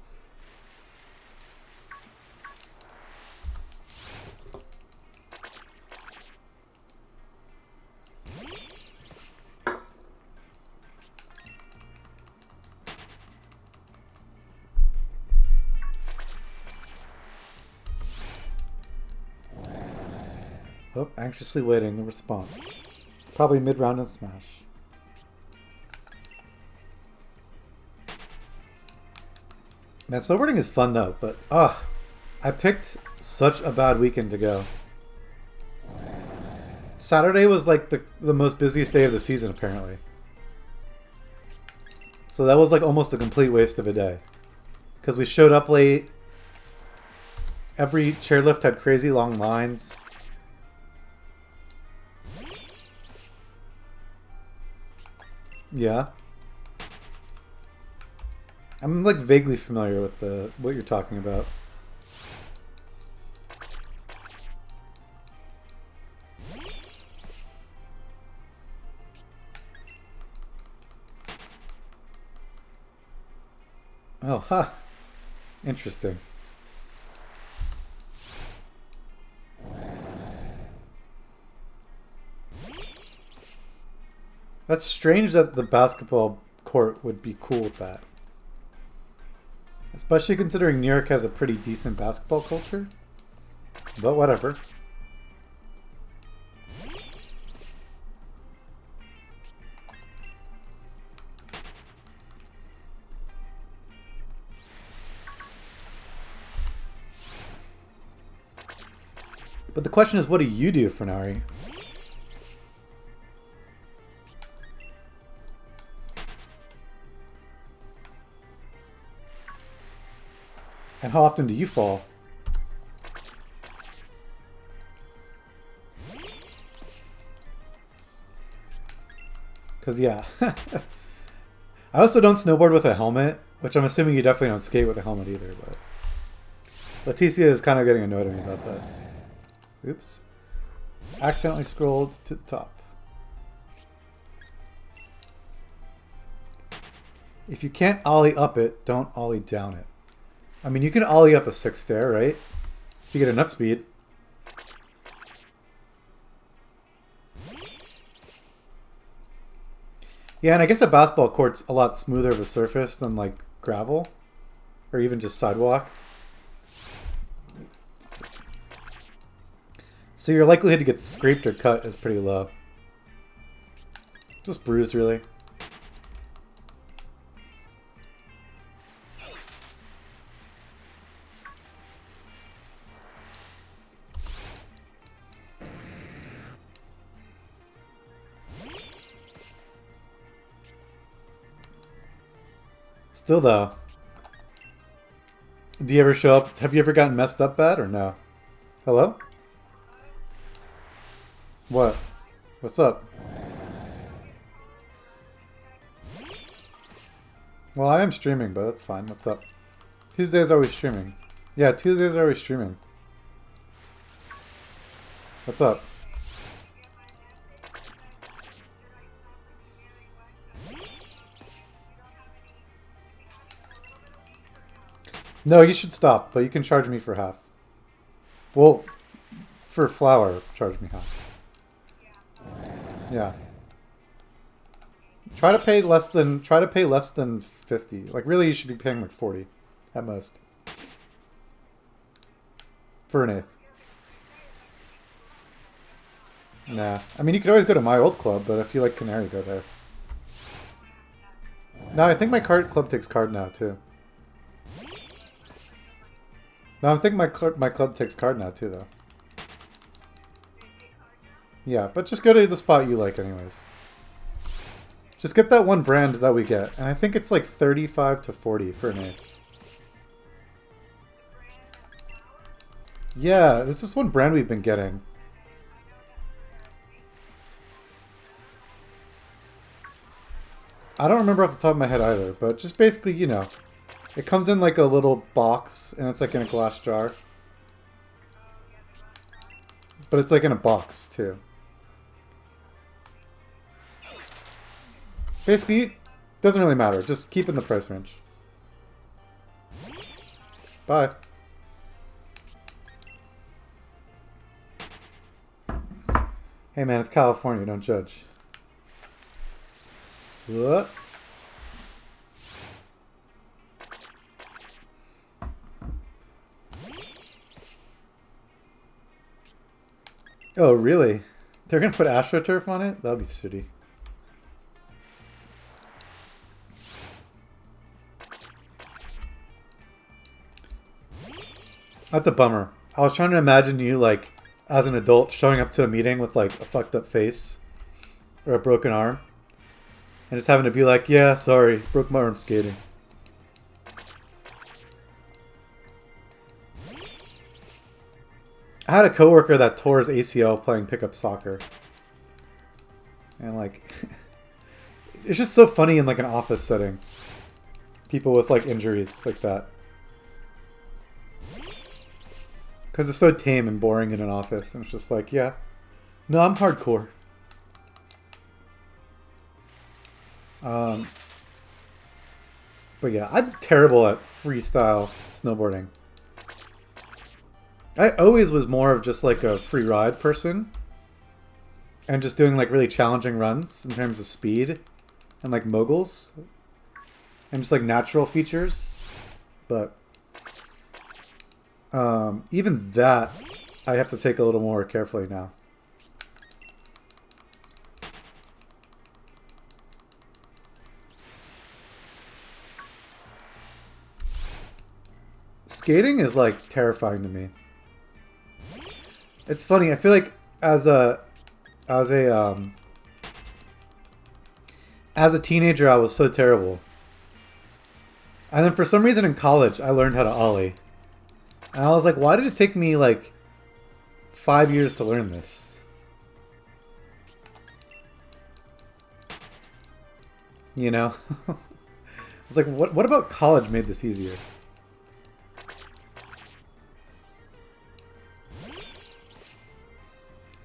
Oh, anxiously waiting the response. Probably mid-round and smash. Man, snowboarding is fun though, but I picked such a bad weekend to go. Saturday was like the most busiest day of the season apparently. So that was like almost a complete waste of a day. Because we showed up late. Every chairlift had crazy long lines. Yeah. I'm like vaguely familiar with what you're talking about. Oh, huh. Interesting. That's strange that the basketball court would be cool with that. Especially considering New York has a pretty decent basketball culture. But whatever. But the question is, what do you do, Fenari? And how often do you fall? Because, yeah. I also don't snowboard with a helmet, which I'm assuming you definitely don't skate with a helmet either, but... Leticia is kind of getting annoyed at me about that. Oops. Accidentally scrolled to the top. If you can't ollie up it, don't ollie down it. I mean, you can ollie up a 6 stair, right? If you get enough speed. Yeah, and I guess a basketball court's a lot smoother of a surface than like gravel or even just sidewalk. So your likelihood to get scraped or cut is pretty low. Just bruised, really. Still though, do you ever show up? Have you ever gotten messed up bad or no? Hello? What? What's up? Well, I am streaming, but that's fine. What's up? Tuesdays always streaming. Yeah, Tuesdays are always streaming. What's up? No, you should stop, but you can charge me for half. Well, for flour, charge me half. Yeah. Try to pay less than 50. Like really you should be paying like 40 at most. For an eighth. Nah. I mean you could always go to my old club, but if you like Canary, go there. No, I think my club takes card now too. No, I think my club takes card now too though. Yeah, but just go to the spot you like anyways. Just get that one brand that we get. And I think it's like 35 to 40 for an eighth. Yeah, this is one brand we've been getting. I don't remember off the top of my head either, but just basically, you know, it comes in like a little box and it's like in a glass jar. But it's like in a box too. Basically, doesn't really matter. Just keep in the price range. Bye. Hey man, it's California. Don't judge. What? Oh, really? They're gonna put AstroTurf on it? That'll be shitty. That's a bummer. I was trying to imagine you, like, as an adult, showing up to a meeting with, like, a fucked up face or a broken arm. And just having to be like, yeah, sorry, broke my arm skating. I had a coworker that tore his ACL playing pickup soccer. And, like, it's just so funny in, like, an office setting. People with, like, injuries like that. Because it's so tame and boring in an office. And it's just like, yeah. No, I'm hardcore. But yeah, I'm terrible at freestyle snowboarding. I always was more of just like a free ride person. And just doing like really challenging runs in terms of speed. And like moguls. And just like natural features. But even that, I have to take a little more carefully now. Skating is like terrifying to me. It's funny. I feel like as a teenager, I was so terrible. And then for some reason in college, I learned how to ollie. And I was like, why did it take me like 5 years to learn this? You know? It's like, what about college made this easier?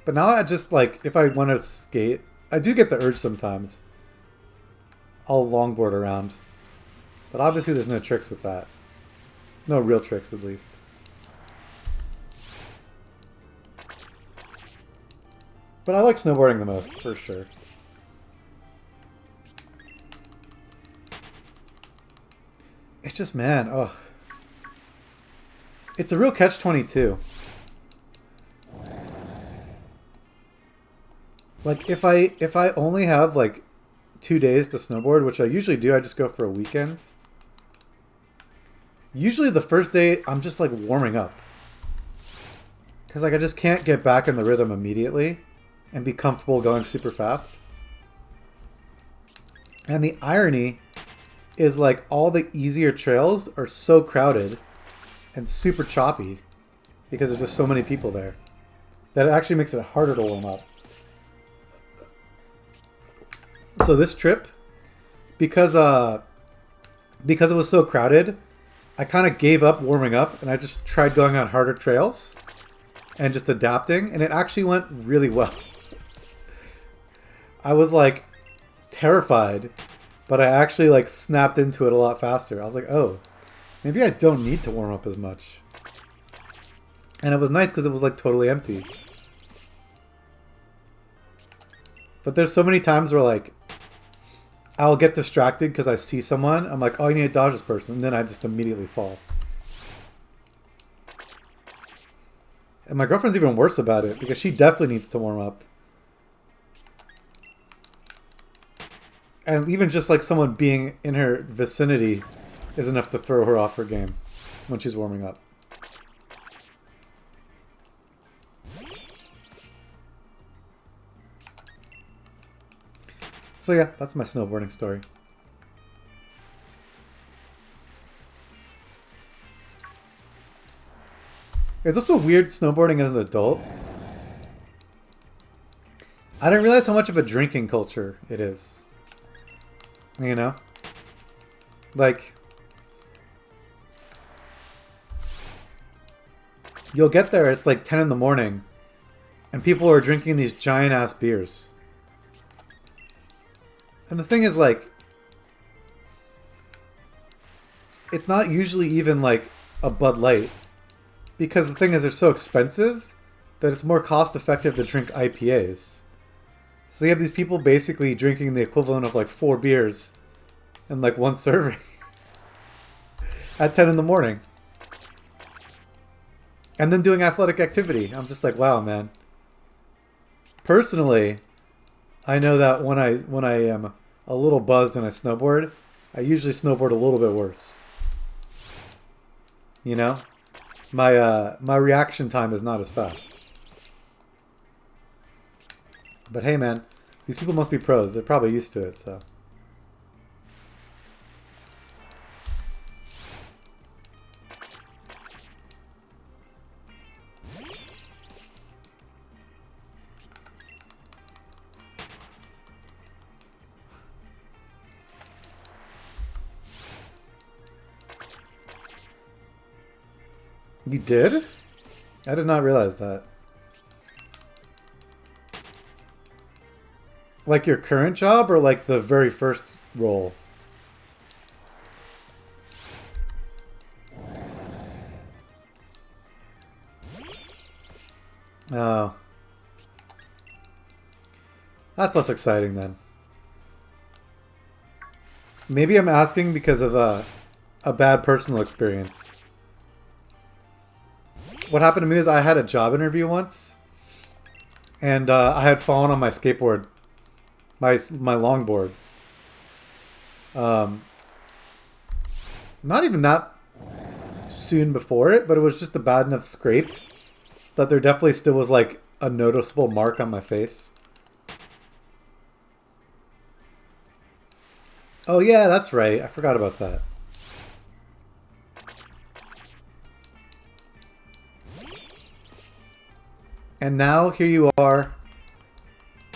But now I just like, if I want to skate, I do get the urge sometimes. I'll longboard around. But obviously there's no tricks with that. No real tricks, at least. But I like snowboarding the most, for sure. It's just, man, oh. It's a real catch-22. Like, if I only have, like, 2 days to snowboard, which I usually do, I just go for a weekend. Usually the first day, I'm just, like, warming up. Because, like, I just can't get back in the rhythm immediately and be comfortable going super fast. And the irony is, like, all the easier trails are so crowded and super choppy because there's just so many people there that it actually makes it harder to warm up. So this trip, because it was so crowded, I kind of gave up warming up and I just tried going on harder trails and just adapting, and it actually went really well. I was like terrified, but I actually like snapped into it a lot faster. I was like, oh, maybe I don't need to warm up as much. And it was nice because it was like totally empty. But there's so many times where like I'll get distracted because I see someone. I'm like, oh, I need to dodge this person. And then I just immediately fall. And my girlfriend's even worse about it because she definitely needs to warm up. And even just like someone being in her vicinity is enough to throw her off her game when she's warming up. So yeah, that's my snowboarding story. It's also weird snowboarding as an adult. I didn't realize how much of a drinking culture it is. You know? Like, you'll get there, it's like 10 in the morning, and people are drinking these giant-ass beers. And the thing is, like, it's not usually even, like, a Bud Light. Because the thing is, they're so expensive that it's more cost-effective to drink IPAs. So you have these people basically drinking the equivalent of, like, 4 beers in, like, one serving. At 10 in the morning. And then doing athletic activity. I'm just like, wow, man. Personally, I know that when I am a little buzzed and I snowboard, I usually snowboard a little bit worse. You know? My reaction time is not as fast. But hey, man, these people must be pros. They're probably used to it, so. You did? I did not realize that. Like your current job or like the very first role? Oh. That's less exciting then. Maybe I'm asking because of a bad personal experience. What happened to me is I had a job interview once, and I had fallen on my skateboard, my longboard. Not even that soon before it, but it was just a bad enough scrape that there definitely still was like a noticeable mark on my face. Oh yeah, that's right. I forgot about that. And now here you are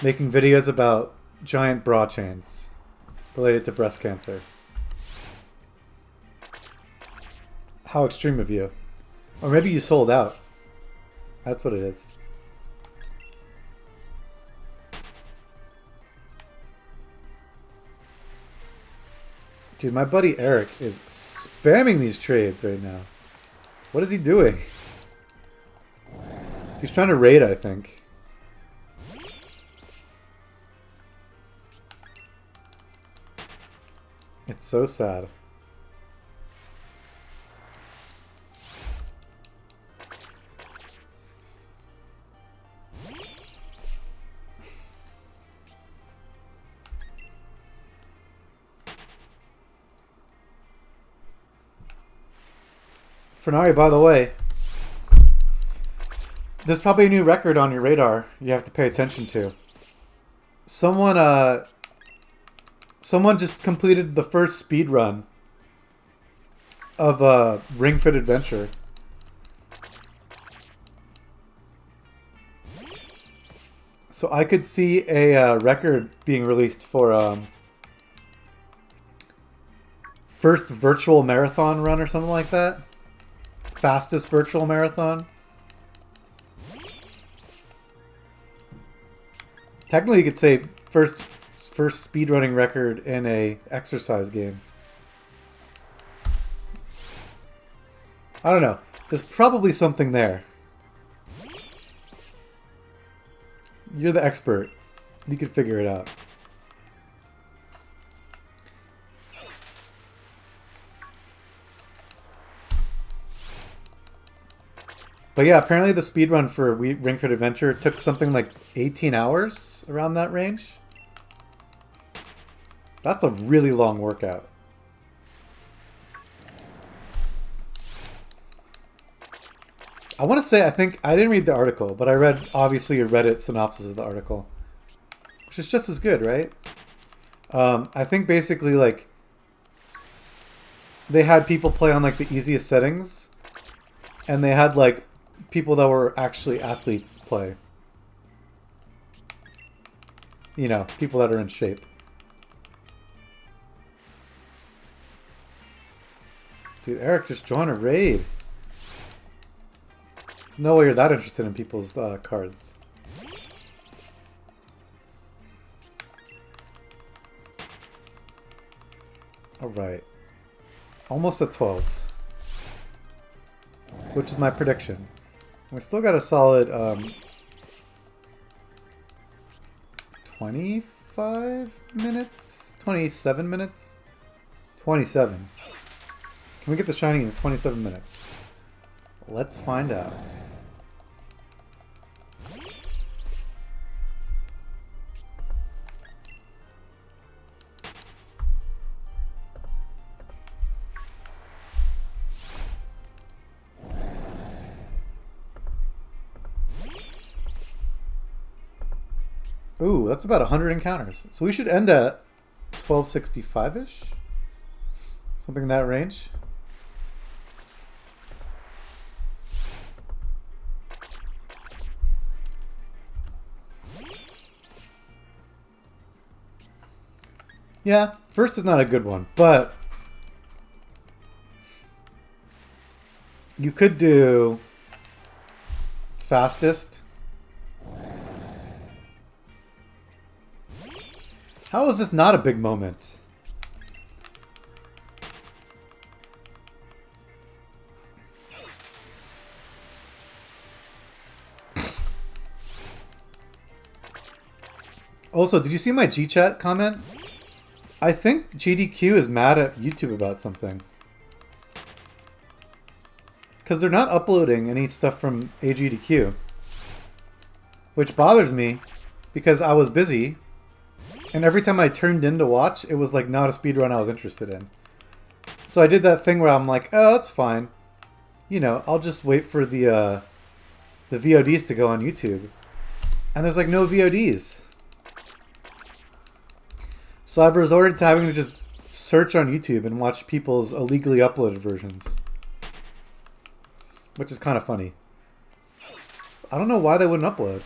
making videos about giant bra chains related to breast cancer. How extreme of you. Or maybe you sold out. That's what it is. Dude, my buddy Eric is spamming these trades right now. What is he doing? He's trying to raid, I think. It's so sad. Fernari, by the way, there's probably a new record on your radar you have to pay attention to. Someone just completed the first speed run of Ring Fit Adventure. So I could see a record being released for first virtual marathon run or something like that. Fastest virtual marathon. Technically, you could say first speedrunning record in a exercise game. I don't know. There's probably something there. You're the expert. You could figure it out. But yeah, apparently the speedrun for Ring Fit Adventure took something like 18 hours, around that range. That's a really long workout. I want to say, I think, I didn't read the article, but I read, obviously, a Reddit synopsis of the article. Which is just as good, right? I think basically, like, they had people play on, like, the easiest settings. And they had, like, people that were actually athletes play. You know, people that are in shape. Dude, Eric just joined a raid. There's no way you're that interested in people's cards. Alright. Almost at 12. Which is my prediction. We still got a solid 25 minutes? 27 minutes? 27. Can we get the shiny in 27 minutes? Let's find out. Ooh, that's about 100 encounters. So we should end at 1265-ish? Something in that range. Yeah, first is not a good one, but you could do fastest. How is this not a big moment? Also, did you see my G-Chat comment? I think GDQ is mad at YouTube about something. Because they're not uploading any stuff from AGDQ. Which bothers me, because I was busy. And every time I turned in to watch, it was like not a speedrun I was interested in. So I did that thing where I'm like, oh, that's fine. You know, I'll just wait for the VODs to go on YouTube. And there's like no VODs. So I've resorted to having to just search on YouTube and watch people's illegally uploaded versions. Which is kind of funny. I don't know why they wouldn't upload.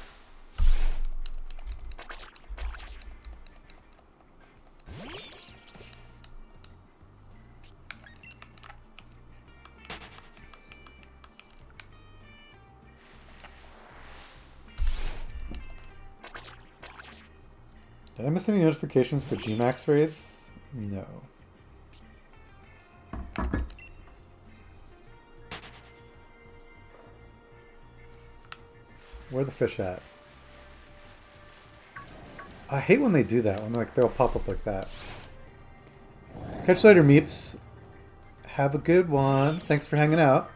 Did I miss any notifications for Gmax raids? No. Where the fish at? I hate when they do that, when like they'll pop up like that. Catch you later, Meeps. Have a good one. Thanks for hanging out.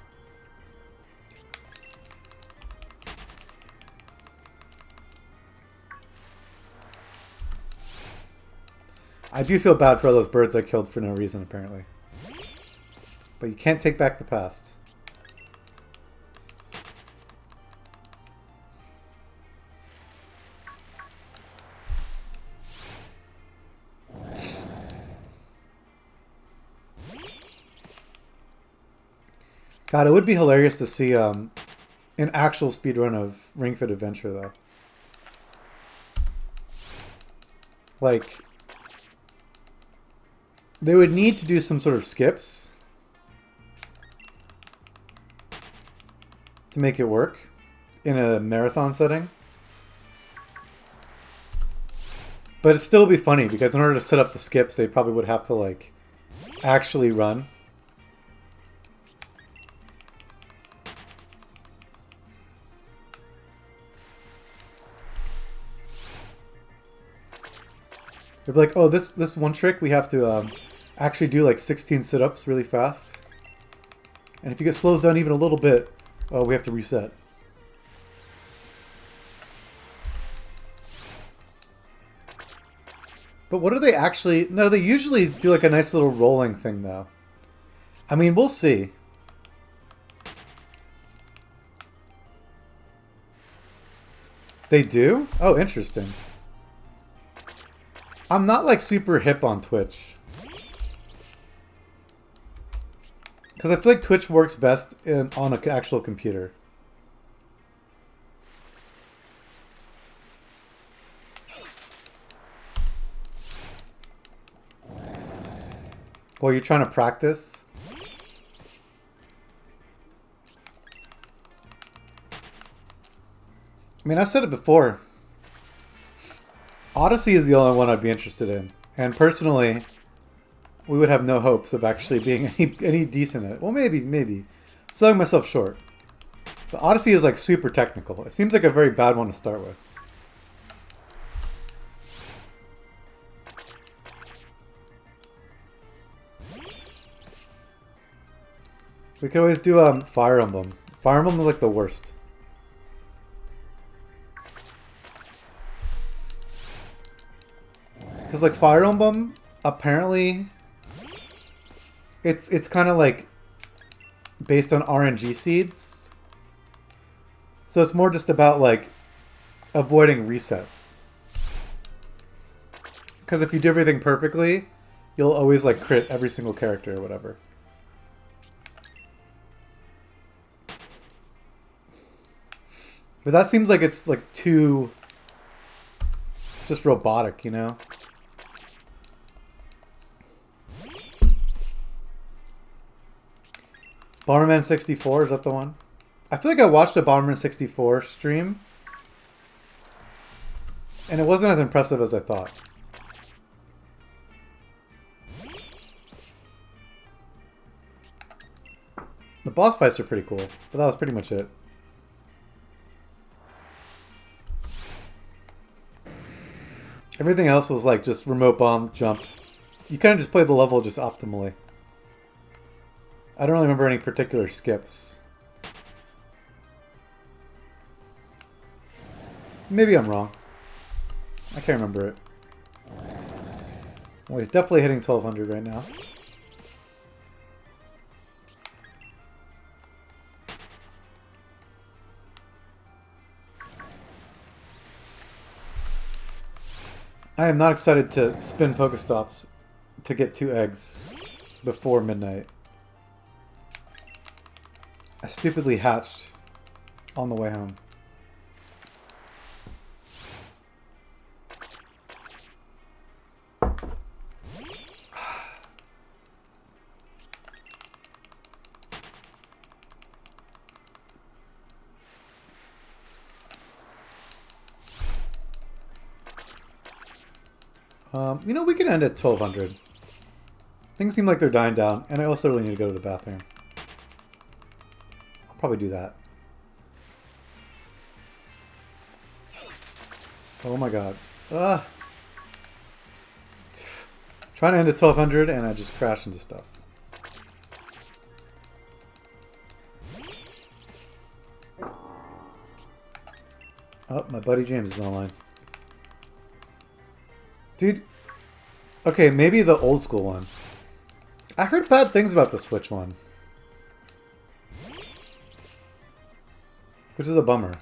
I do feel bad for all those birds I killed for no reason, apparently. But you can't take back the past. God, it would be hilarious to see an actual speedrun of Ring Fit Adventure, though. Like, they would need to do some sort of skips to make it work in a marathon setting. But it'd still be funny, because in order to set up the skips, they probably would have to, like, actually run. They'd be like, oh, this one trick, we have to actually do, like, 16 sit-ups really fast. And if you get slows down even a little bit, oh, we have to reset. But what do they actually... No, they usually do like a nice little rolling thing, though. I mean, we'll see. They do? Oh, interesting. I'm not like super hip on Twitch. Because I feel like Twitch works best on an actual computer. Well, you're trying to practice? I mean, I've said it before. Odyssey is the only one I'd be interested in. And personally, we would have no hopes of actually being any decent at it. Well, maybe. Selling myself short. But Odyssey is like super technical. It seems like a very bad one to start with. We could always do Fire Emblem. Fire Emblem is like the worst. Because like Fire Emblem, apparently, it's kind of like based on RNG seeds. So it's more just about like avoiding resets. Because if you do everything perfectly, you'll always like crit every single character or whatever. But that seems like it's like too just robotic, you know? Bomberman 64, is that the one? I feel like I watched a Bomberman 64 stream, and it wasn't as impressive as I thought. The boss fights are pretty cool, but that was pretty much it. Everything else was like just remote bomb, jump. You kind of just played the level just optimally. I don't really remember any particular skips. Maybe I'm wrong. I can't remember it. Well, he's definitely hitting 1200 right now. I am not excited to spin Pokestops to get 2 eggs before midnight. I stupidly hatched on the way home. You know, we can end at 1200. Things seem like they're dying down, and I also really need to go to the bathroom. I'll probably do that. Oh my god. Trying to end at 1200, and I just crashed into stuff. Oh, my buddy James is online. Dude, okay, maybe the old school one. I heard bad things about the Switch one. Which is a bummer.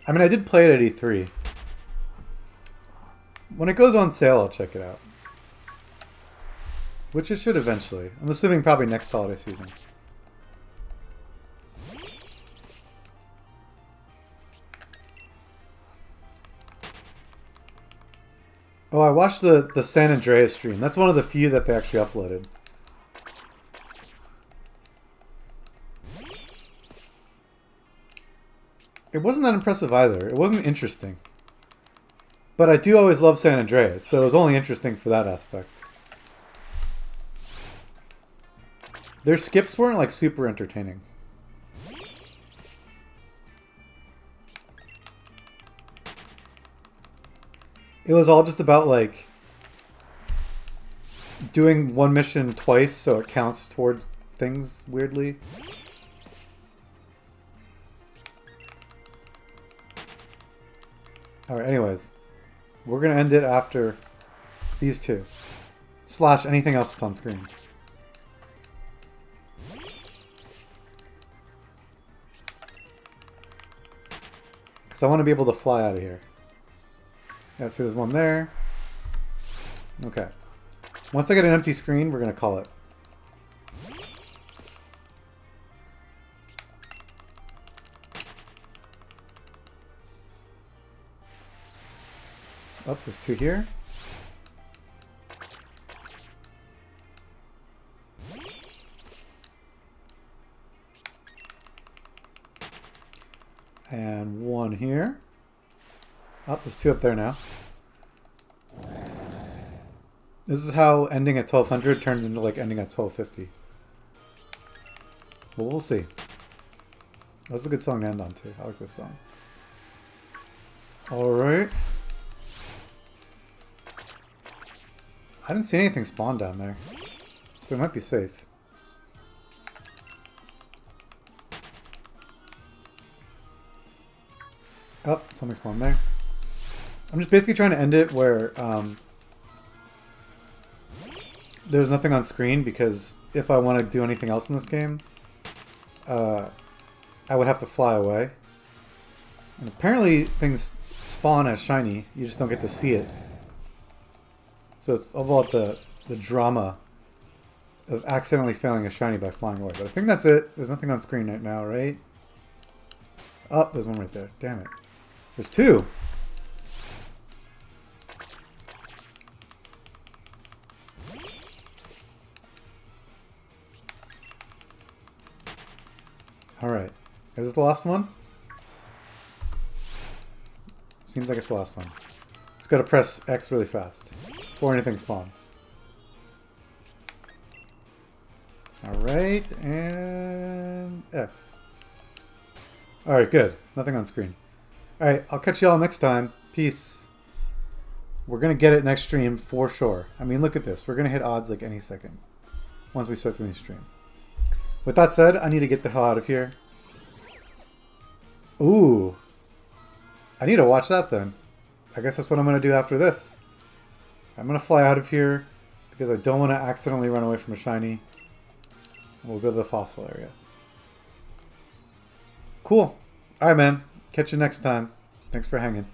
I mean, I did play it at E3. When it goes on sale, I'll check it out. Which it should eventually. I'm assuming probably next holiday season. Oh, I watched the San Andreas stream. That's one of the few that they actually uploaded. It wasn't that impressive either. It wasn't interesting. But I do always love San Andreas, so it was only interesting for that aspect. Their skips weren't like super entertaining. It was all just about like doing one mission twice so it counts towards things weirdly. Alright, anyways. We're going to end it after these two. Slash anything else that's on screen. Because I want to be able to fly out of here. Yeah, see there's one there. Okay. Once I get an empty screen, we're going to call it. Oh, there's two here. And one here. Oh, there's two up there now. This is how ending at 1200 turns into like ending at 1250. Well, we'll see. That's a good song to end on too. I like this song. Alright. I didn't see anything spawn down there. So it might be safe. Oh, something spawned there. I'm just basically trying to end it where there's nothing on screen, because if I want to do anything else in this game, I would have to fly away. And apparently things spawn as shiny, you just don't get to see it. So it's all about the drama of accidentally failing a shiny by flying away. But I think that's it. There's nothing on screen right now, right? Oh, there's one right there. Damn it. There's two! Alright. Is this the last one? Seems like it's the last one. Just gotta press X really fast before anything spawns. Alright, and X. Alright, good. Nothing on screen. Alright, I'll catch y'all next time. Peace. We're gonna get it next stream for sure. I mean, look at this. We're gonna hit odds like any second once we start the new stream. With that said, I need to get the hell out of here. Ooh. I need to watch that then. I guess that's what I'm going to do after this. I'm going to fly out of here because I don't want to accidentally run away from a shiny. We'll go to the fossil area. Cool. Alright, man. Catch you next time. Thanks for hanging.